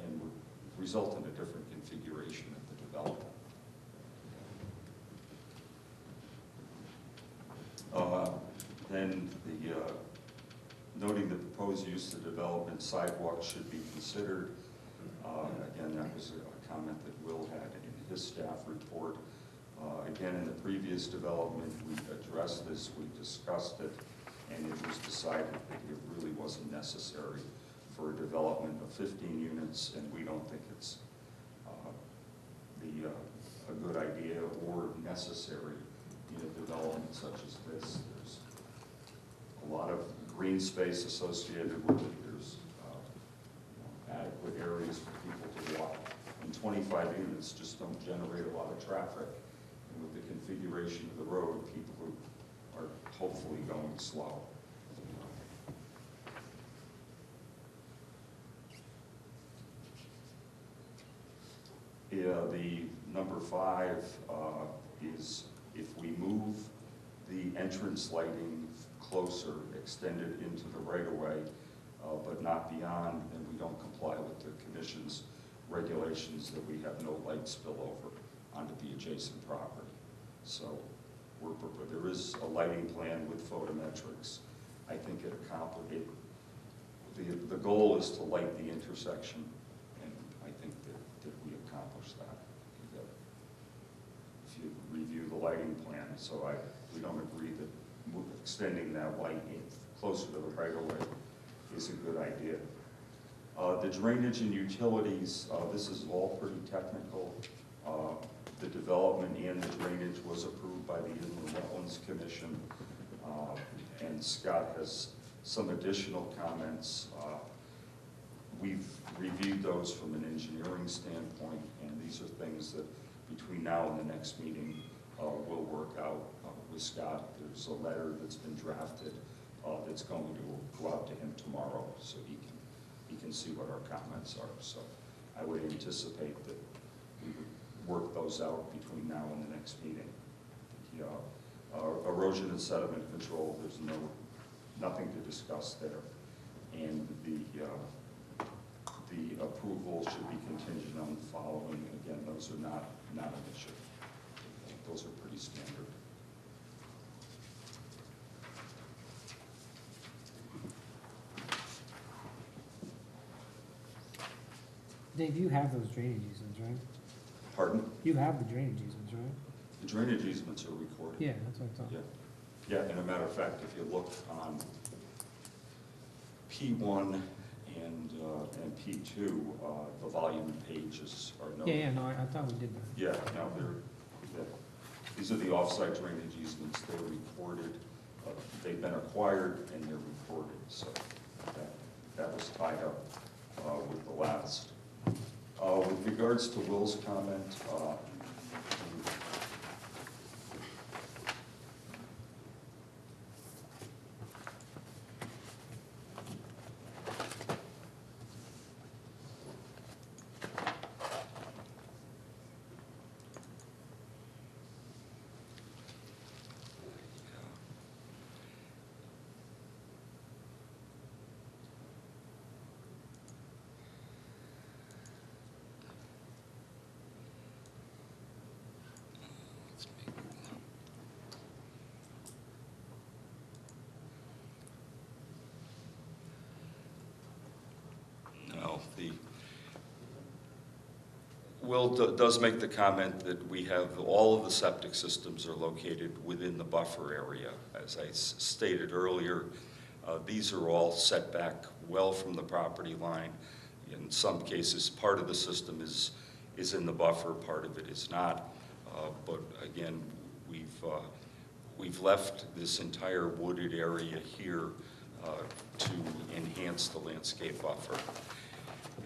and would result in a different configuration of the development. Then noting the proposed use of development sidewalks should be considered. Again, that was a comment that Will had in his staff report. Again, in the previous development, we addressed this, we discussed it, and it was decided that it really wasn't necessary for a development of 15 units, and we don't think it's a good idea or necessary in a development such as this. There's a lot of green space associated with it. There's adequate areas for people to walk. And 25 units just don't generate a lot of traffic. And with the configuration of the road, people who are hopefully going slow. Yeah, the number 5 is if we move the entrance lighting closer, extended into the right-of-way, but not beyond, then we don't comply with the commission's regulations that we have no light spillover onto the adjacent property. So there is a lighting plan with photometrics. I think it accomplishes, the goal is to light the intersection, and I think that we accomplished that. If you review the lighting plan, so we don't agree that extending that light in closer to the right-of-way is a good idea. The drainage and utilities, this is all pretty technical. The development and the drainage was approved by the Inland Wetlands Commission, and Scott has some additional comments. We've reviewed those from an engineering standpoint, and these are things that between now and the next meeting we'll work out with Scott. There's a letter that's been drafted that's going to go out to him tomorrow, so he can see what our comments are. So I would anticipate that we would work those out between now and the next meeting. Erosion and sediment control, there's nothing to discuss there, and the approval should be contingent on the following. Again, those are not an issue. Those are pretty standard. Dave, you have those drainage easements, right? Pardon? You have the drainage easements, right? The drainage easements are recorded. Yeah, that's what I thought. Yeah, yeah, and a matter of fact, if you look on P1 and P2, the volume pages are noted. Yeah, no, I thought we did that. Yeah, no, these are the off-site drainage easements, they're recorded, they've been acquired and they're recorded, so that was tied up with the last. With regards to Will's comment, Will does make the comment that we have, all of the septic systems are located within the buffer area. As I stated earlier, these are all set back well from the property line. In some cases, part of the system is in the buffer, part of it is not. But again, we've left this entire wooded area here to enhance the landscape buffer.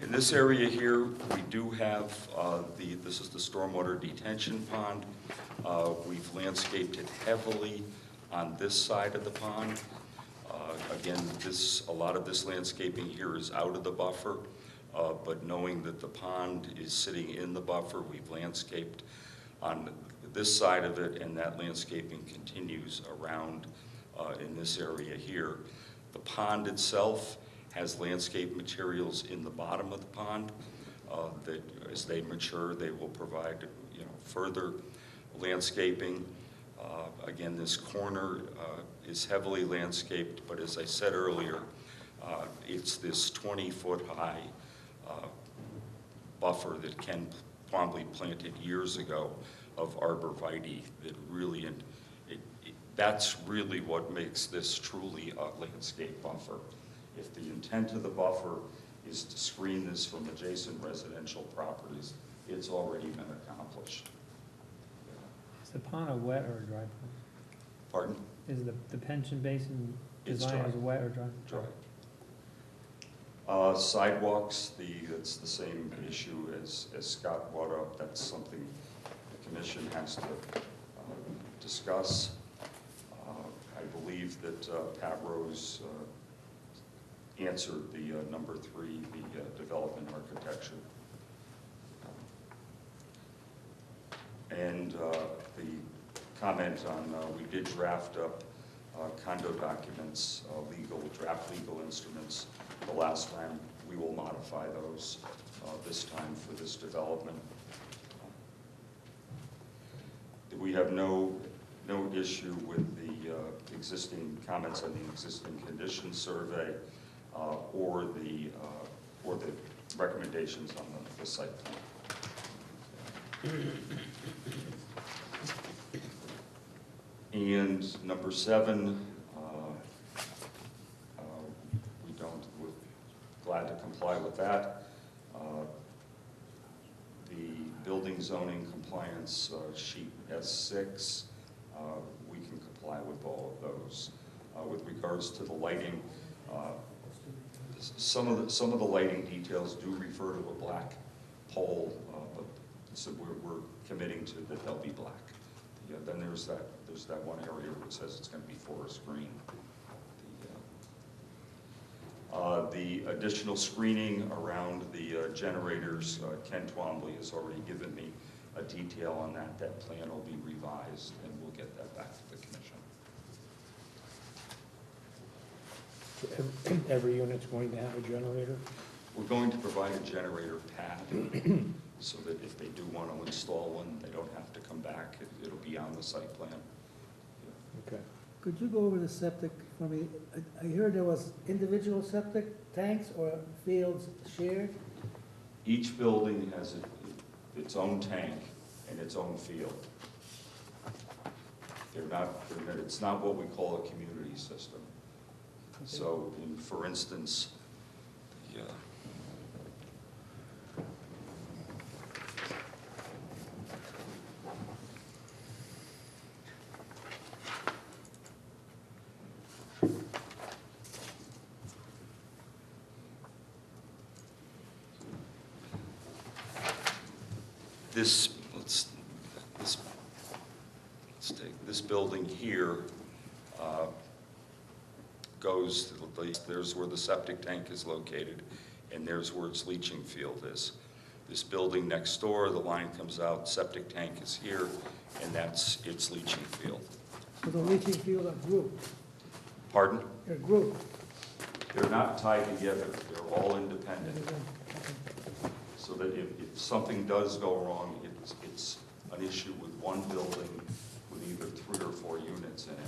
In this area here, we do have this is the stormwater detention pond. We've landscaped it heavily on this side of the pond. Again, a lot of this landscaping here is out of the buffer, but knowing that the pond is sitting in the buffer, we've landscaped on this side of it, and that landscaping continues around in this area here. The pond itself has landscape materials in the bottom of the pond that, as they mature, they will provide, further landscaping. Again, this corner is heavily landscaped, but as I said earlier, it's this 20-foot high buffer that Ken Twombly planted years ago of arborvitae that really, that's really what makes this truly a landscape buffer. If the intent of the buffer is to screen this from adjacent residential properties, it's already been accomplished. Is the pond a wet or a dry pond? Pardon? Is the detention basin It's designed dry. as a wet or dry? Dry. Sidewalks, it's the same issue as Scott brought up. That's something the commission has to discuss. I believe that Pat Rose answered the number 3, the development architecture. And the comment on, we did draft up condo documents, draft legal instruments the last time. We will modify those this time for this development. We have no issue with the existing comments on the existing condition survey or the recommendations on the site plan. And number 7, we're glad to comply with that. The building zoning compliance sheet S6, we can comply with all of those. With regards to the lighting, some of the lighting details do refer to a black pole, but so we're committing to that they'll be black. Yeah, then there's that one area where it says it's going to be forest green. The additional screening around the generators, Ken Twombly has already given me a detail on that. That plan will be revised, and we'll get that back to the commission. Every unit's going to have a generator? We're going to provide a generator pad so that if they do want to install one, they don't have to come back. It'll be on the site plan. Yeah. Okay. Could you go over the septic for me? I heard there was individual septic tanks or fields shared? Each building has its own tank and its own field. It's not what we call a community system. So, for instance, This, let's take this building here, goes, there's where the septic tank is located, and there's where its leaching field is. This building next door, the line comes out, septic tank is here, and that's its leaching field. So the leaching field are grouped, Pardon? they're grouped. They're not tied together, they're all independent. So that if something does go wrong, it's an issue with one building with either 3 or 4 units in it.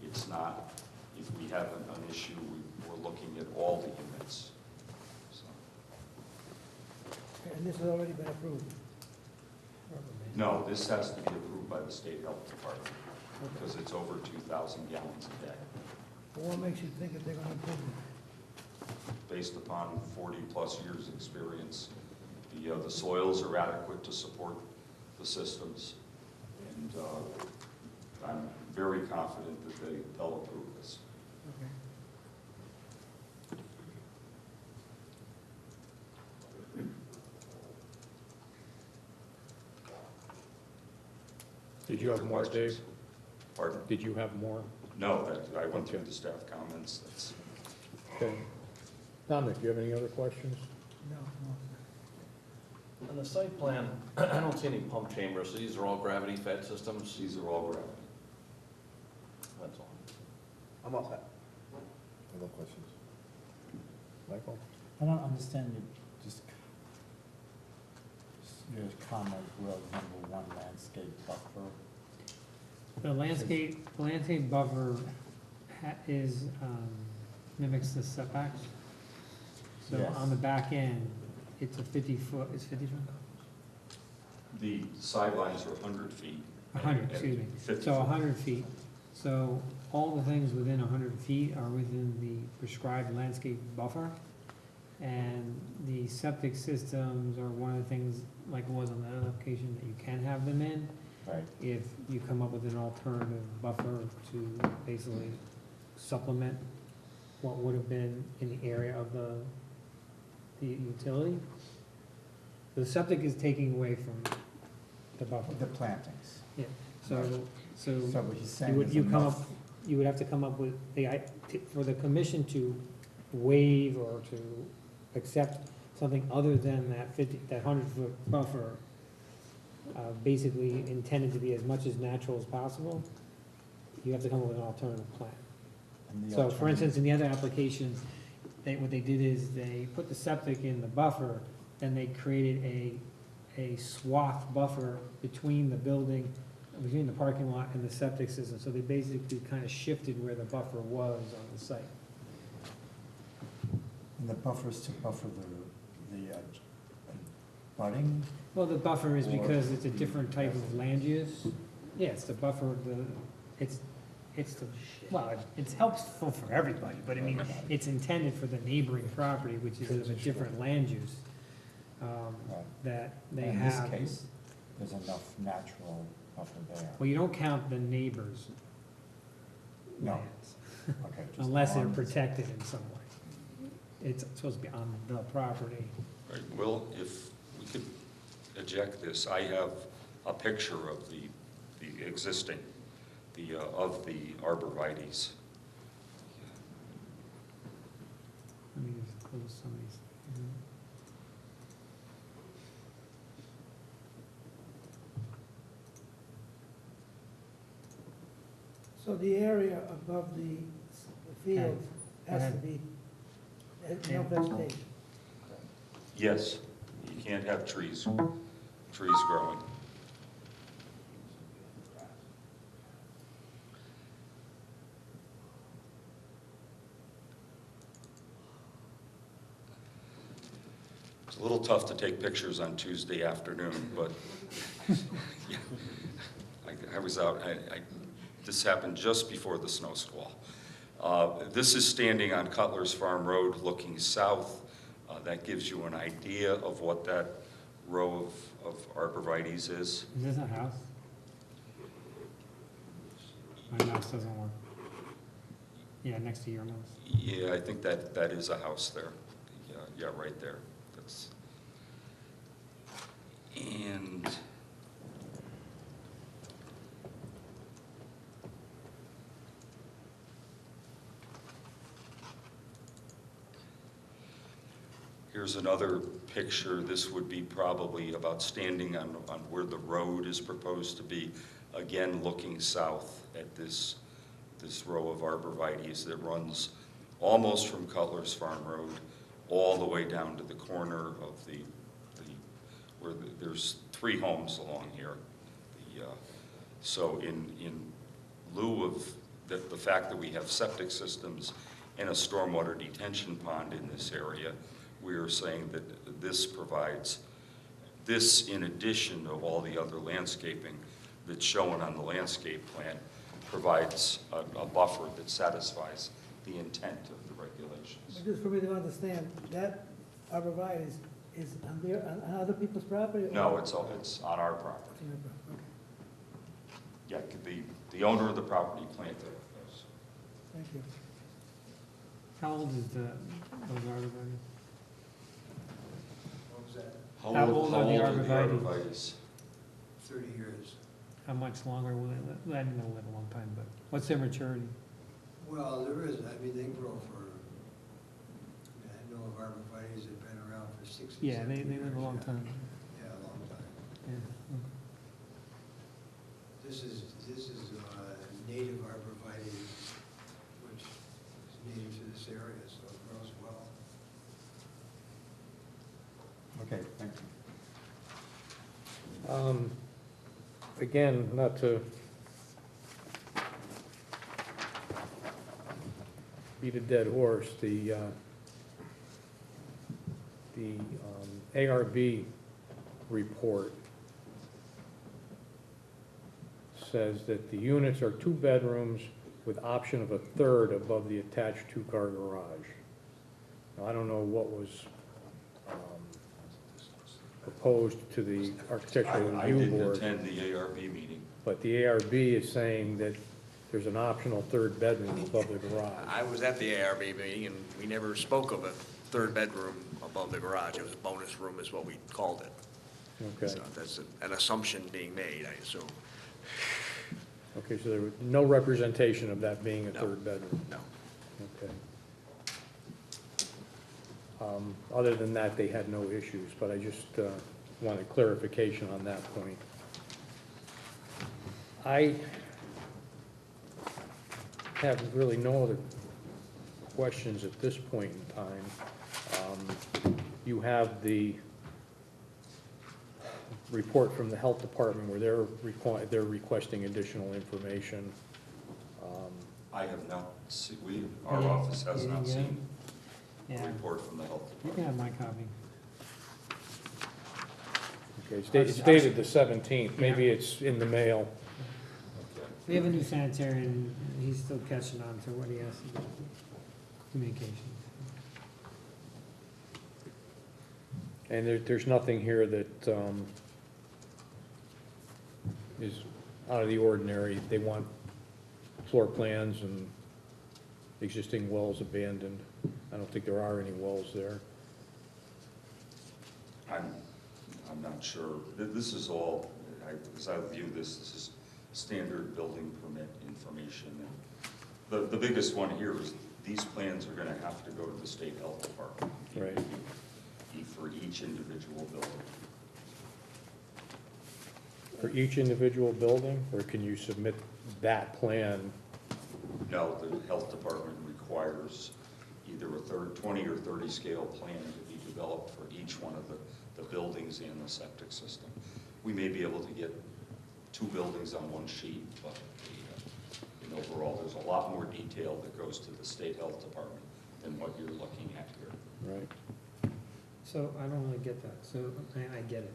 It's not, if we have an issue, we're looking at all the units. So, And this has already been approved. no, this has to be approved by the state health department because it's over 2,000 gallons a day. But what makes you think that they're gonna improve it? Based upon 40-plus years' experience, the soils are adequate to support the systems, and I'm very confident that they'll approve this. Okay. Did you have more, Dave? Pardon? Did you have more? No, I went through Okay. the staff comments. That's, Okay. Dominic, do you have any other questions? No, On the site plan, I don't see any pump chambers, so these are all gravity-fed systems? these are all gravity. That's all. I'm all set. No questions? Michael? I don't understand your comment, road number 1 landscape buffer. The landscape buffer is, mimics the setbacks. So Yes. on the back end, it's a 50-foot, it's 50 foot? The sidelines are 100 feet. 100, and excuse me. 50 So feet. 100 feet. So all the things within 100 feet are within the prescribed landscape buffer. And the septic systems are one of the things, like it was on the other application, that you can have them in Right. if you come up with an alternative buffer to basically supplement what would have been in the area of the utility. The septic is taking away from the buffer. The plantings. Yeah, so So what he's you saying would, is you come up, enough. you would have to come up with for the commission to waive or to accept something other than that 100-foot buffer, basically intended to be as much as natural as possible. You have to come up with an alternative plan. And the So, for alternative- instance, in the other applications, what they did is they put the septic in the buffer, then they created a swath buffer between the building, between the parking lot and the septic system. So they basically kind of shifted where the buffer was on the site. And the buffers to buffer the budding, Well, the buffer is Or because it's a the- different type of land use. Yeah, it's the buffer, it's the, well, it's helpful for everybody, but I mean, it's intended for the neighboring property, which is of a different land use, Right. that they in this have. case, there's enough natural buffer there. Well, you don't count the neighbors' No. lands, Okay, just unless they're on- protected in some way. It's supposed to be on the property. Right, well, if we could eject this, I have a picture of the existing, of the arborvitaes. Let me just close some of these. So the area above the field Go has to ahead. be, no Yeah. vegetation. Yes, you can't have trees growing. It's a little tough to take pictures on Tuesday afternoon, but yeah, I was out, this happened just before the snow squall. This is standing on Cutler's Farm Road looking south. That gives you an idea of what that row of arborvitae's is. Is this a house? My mouse doesn't work. Yeah, next to your mouse. Yeah, I think that is a house there. Yeah, right there. That's, and here's another picture. This would be probably about standing on where the road is proposed to be. Again, looking south at this row of arborvitae's that runs almost from Cutler's Farm Road all the way down to the corner of there's 3 homes along here. So in lieu of the fact that we have septic systems and a stormwater detention pond in this area, we are saying that this provides, this in addition to all the other landscaping that's shown on the landscape plan, provides a buffer that satisfies the intent of the regulations. But just for me to understand, that arborvitae is on other people's property? or- No, it's on our property. It's on your property, okay. Yeah, the owner of the property planted it. Thank you. How old is those arborvitae? What was that? How old are the arborvitae? arborvitae's? 30 years. How much longer will they live? I know they'll live a long time, but what's their maturity? Well, there is, I mean, they grow for, I know of arborvitae's that have been around for 60, Yeah, they 70 live a years, long yeah. time. Yeah, a long time. Yeah. This is native arborvitae, which is native to this area, so it grows well. Okay, thank you. Again, not to beat a dead horse, the ARB report says that the units are 2 bedrooms with option of a 3rd above the attached 2-car garage. Now, I don't know what was proposed to the architectural I review didn't board, attend the ARB meeting. but the ARB is saying that there's an optional 3rd bedroom above the garage. I was at the ARB meeting, and we never spoke of a 3rd bedroom above the garage. It was a bonus room is what we called it. Okay, So that's an assumption being made, I assume. okay, so there was no representation of that being a No. 3rd bedroom? No. Okay. Other than that, they had no issues, but I just wanted clarification on that point. I have really no other questions at this point in time. You have the report from the health department where they're requesting additional information. I have not, our office has not seen a Yeah, report from the health you can department. have my copy. Okay, it's dated the 17th, maybe it's in the mail. Okay. We have a new sanitarian, and he's still catching on to what he has to do. Communications. And there's nothing here that is out of the ordinary. They want floor plans and existing wells abandoned. I don't think there are any wells there. I'm not sure. This is all, as I view this is standard building permit information. And the biggest one here is these plans are gonna have to go to the state health department. Right. For each individual building. For each individual building, or can you submit that plan? No, the health department requires either a 20 or 30 scale plan to be developed for each one of the buildings and the septic system. We may be able to get 2 buildings on one sheet, but overall, there's a lot more detail that goes to the state health department than what you're looking at here. Right. So I don't really get that, so I get it,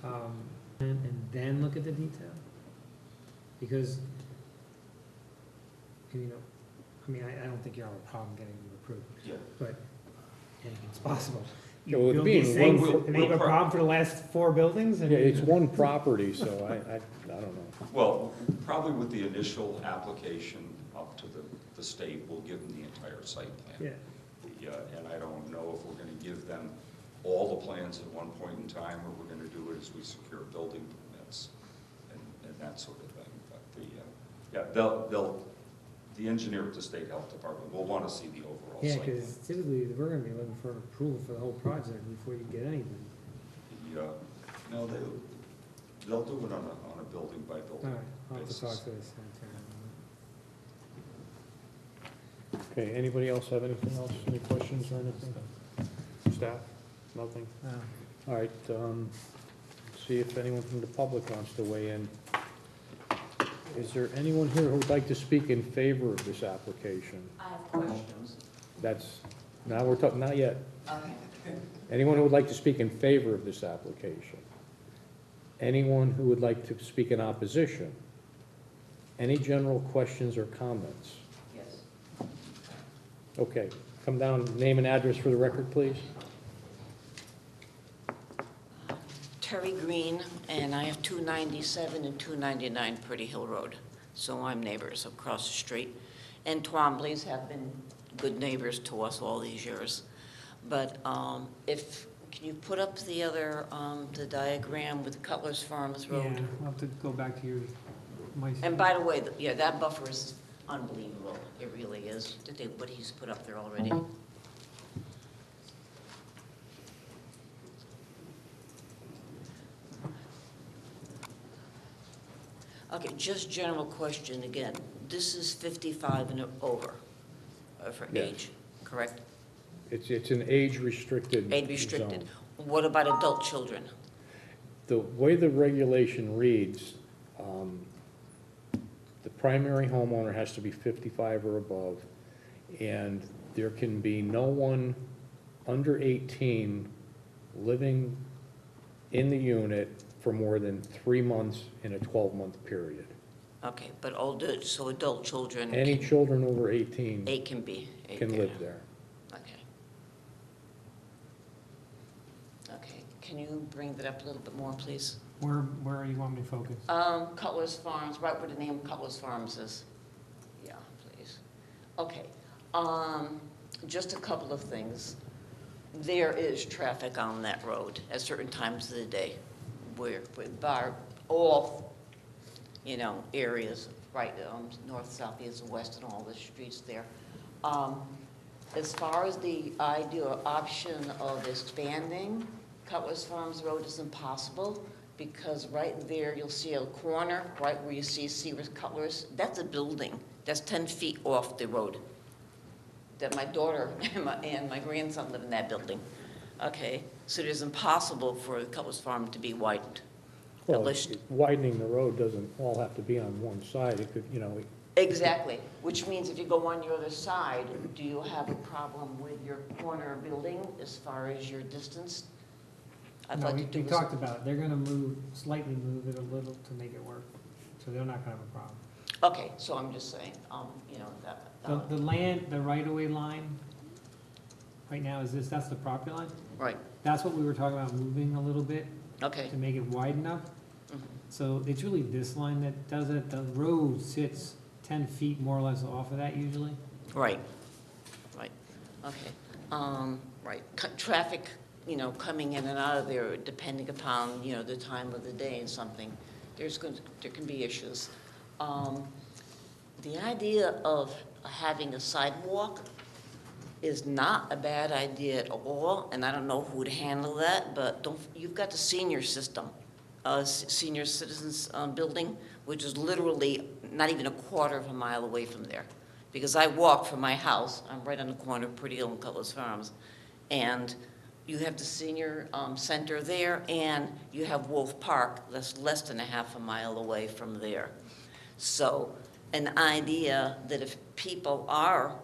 but, and then look at the detail? Because, you know, I mean, I don't think you have a problem getting them approved, Yeah. but anything's possible. Yeah, well, Build being these one things, pro- and they have a problem for the last 4 buildings, and. Yeah, it's one property, so I don't know. Well, probably with the initial application up to the state, we'll give them the entire site plan. Yeah. And I don't know if we're gonna give them all the plans at one point in time, or we're gonna do it as we secure building permits and that sort of thing. But the engineer at the state health department will wanna see the overall Yeah, site plan. because typically, we're gonna be looking for approval for the whole project before you get anything. No, they'll do it on a building by All building right, I'll have to basis. talk to the sanitary. Okay, anybody else have anything else, any questions or anything? Staff? Nothing? All right, see if anyone from the public wants to weigh in. Is there anyone here who would like to speak in favor of this application? I have questions. That's, now we're talking, not yet. Okay. Anyone who would like to speak in favor of this application? Anyone who would like to speak in opposition? Any general questions or comments? Yes. Okay, come down, name and address for the record, please. Terry Green, and I have 297 and 299 Pretty Hill Road. So I'm neighbors across the street. And Twombly's have been good neighbors to us all these years. But can you put up the other, the diagram with Cutler's Farms Yeah, Road? I'll have to go back to your, my. And by the way, yeah, that buffer is unbelievable. It really is, what he's put up there already. Okay, just general question again. This is 55 and over for Yes. age, correct? It's an age-restricted Age restricted. zone. What about adult children? The way the regulation reads, the primary homeowner has to be 55 or above, and there can be no one under 18 living in the unit for more than 3 months in a 12-month period. Okay, but older, so adult children. Any children over 18 Eight can be. can live there. Okay. Okay, can you bring that up a little bit more, please? Where you want me to focus? Cutler's Farms, right where the name Cutler's Farms is. Yeah, please. Okay, just a couple of things. There is traffic on that road at certain times of the day where bar all, areas, right, north, south, east, and west, and all the streets there. As far as the idea or option of expanding Cutler's Farms Road is impossible, because right there, you'll see a corner, right where you see Sears Cutler's, that's a building, that's 10 feet off the road. That my daughter and my grandson live in that building. Okay, so it is impossible for Cutler's Farm to be widened. Well, Unless- widening the road doesn't all have to be on one side. It could, Exactly, which means if you go on your other side, do you have a problem with your corner building as far as your distance? I'd No, like we to do this- talked about it. They're gonna slightly move it a little to make it work, so they're not gonna have a problem. Okay, so I'm just saying, that. The land, the right-of-way line, right now is this, that's the property line? Right, That's what we were talking about, moving a little bit okay. to make it wide enough. Mhm. So it's really this line that does it. The road sits 10 feet more or less off of that usually. Right, right, okay. Right, traffic, coming in and out of there, depending upon, the time of the day and something, there can be issues. The idea of having a sidewalk is not a bad idea at all, and I don't know who would handle that, but you've got the senior system, senior citizens building, which is literally not even a quarter of a mile away from there. Because I walk from my house, I'm right on the corner of Pretty Hill and Cutler's Farms, and you have the senior center there, and you have Wolf Park, that's less than a half a mile away from there. So an idea that if people are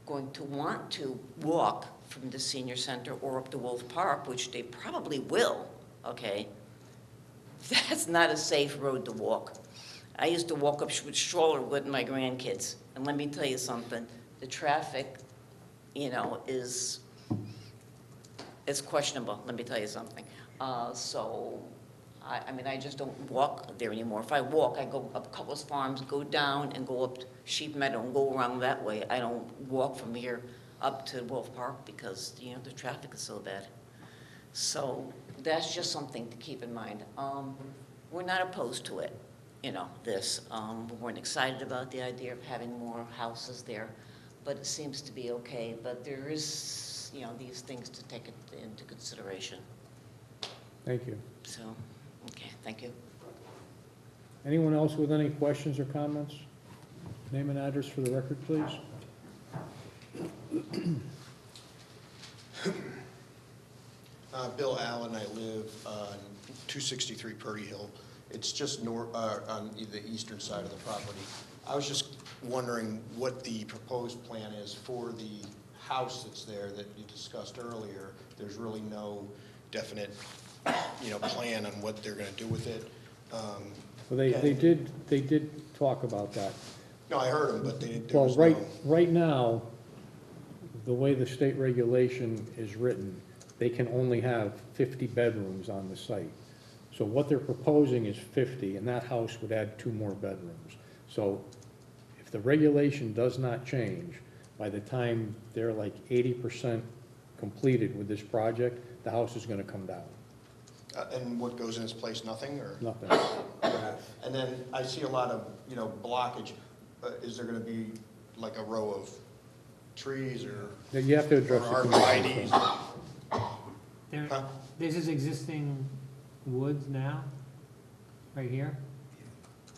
going to want to walk from the senior center or up to Wolf Park, which they probably will, okay, that's not a safe road to walk. I used to walk up with stroller with my grandkids, and let me tell you something, the traffic, is it's questionable, let me tell you something. So, I mean, I just don't walk there anymore. If I walk, I go up Cutlass Farms, go down and go up Sheep Meadow and go around that way. I don't walk from here up to Wolf Park because, you know, the traffic is so bad. So that's just something to keep in mind. We're not opposed to it, you know, this. We weren't excited about the idea of having more houses there, but it seems to be okay. But there is, you know, these things to take into consideration. Thank you. So, okay, thank you. Anyone else with any questions or comments? Name and address for the record, please. Bill Allen, I live on 263 Purdy Hill. It's just on the eastern side of the property. I was just wondering what the proposed plan is for the house that's there that you discussed earlier. There's really no definite, you know, plan on what they're going to do with it. Well, they did talk about that. No, I heard them, but there Well, was no... right now, the way the state regulation is written, they can only have 50 bedrooms on the site. So what they're proposing is 50, and that house would add 2 more bedrooms. So if the regulation does not change, by the time they're like 80% completed with this project, the house is gonna come down. And what goes in its place, nothing, or? Nothing. And then I see a lot of, you know, blockage. Is there going to be like a row of trees or You have to address the arborvitae's? Huh? This is existing woods now, right here?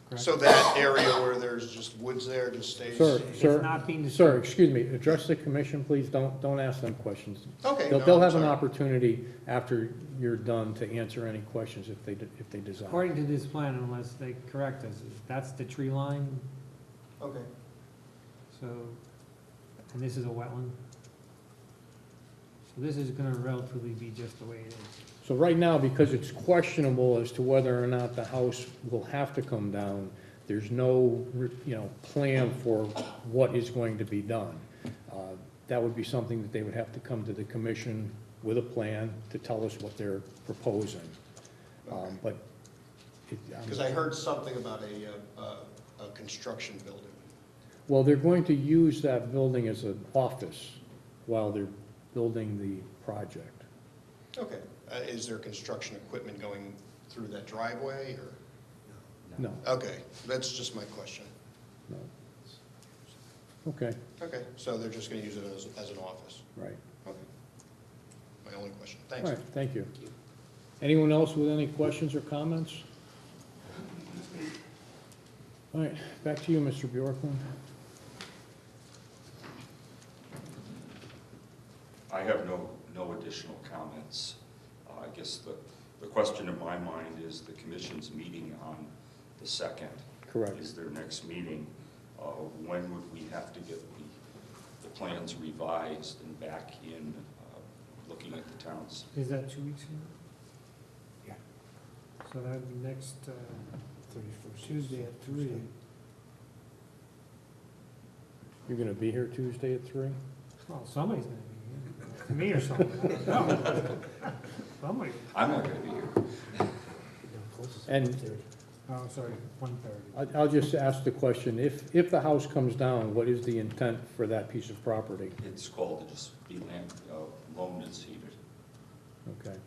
Correct? So that area where there's just woods there just stays? Sir, not being sir, disturbed. excuse me, address the commission, please, don't ask them questions. Okay. They'll I'm have an sorry. opportunity after you're done to answer any questions if they desire. According to this plan, unless they correct us, that's the tree line, Okay. so, and this is a wetland. So this is gonna relatively be just the way it is. So right now, because it's questionable as to whether or not the house will have to come down, there's no, you know, plan for what is going to be done. That would be something that they would have to come to the commission with a plan to tell us what they're proposing. But. Because I heard something about a construction building. Well, they're going to use that building as an office while they're building the project. Okay. Is there construction equipment going through that driveway or? No, Okay, that's just my question. no. Okay, Okay, so they're just going to use it as an office? right. Okay. My only question. All Thanks. right, thank you. Anyone else with any questions or comments? All right, back to you, Mr. Bjorklund. I have no additional comments. I guess the question in my mind is the commission's meeting on the 2nd. Correct. Is their next meeting. When would we have to get the plans revised and back in, looking at the towns? Is that 2 weeks from now? Yeah. So that would be next, 31st. Tuesday at 3. You're gonna be here Tuesday at 3? Well, somebody's gonna be here. Me or something, I don't know. Somebody, I'm not gonna be here. And oh, sorry, 1:30. I'll just ask the question, if the house comes down, what is the intent for that piece of property? It's called to just be loaned and seeded. Okay,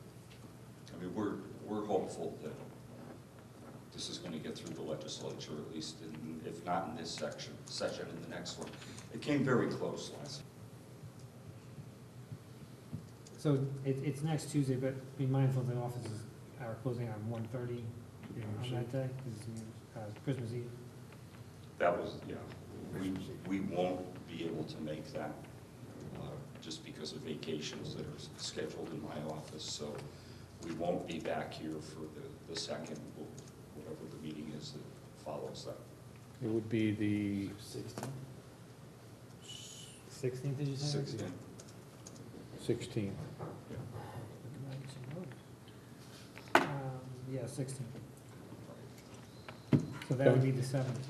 I mean, we're hopeful that this is gonna get through the legislature, at least if not in this session, in the next one. It came very close last. So it's next Tuesday, but be mindful the offices are closing on 1:30 on that day, it's Christmas Eve. That was, yeah, we won't be able to make that, just because of vacations that are scheduled in my office, so we won't be back here for the 2nd, whatever the meeting is that follows that. it would be the 16th, did you say? 16th. Yeah, 16th. So that would be the 7th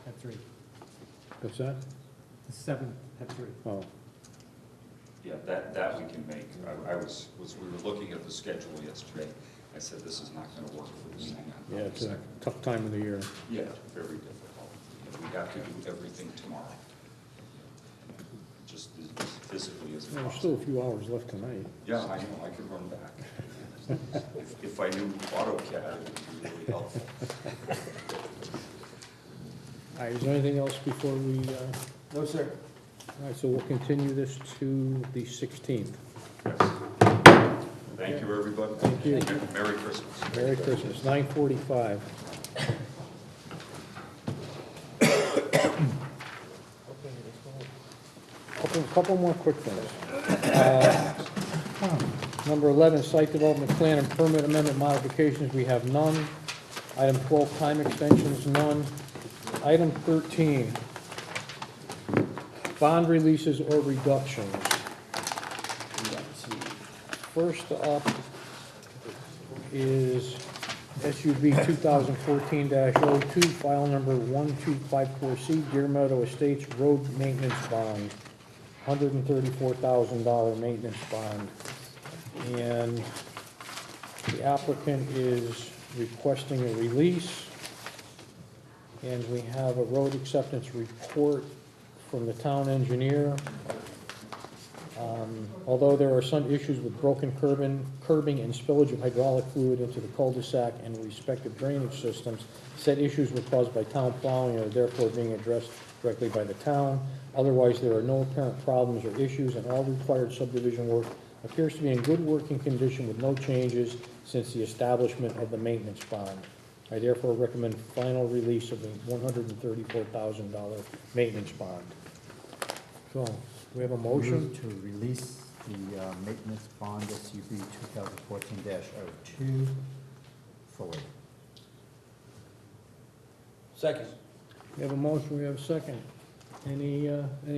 at 3. What's that? The 7th at 3. Oh, Yeah, that we can make. We were looking at the schedule yesterday. I said, this is not gonna work for the meeting on Yeah, it's a 22nd. tough time of the year. Yeah, very difficult. We have to do everything tomorrow. Just as physically as There's possible. still a few hours left tonight. Yeah, I know, I could run back. If I knew AutoCAD, it would be really helpful. All right, is there anything else before we, No, sir. all right, so we'll continue this to the 16th. Yes. Thank you, everybody. Thank you. Merry Christmas. Merry Christmas, 9:45. Couple more quick things. Number 11, site development plan and permit amendment modifications, we have none. Item 12, time extensions, none. Item 13, bond releases or reductions. First up is SUV 2014-02, file number 1254C, Deer Meadow Estates Road Maintenance Bond, $134,000 maintenance bond. And the applicant is requesting a release. And we have a road acceptance report from the town engineer. Although there are some issues with broken curbing and spillage of hydraulic fluid into the cul-de-sac and respective drainage systems, said issues were caused by town plowing and are therefore being addressed directly by the town. Otherwise, there are no apparent problems or issues, and all required subdivision work appears to be in good working condition with no changes since the establishment of the maintenance bond. I therefore recommend final release of the $134,000 maintenance bond. So, we have a motion? Move to release the maintenance bond SUV 2014-02 fully. Second. We have a motion, we have a second. Any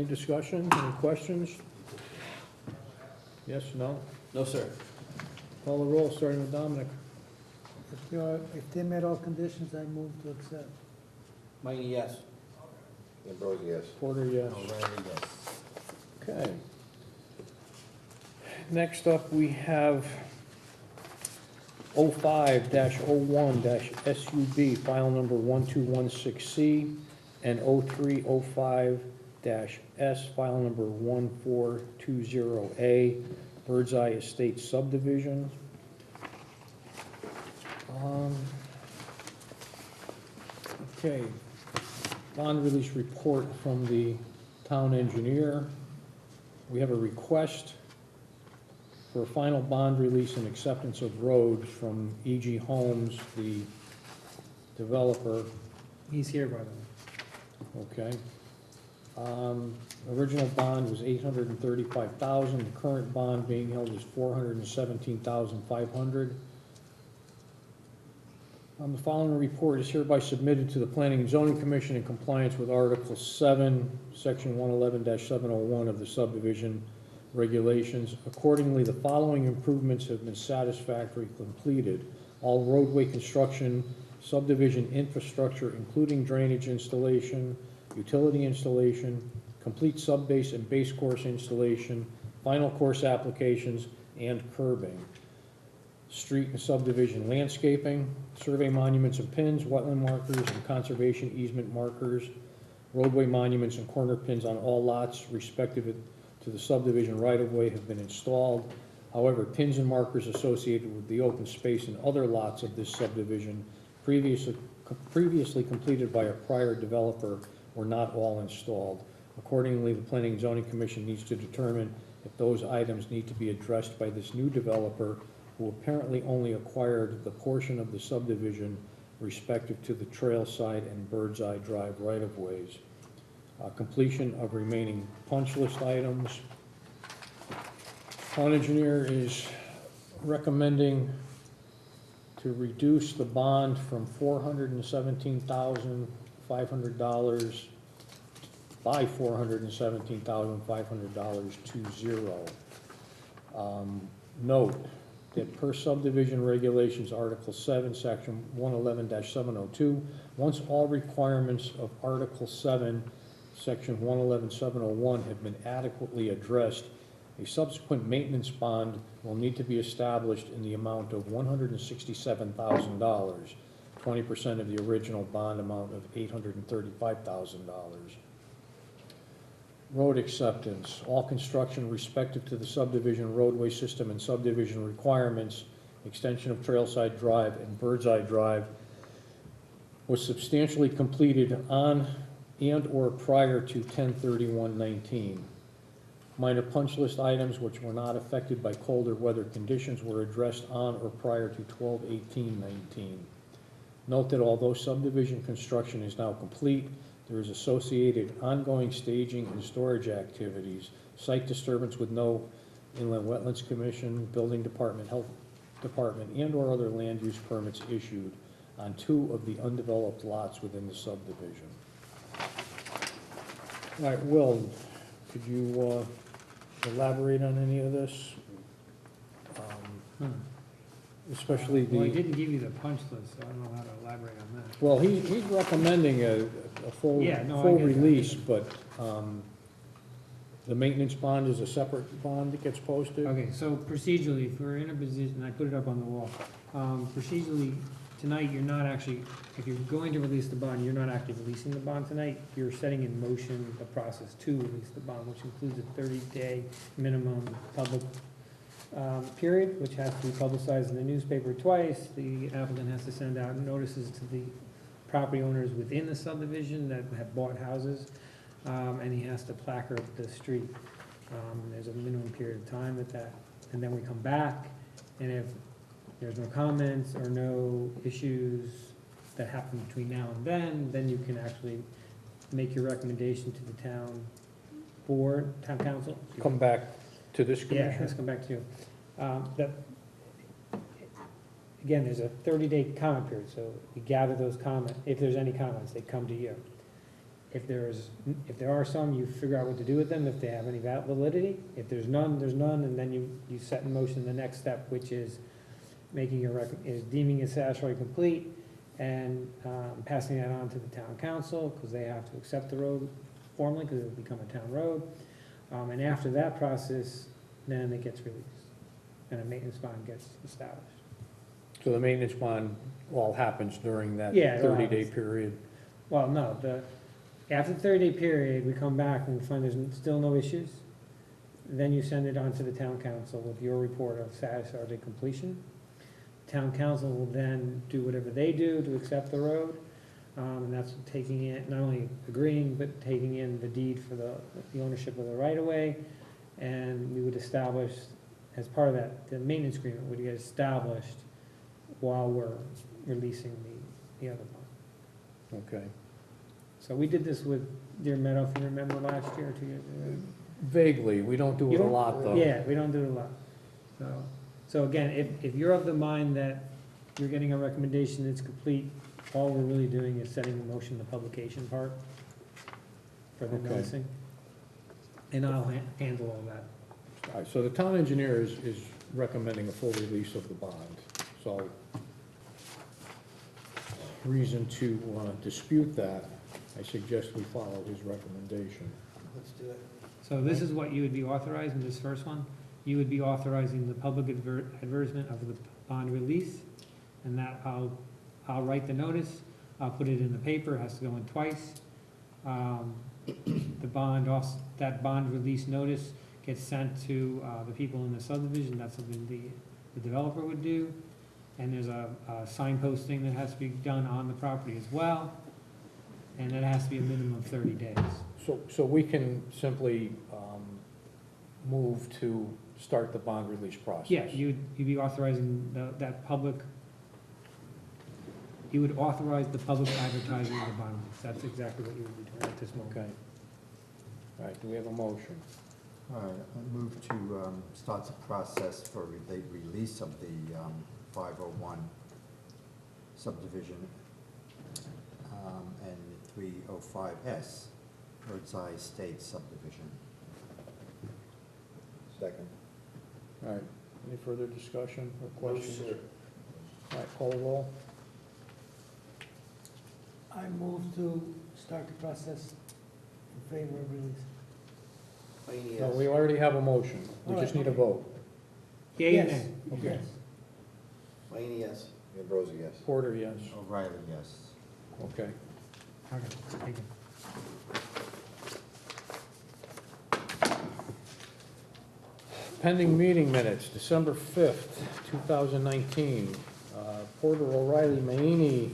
discussion, any questions? Yes, no? No, sir. Call the roll, starting with Dominic. If they met all conditions, I move to accept. Mayne, yes. Ambrosi, yes. Porter, yes. O'Reilly, yes. Okay. Next up, we have 05-01-SUB, file number 1216C, and 03-05-S, file number 1420A, Birdseye Estate subdivision. Okay, bond release report from the town engineer. We have a request for a final bond release and acceptance of road from E.G. Homes, the developer. He's here, by the way. Okay. Original bond was $835,000. The current bond being held is $417,500. The following report is hereby submitted to the Planning and Zoning Commission in compliance with Article 7, Section 111-701 of the subdivision regulations. Accordingly, the following improvements have been satisfactorily completed. All roadway construction, subdivision infrastructure, including drainage installation, utility installation, complete subbase and base course installation, final course applications, and curbing. Street and subdivision landscaping, survey monuments and pins, wetland markers, and conservation easement markers, roadway monuments and corner pins on all lots respective to the subdivision right-of-way have been installed. However, pins and markers associated with the open space and other lots of this subdivision previously completed by a prior developer were not all installed. Accordingly, the Planning and Zoning Commission needs to determine if those items need to be addressed by this new developer, who apparently only acquired the portion of the subdivision respective to the Trailside and Birdseye Drive right-of-ways. Completion of remaining punch list items. Town engineer is recommending to reduce the bond from $417,500 by $417,500 to zero. Note that per subdivision regulations, Article 7, Section 111-702, once all requirements of Article 7, Section 111-701 have been adequately addressed, A subsequent maintenance bond will need to be established in the amount of $167,000, 20% of the original bond amount of $835,000. Road acceptance. All construction respective to the subdivision roadway system and subdivision requirements, extension of Trailside Drive and Birdseye Drive, was substantially completed on and/or prior to 10/31/19. Minor punch list items which were not affected by colder weather conditions were addressed on or prior to 12/18/19. Note that although subdivision construction is now complete, there is associated ongoing staging and storage activities, site disturbance with no Inland Wetlands Commission, Building Department, Health Department, and/or other land use permits issued on 2 of the undeveloped lots within the subdivision. All right, Will, could you elaborate on any of this? Especially Well, I the, didn't give you the punch list, so I don't know how to elaborate on that. well, he's recommending a full, Yeah, no, I full get that. release, but the maintenance bond is a separate bond that gets posted? Okay, so procedurally, if we're in a position, I put it up on the wall, procedurally, tonight, you're not actually, if you're going to release the bond, you're not actually releasing the bond tonight. You're setting in motion the process to release the bond, which includes a 30-day minimum public period, which has to be publicized in the newspaper twice. The applicant has to send out notices to the property owners within the subdivision that have bought houses, and he has to placard the street. There's a minimum period of time with that. And then we come back, and if there's no comments or no issues that happen between now and then you can actually make your recommendation to the town board, town council. Come back to this Yeah, commission? it has to come back to you. Again, there's a 30-day comment period, so you gather those comments. If there's any comments, they come to you. If there are some, you figure out what to do with them, if they have any validity. If there's none, there's none, and then you set in motion the next step, which is making is deeming it satisfactory complete and passing that on to the town council, because they have to accept the road formally, because it'll become a town road. And after that process, then it gets released, and a maintenance bond gets established. So the maintenance bond all happens during that Yeah, it all 30-day happens. period? Well, no, after the 30-day period, we come back and we find there's still no issues. Then you send it on to the town council with your report of satisfactory completion. Town council will then do whatever they do to accept the road. And that's taking in, not only agreeing, but taking in the deed for the ownership of the right-of-way. And we would establish, as part of that, the maintenance agreement would get established while we're releasing the other bond. Okay. So we did this with Deer Meadow, if you remember last year or 2 years ago. Vaguely, we don't do You it a don't- lot, though. Yeah, we don't do it a lot. So again, if you're of the mind that you're getting a recommendation that's complete, all we're really doing is setting in motion the publication part for the Okay. noticing. And I'll handle all that. All right, so the town engineer is recommending a full release of the bond, so reason to dispute that, I suggest we follow his recommendation. Let's do it. So this is what you would be authorizing, this first one. You would be authorizing the public advertisement of the bond release, and that I'll write the notice, I'll put it in the paper, it has to go in twice. The bond, also, that bond release notice gets sent to the people in the subdivision, that's something the developer would do. And there's a signposting that has to be done on the property as well, and that has to be a minimum of 30 days. So we can simply move to start the bond release process? Yeah, you'd be authorizing that public, you would authorize the public advertising of the bond release. That's exactly what you would be doing at this moment. Okay. All right, do we have a motion? All right, I move to start the process for the release of the 501 subdivision and 305S Birdseye Estate subdivision. Second. All right, any further discussion or No, questions? sir. All right, call the roll. I move to start the process in favor of release. Mayini, No, yes. we already have a motion. We just need a vote. Yea or Yes. nay? Okay. Yes. Mayini, yes. Ambrosi, yes. Porter, yes. O'Reilly, yes. Okay. Okay, thank you. Pending meeting minutes, December 5th, 2019. Porter, O'Reilly, Mayini.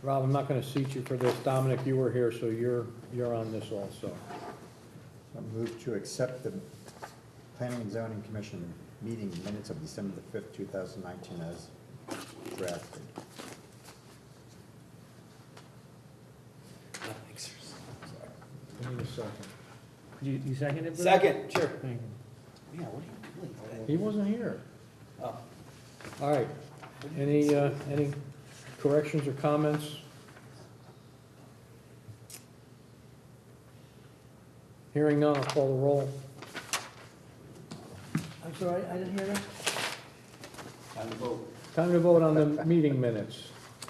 Rob, I'm not going to seat you for this. Dominic, you were here, so you're on this also. I move to accept the Planning and Zoning Commission meeting minutes of December the 5th, 2019 as drafted. I need a second. You seconded, Bruce? Second, sure. Thank you. Yeah, what are you doing? He wasn't here. Oh. All right. Any corrections or comments? Hearing none, I'll call the roll. I'm sorry, I didn't hear that. Time to vote. Time to vote on the meeting minutes.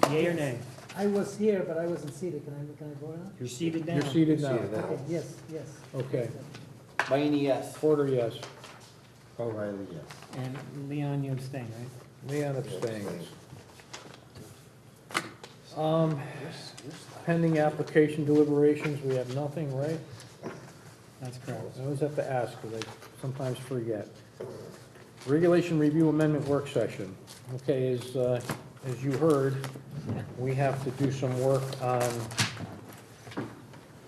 Yea or nay? I was here, but I wasn't seated. Can I vote on You're seated down. You're seated now. it? Okay, yes, yes. Okay. Mayini, yes. Porter, yes. O'Reilly, yes. And Leon, you abstain, right? Leon abstains. Pending application deliberations, we have nothing, right? That's correct. I always have to ask, because I sometimes forget. Regulation Review Amendment Work Session. Okay, as you heard, we have to do some work on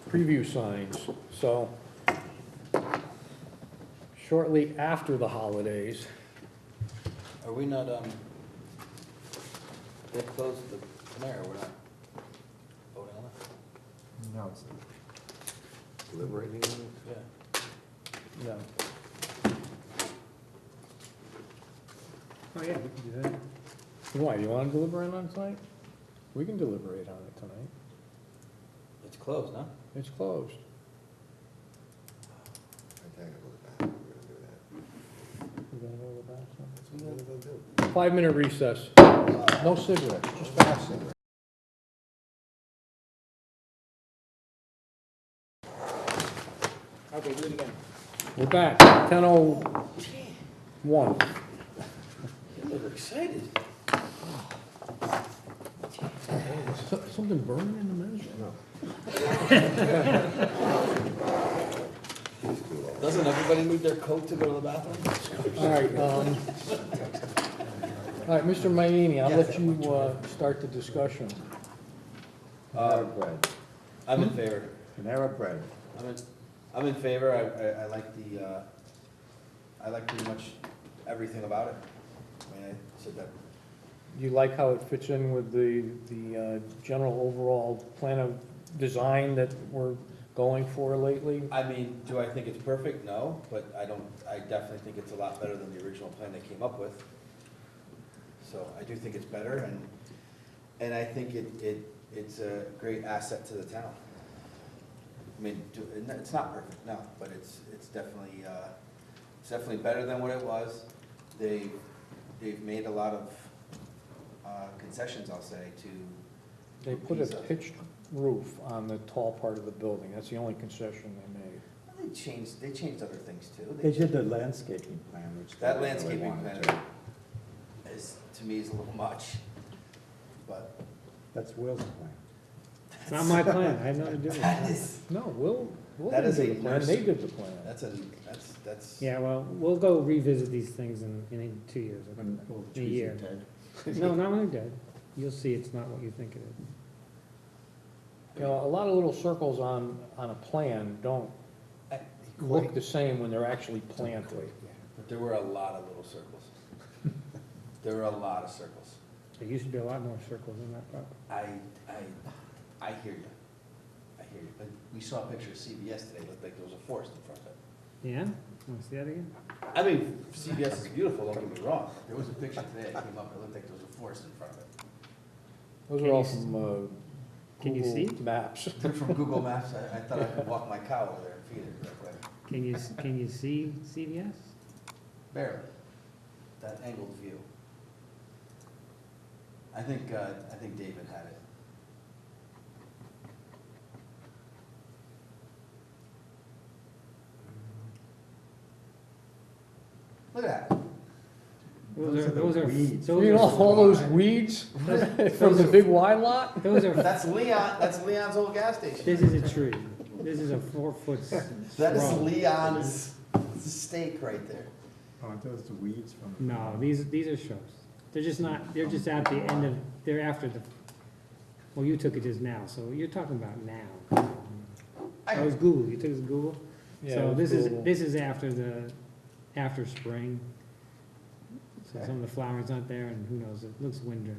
preview signs. So shortly after the holidays, Are we not, they closed the mayor, we're not voting on it? No, it's Deliberating, Yeah. no. Oh, yeah, we can do that. Why, do you want to deliberate on it tonight? We can deliberate on it tonight. It's closed, huh? It's closed. I think I'll go to that. We're gonna do that. We're gonna go to the back, so. That's what we're gonna do. 5-minute recess. No cigarettes, just fast cigarettes. Okay, do it again. We're back, 10:01. You look excited. Something burning in the minutes? Doesn't everybody need their coat to go to the bathroom? All right, Mr. Mayini, I'll let you start the discussion. Panera Bread. I'm in favor. Panera Bread. I'm in favor. I like I like pretty much everything about it. I mean, I said that. You like how it fits in with the general overall plan of design that we're going for lately? I mean, do I think it's perfect? No, but I definitely think it's a lot better than the original plan they came up with. So I do think it's better, and I think it's a great asset to the town. I mean, it's not perfect, no, but it's definitely better than what it was. They've made a lot of concessions, I'll say, to. They put a pitched roof on the tall part of the building. That's the only concession they made. They changed other things too. They did the landscaping plan, which. That they really landscaping wanted plan to. is, to me, is a little much, but. That's Will's plan. It's not my plan, I have nothing to do with That it. is, No, Will That is did a the plan, nurse- they did the plan. that's. Yeah, well, we'll go revisit these things in 2 years. When all the A trees year. are dead. No, not when they're dead. You'll see it's not what you think it is. You know, a lot of little circles on a plan don't look the same when they're actually planted. But there were a lot of little circles. There were a lot of circles. There used to be a lot more circles in that property. I hear you. I hear you. But we saw a picture of CVS today, it looked like there was a forest in front of it. Yeah? Want to see that again? I mean, CVS is beautiful, don't get me wrong. There was a picture today that came up, it looked like there was a forest in front of it. Those Can are all you s- from Can you see? Google Maps. They're from Google Maps, I thought I could walk my cow over there and feed it real quick. Can you see CVS? Barely. That angled view. I think David had it. those are, weeds. those You know, are, all those weeds from the big Y lot? those are, That's Leon's old gas station. this is a tree. This is a 4-foot That is shrub. Leon's stake right there. Aren't those the weeds from? No, these are shrubs. They're just not, they're just at the end of, they're after the, well, you took it as now, so you're talking about now. That was Google, you took it as Google? Yeah, So it this was is, Google. this is after spring. So some of the flowers aren't there, and who knows, it looks wintry,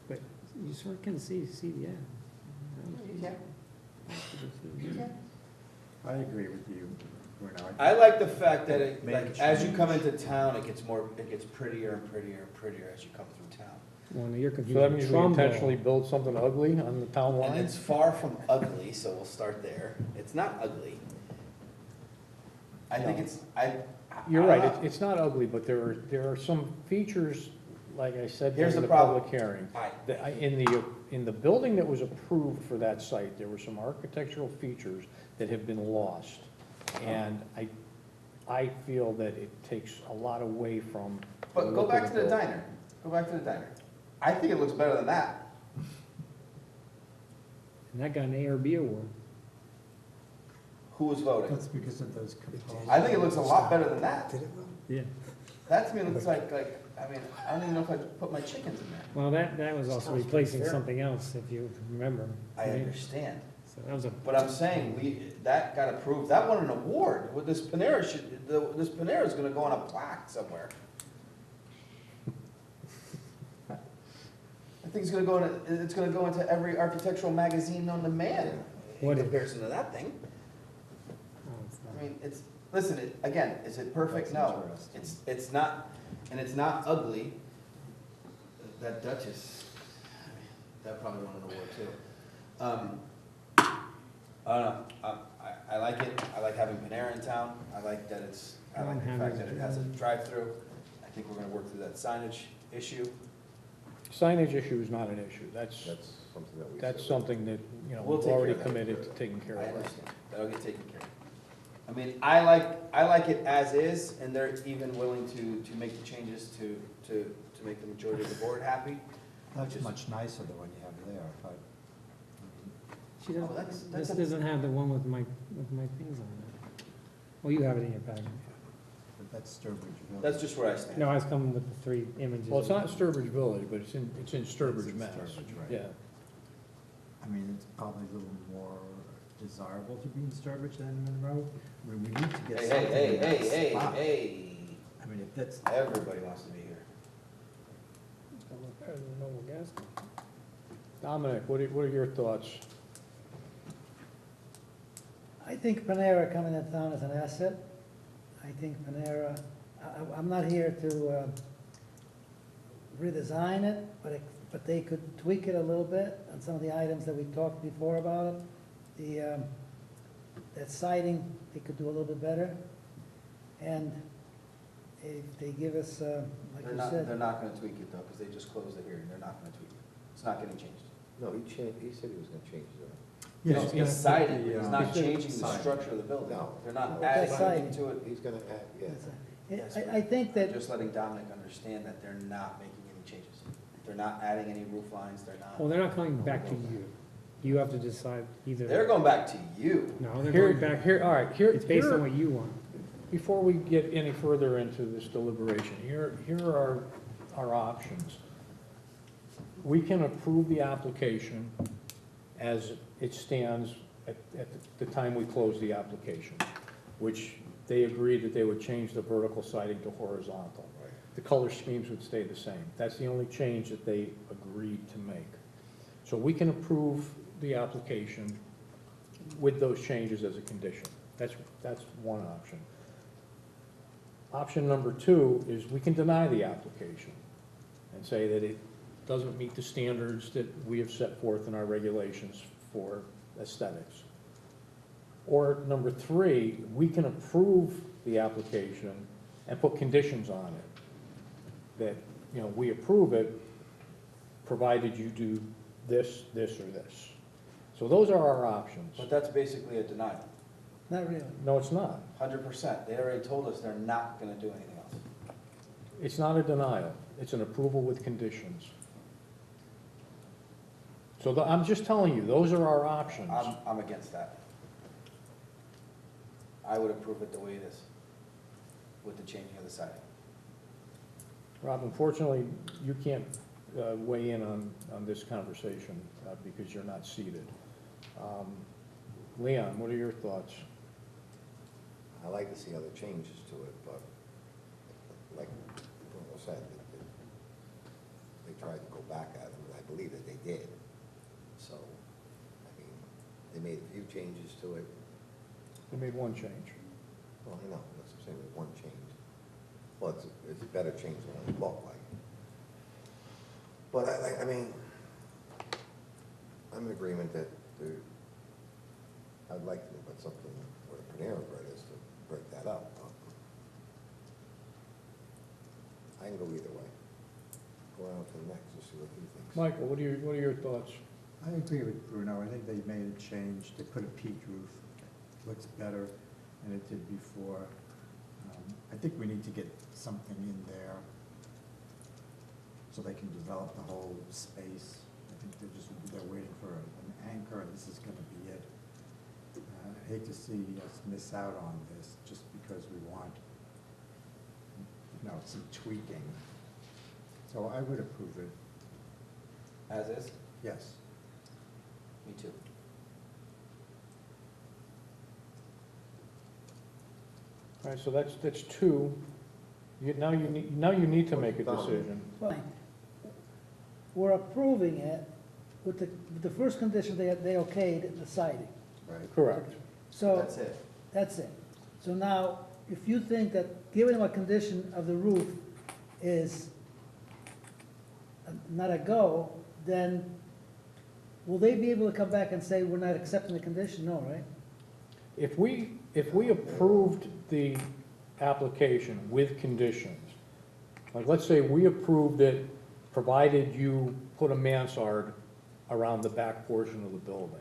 but you sort of can see, yeah. I agree with you, Bruno. I like the fact that it, Make a like, as you change. come into town, it gets prettier and prettier and prettier as you come through town. Well, no, you're So confusing that means we Trumbull. intentionally build something ugly on the town And line? it's far from ugly, so we'll start there. It's not ugly. I think No. it's, You're I right, don't know. it's not ugly, but there are some features, like I said Here's in the the problem. public hearing. I- In the building that was approved for that site, there were some architectural features that have been lost. And I feel that it takes a lot away from. But go look back of to the building. diner. Go back to the diner. I think it looks better than that. And that got an A or B award. Who was voting? That's because of those components. I think it looks a lot better than that. Yeah. That to me looks like, I mean, I don't even know if I'd put my chickens in there. Well, that was also replacing something else, if you remember. I right? understand. So that was a, But I'm saying, that got approved, that won an award. With this Panera this Panera's gonna go on a plaque somewhere. I think it's gonna go into every architectural magazine known to man in What is- comparison to that thing. oh, it's I not. mean, listen, again, is it perfect? No. It's not, and it's not ugly. That Duchess, that probably won an award too. I don't know, I like it, I like having Panera in town, I like that I like the fact that it has a drive-through. I think we're gonna work through that signage issue. Signage issue is not an issue, that's something that we. that's said. something that, We'll we've take already care of that. committed to taking care I of that. understand, that'll get taken care of. I mean, I like it as is, and they're even willing to make the changes to make the majority of the board happy. That's much nicer than what you have there, but, She Oh, doesn't, that's this a- doesn't have the one with my things on it. Well, you have it in your package. but that's Sturbridge Village. That's just where I stand. No, I was coming with the 3 images. Well, it's not Sturbridge Village, but it's in Sturbridge, It's in Mass. Sturbridge, right. Yeah. I mean, it's probably a little more desirable to be in Sturbridge than Monroe. I mean, we need to get Hey, something hey, in that hey, hey, spot. hey, I mean, if that's, everybody wants to be here. It's gonna look better than Noble Gas. Dominic, what are your thoughts? I think Panera coming to town is an asset. I think Panera, I'm not here to redesign it, but they could tweak it a little bit on some of the items that we talked before about it. That siding, they could do a little bit better. And if they give us, like They're you not said, gonna tweak it though, because they just closed the hearing, they're not gonna tweak it. It's not getting changed. No, he said he was gonna change it. No, he's he's gonna siding, put the, he's not he said changing the siding. structure of the building. No. They're not No. adding That's anything siding. to it. He's gonna add, yeah. that's I think that, Just letting Dominic understand that they're not making any changes. They're not adding any roof lines, they're Well, not. they're not coming back to you. You have to decide either. They're going back to you. No, they're Here, going back, here, all right, here. it's based here- on what you want. Before we get any further into this deliberation, here are our options. We can approve the application as it stands at the time we close the application, which they agreed that they would change the vertical siding to horizontal. The color schemes would stay the same. That's the only change that they agreed to make. So we can approve the application with those changes as a condition. That's one option. Option number 2 is we can deny the application and say that it doesn't meet the standards that we have set forth in our regulations for aesthetics. Or number 3, we can approve the application and put conditions on it. That, we approve it, provided you do this, this, or this. So those are our options. But that's basically a denial, not really. No, it's not. 100%. They already told us they're not gonna do anything else. It's not a denial, it's an approval with conditions. So I'm just telling you, those are our options. I'm against that. I would approve it the way it is, with the changing of the siding. Rob, unfortunately, you can't weigh in on this conversation because you're not seated. Leon, what are your thoughts? I like to see other changes to it, but like Bruno said, they tried to go back at them, and I believe that they did. So, I mean, they made a few changes to it. They made one change. Well, I know, that's what I'm saying, with one change. Well, it's a better change than what it looked like. But I mean, I'm in agreement that I'd like to put something where the Panera Bread is to break that up. I can go either way. Go on to the next and see what he thinks. Michael, what are your thoughts? I agree with Bruno. I think they made a change. They put a peak roof. Looks better than it did before. I think we need to get something in there so they can develop the whole space. I think they're waiting for an anchor, and this is gonna be it. I hate to see us miss out on this just because we want, some tweaking. So I would approve it, As is? yes. Me too. All right, so that's two. Now you need to make a decision. Fine. We're approving it with the first condition, they okayed the siding. Right. Correct. So. That's it. That's it. So now, if you think that giving them a condition of the roof is not a go, then will they be able to come back and say, we're not accepting the condition? No, right? If we approved the application with conditions, like let's say we approved it, provided you put a mansard around the back portion of the building,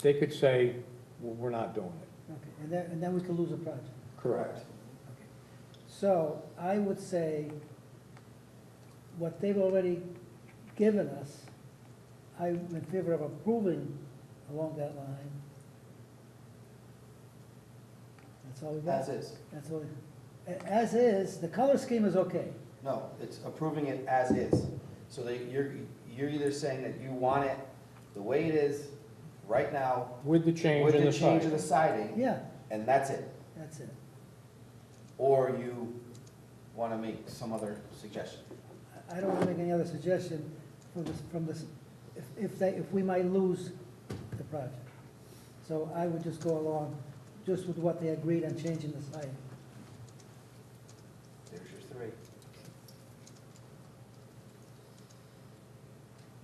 they could say, well, we're not doing it. Okay, and then we could lose a project. Correct. So I would say what they've already given us, I'm in favor of approving along that line. That's all we got. As is. That's all. As is, the color scheme is okay. No, it's approving it as is. So that you're either saying that you want it the way it is right now. With the change with in the the change of siding. the siding. Yeah, And that's it. that's it. Or you want to make some other suggestion. I don't want to make any other suggestion from this, if we might lose the project. So I would just go along just with what they agreed on changing the siding. There's your three.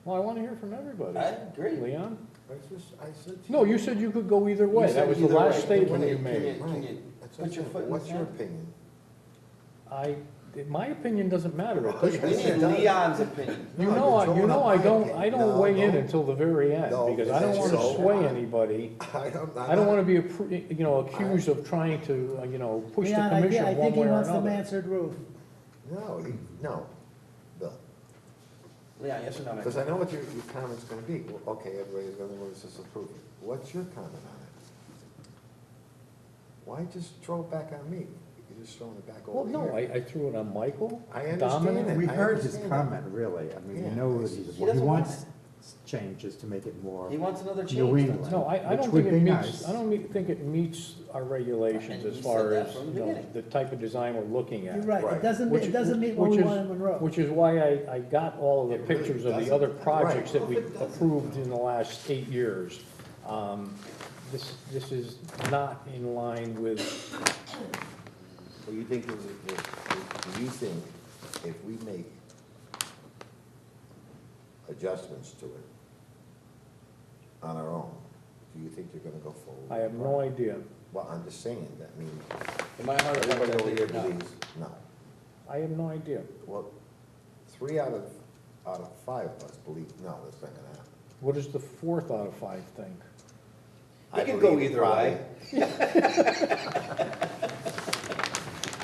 Well, I want to hear from everybody. I agree. Leon? I said to No, you said you could go either way. You That said was the either last way. statement you Can made. you That's put your foot in the What's your sand? opinion? My opinion doesn't matter. It Well, doesn't- We need Leon's opinion. You No, know, you're I throwing out my don't opinion. weigh in No. until the very end, No, because I don't is want that to so? sway anybody. I don't want to be, accused of trying to, push the Leon, commission I one think he way or wants the another. mansard roof. No, Bill, Leon, yes or no? because I know what your comment's gonna be. Well, okay, everybody's gonna disapprove it. What's your comment on it? Why just throw it back on me? You're just throwing it back Well, over no, here. I threw it on Michael, I understand Dominic. it. We I heard his understand comment, really. I mean, Yeah. we know that He he doesn't want wants changes to make it more He wants another change. New England. No, I Which don't would think it be meets, nice. I don't think it meets our regulations And as you far said that as, from the beginning. the type of design we're looking at. You're right, Right. it doesn't meet what Which we is- want in Monroe. Which is why I got all of the It really pictures of the doesn't. other projects Right. that we approved in the last 8 years. This is not in line with, So you think, do you think if we make adjustments to it on our own, do you think they're gonna go forward? I have no idea. Well, I'm just saying, that means In my heart, everybody over here no. believes, no. I have no idea. Well, 3 out of 5 of us believe, no, that's not gonna happen. What does the 4th out of 5 think? It I can go believe either probably- way.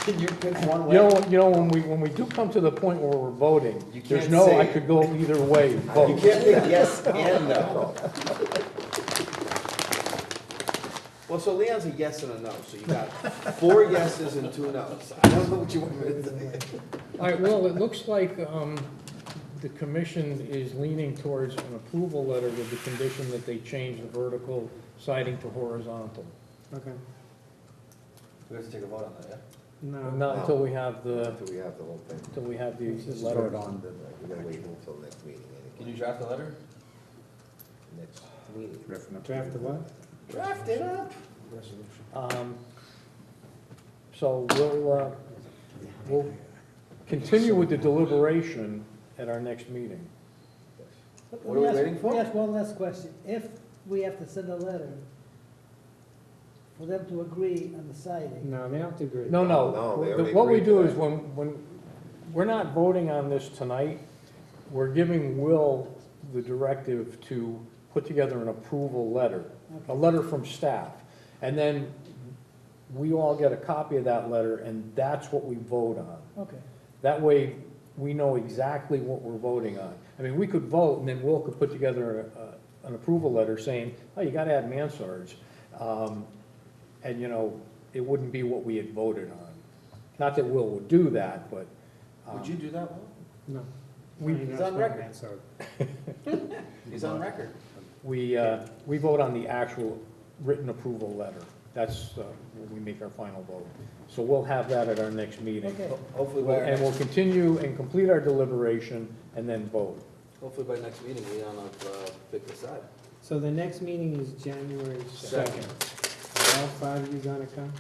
Can you pick one when we do come to the point where we're voting, You there's can't no, say- I could go either way, You vote. can't pick yes and no. Well, so Leon's a yes and a no, so you got 4 yeses and 2 nos. I don't know what you want me to say. All right, well, it looks like, the commission is leaning towards an approval letter with the condition that they change the vertical siding to horizontal. Okay. We have to take a vote on that, yeah? No. Not until we have the, Until we have the whole thing. until we have the Just letter. vote on the We gotta wait until next meeting. Can you draft a letter? Next meeting. Draft the what? Draft it up. So we'll continue with the deliberation at our next meeting. What are we waiting for? Let me ask one last question. If we have to send a letter for them to agree on the siding. No, they don't have to agree. No, No, they no. already What we agreed do to is that. when, we're not voting on this tonight, we're giving Will the directive to put together an approval letter, a letter from staff. And then we all get a copy of that letter, and that's what we vote on. Okay. That way, we know exactly what we're voting on. I mean, we could vote, and then Will could put together an approval letter saying, oh, you gotta add mansards. And, you know, it wouldn't be what we had voted on. Not that Will would do that, but. Would you do that, Will? No. He's on record. He's on record. We vote on the actual written approval letter. That's when we make our final vote. So we'll have that at our next meeting. Okay. Hopefully by, our And we'll next- continue and complete our deliberation and then vote. hopefully by next meeting, Leon will pick the side. So the next meeting is January 2nd. Are all 5 of you gonna come?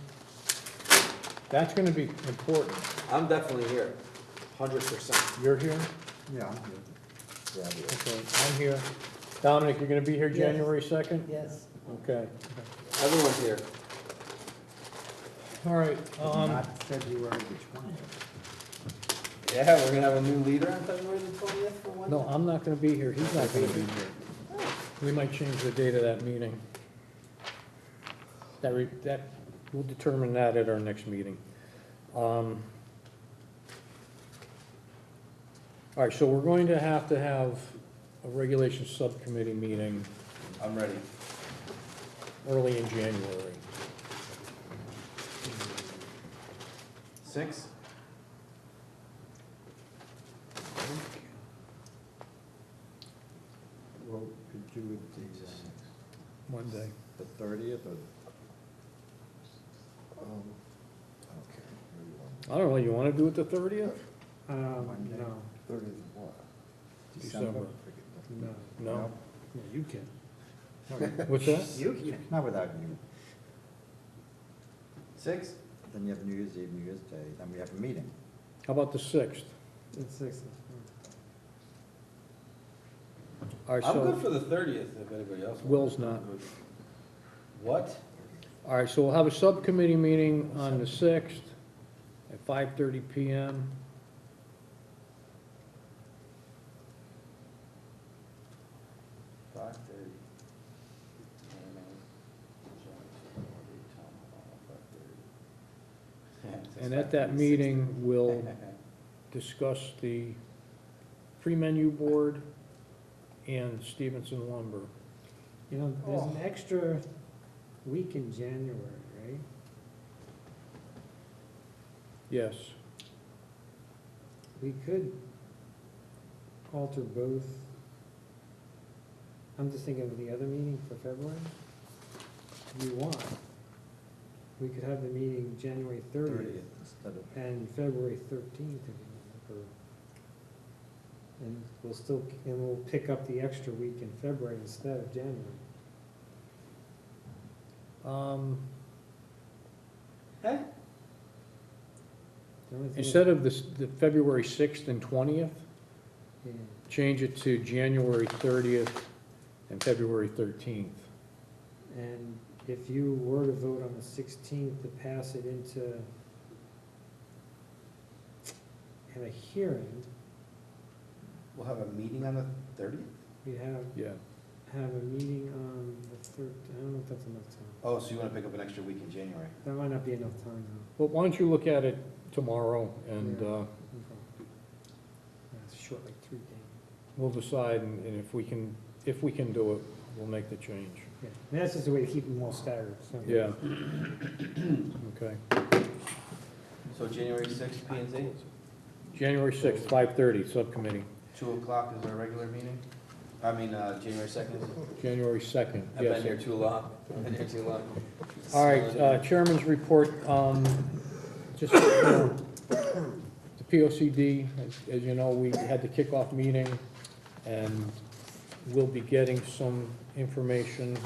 That's gonna be important. I'm definitely here, 100%. You're here? Yeah, I'm good. Yeah, we- Okay, I'm here. Dominic, you're gonna be here Yes. January 2nd? Yes. Okay. Everyone's here. All right, Not February the 20th. Yeah, we're gonna have a new leader on February the 20th for one. no, I'm not gonna be here. He's not gonna be here. We might change the date of that meeting. We'll determine that at our next meeting. All right, so we're going to have a regulation subcommittee meeting I'm ready. early in January. 6? Well, could you do Monday. the 30th or? I don't care. Whatever you want. I don't know, you wanna do it the 30th? Monday. No, 30th of what? December. no. No? Yeah, you can. What's that? You? Not without you. 6? Then you have New Year's Eve, New Year's Day, then we have a meeting. How about the 6th? It's 6th. All right, I'm good so for the 30th if anybody else. wants. Will's not. What? All right, so we'll have a subcommittee meeting on the 6th at 5:30 PM. And at that meeting, we'll discuss the pre-menu board and Stevenson lumber. You know, there's an extra week in January, right? Yes. We could alter both. I'm just thinking of the other meeting for February. If you want, we could have the meeting January 30th Instead of, and February 13th, if you want, or- and we'll pick up the extra week in February instead of January. Hey? The only thing- Instead of the February 6th and 20th, Yeah. change it to January 30th and February 13th. And if you were to vote on the 16th to pass it into, have a hearing, We'll have a meeting on the 30th? we have, Yeah. have a meeting on the third, I don't know if that's enough time. Oh, so you want to pick up an extra week in January? That might not be enough time, though. Well, why don't you look at it tomorrow, and Yeah. Okay. Yeah, it's short, like 3 days. we'll decide, and if we can do it, we'll make the change. Yeah, I mean, that's just a way to keep them all staggered, so. Yeah. Okay. So January 6th, P and Z, January 6th, 5:30, subcommittee. 2 o'clock is our regular meeting? I mean, January 2nd? January 2nd, I've yes. been here too long. I've been here too long. All right, Chairman's report, just, the POCD, as you know, we had the kickoff meeting, and we'll be getting some information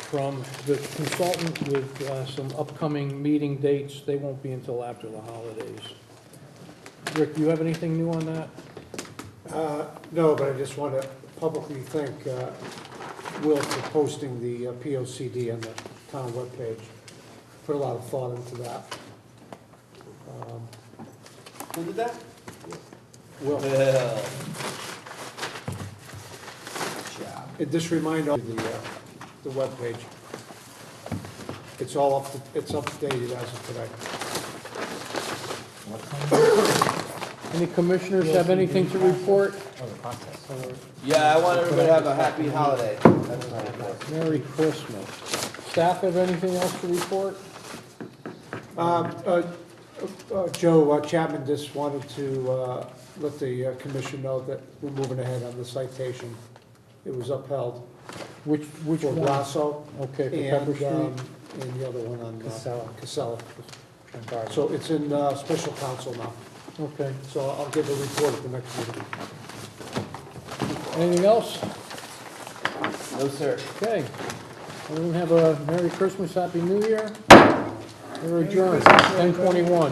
from the consultant with some upcoming meeting dates. They won't be until after the holidays. Rick, do you have anything new on that? No, but I just want to publicly thank Will for posting the POCD on the town webpage. Put a lot of thought into that. Who did that? Will, Good job. and just remind all the webpage. It's all up, it's updated as of today. Any commissioners have anything to report? Yeah, I want everybody to have a happy holiday. That's my report. Merry Christmas. Staff have anything else to report? Joe Chapman just wanted to let the commission know that we're moving ahead on the citation. It was upheld Which for one? Grasso Okay, for Pepper and, Street. and the other one on Casella. Casella. So it's in special counsel now. Okay. So I'll give a report at the next meeting. Anything else? No, sir. Okay. Everyone have a Merry Christmas, Happy New Year. We're adjourned, 10:21.